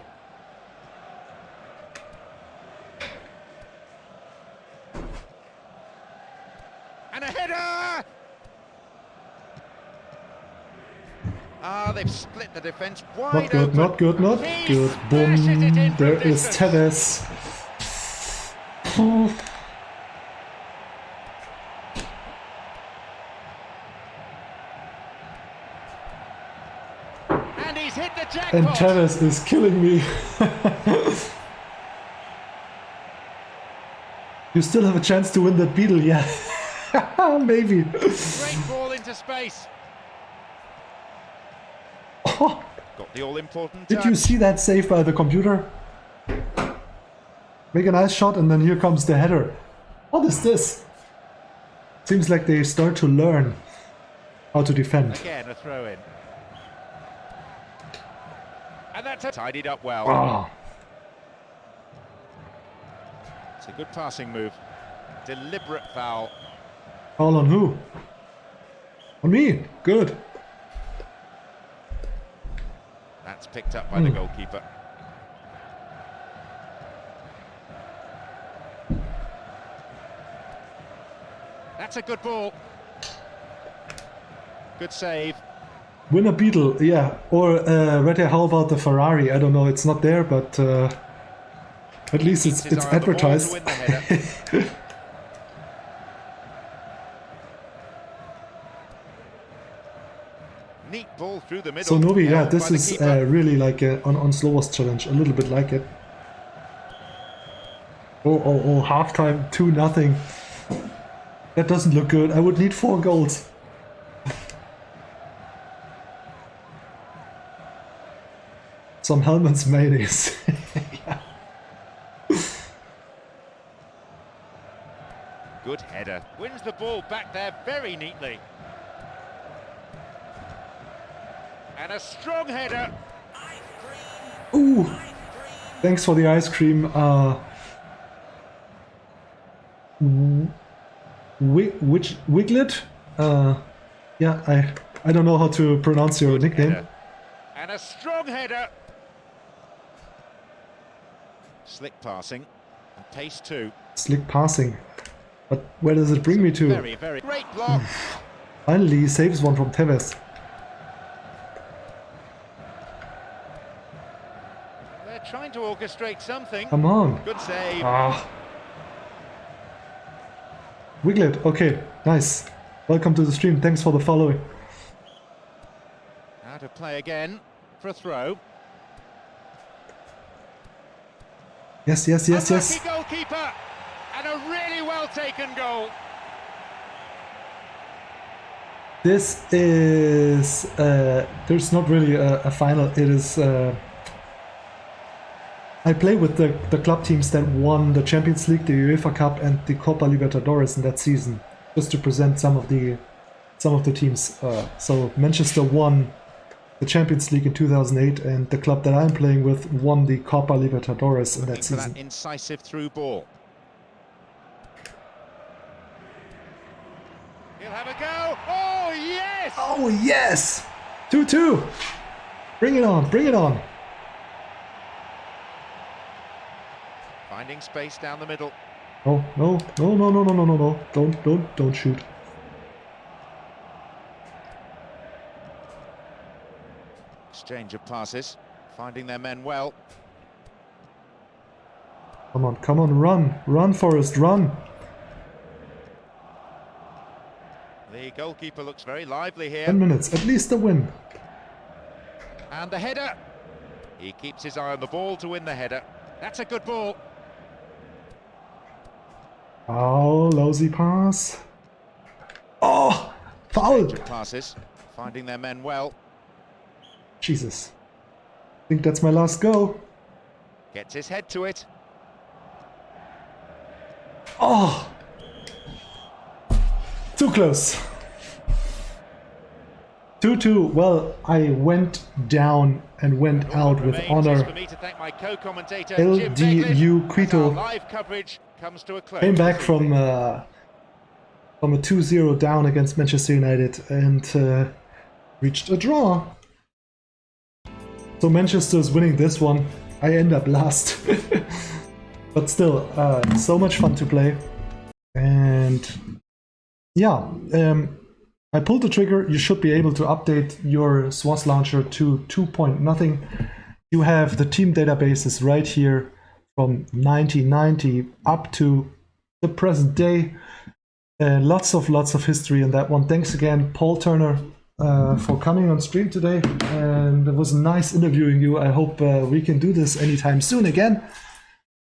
And a header! Ah, they've split the defence wide Not good, open. not good, not good. Boom. There is Tevez. And he's hit the jackpot. And Tevez is killing me. You still have a chance to win that beetle, yeah. Maybe. Great ball into space. Oh, Got the all-important Did you see that save by the computer? Make a nice shot and then here comes the header. What is this? Seems like they start to learn how to defend. Again, a throw in. And that's tidied up well. Ah, It's a good passing move. Deliberate foul. foul on who? On me. Good. That's picked up by the goalkeeper. That's a good ball. Good save. Winner Beetle, yeah. Or Rete, how about the Ferrari? I don't know, it's not there, but at least it's His eye on the ball to advertised. win the header. Neat ball through the middle. So Novi, yeah, held this by the is keeper. really like on SWOS challenge, a little bit like it. Oh, halftime 2-0. That doesn't look good. I would need 4 goals. Some Hellman's mayonnaise. Yeah. Good header. Wins the ball back there very neatly. And a strong header. Ooh, thanks for the ice cream. Wiglet? Yeah, I don't know how to pronounce your nickname. Header. And a strong header. Slick passing. And pace too. Slick passing. But where does it bring me to? Very, very great block. Finally, he saves one from Tevez. They're trying to orchestrate something. Come on. Good save. Ah. Wiglet, okay, nice. Welcome to the stream, thanks for the following. Now to play again for a throw. Yes. Unlucky goalkeeper. And a really well taken goal. This is, there's not really a final, it is, I play with the club teams that won the Champions League, the UEFA Cup and the Copa Libertadores in that season, just to present some of the teams. So Manchester won the Champions League in 2008 and the club that I'm playing with won the Copa Libertadores in that For season. that incisive through ball. He'll have a go. Oh, yes! Oh yes! 2-2! Bring it on, bring it on! Finding space down the middle. Oh, no. Don't shoot. Exchange of passes. Finding their men well. Come on, run! Run, Forrest, run! The goalkeeper looks very lively here. 10 minutes, at least a win. And the header. He keeps his eye on the ball to win the header. That's a good ball. Oh, lousy pass. Oh, foul! Exchange of passes. Finding their men well. Jesus. I think that's my last go. Gets his head to it. Oh! Too close. 2-2. Well, I went down and went out with honor. For me to thank my co-commentator, Jim Beglin, LDU as Quito our live coverage comes to a close. came back from a 2-0 down against Manchester United and reached a draw. So Manchester is winning this one. I end up last. But still, so much fun to play. And yeah, I pulled the trigger. You should be able to update your SWOS launcher to 2.0. You have the team databases right here from 1990 up to the present day. Lots of history in that one. Thanks again, Paul Turner, for coming on stream today. And it was nice interviewing you. I hope we can do this anytime soon again.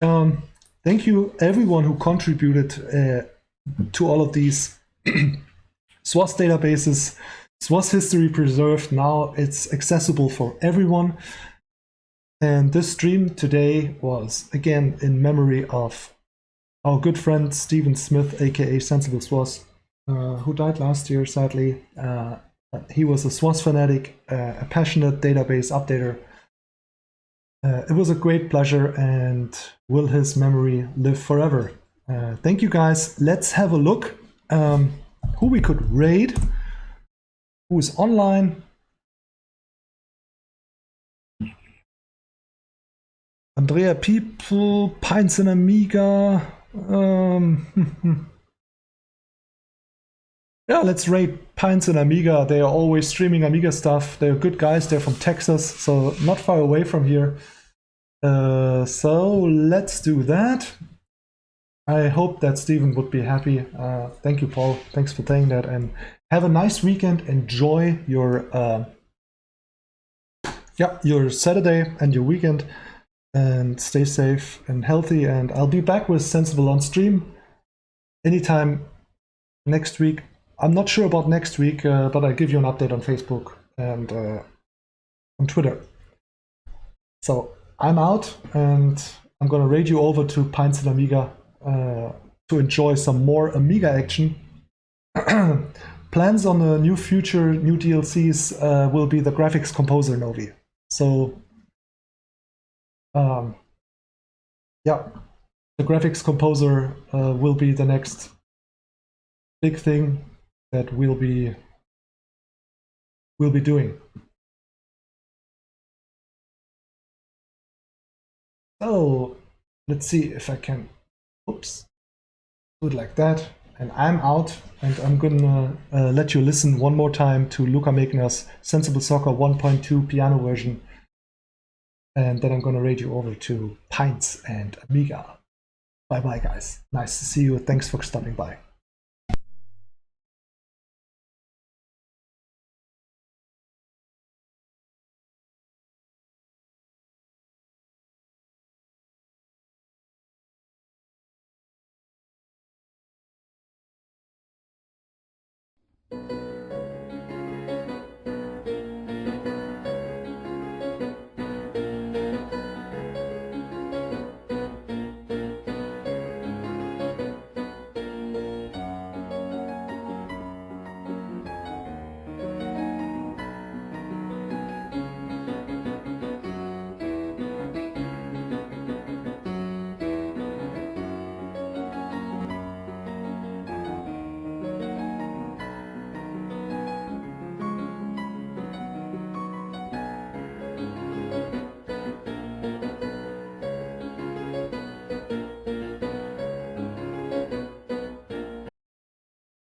Thank you everyone who contributed to all of these SWOS databases. SWOS history preserved. Now it's accessible for everyone. And this stream today was again in memory of our good friend Stephen Smith, aka Sensible SWOS, who died last year, sadly. He was a SWOS fanatic, a passionate database updater. It was a great pleasure, and will his memory live forever. Thank you guys. Let's have a look who we could raid, who is online. Andrea People, Pints and Amiga. Yeah, let's raid Pints and Amiga. They are always streaming Amiga stuff. They're good guys. They're from Texas, so not far away from here. So let's do that. I hope that Steven would be happy. Thank you, Paul. Thanks for saying that, and have a nice weekend. Enjoy your Saturday and your weekend, and stay safe and healthy. And I'll be back with Sensible on stream anytime next week. I'm not sure about next week, but I'll give you an update on Facebook and on Twitter. So I'm out, and I'm gonna raid you over to Pints and Amiga to enjoy some more Amiga action. Plans on the new future, new DLCs will be the graphics composer Novi. So yeah, the graphics composer will be the next big thing that we'll be doing. So let's see if I can, oops, do it like that. And I'm out, and I'm gonna let you listen one more time to Luca Megner's Sensible Soccer 1.2 piano version. And then I'm gonna raid you over to Pints and Amiga. Bye bye, guys. Nice to see you. Thanks for stopping by.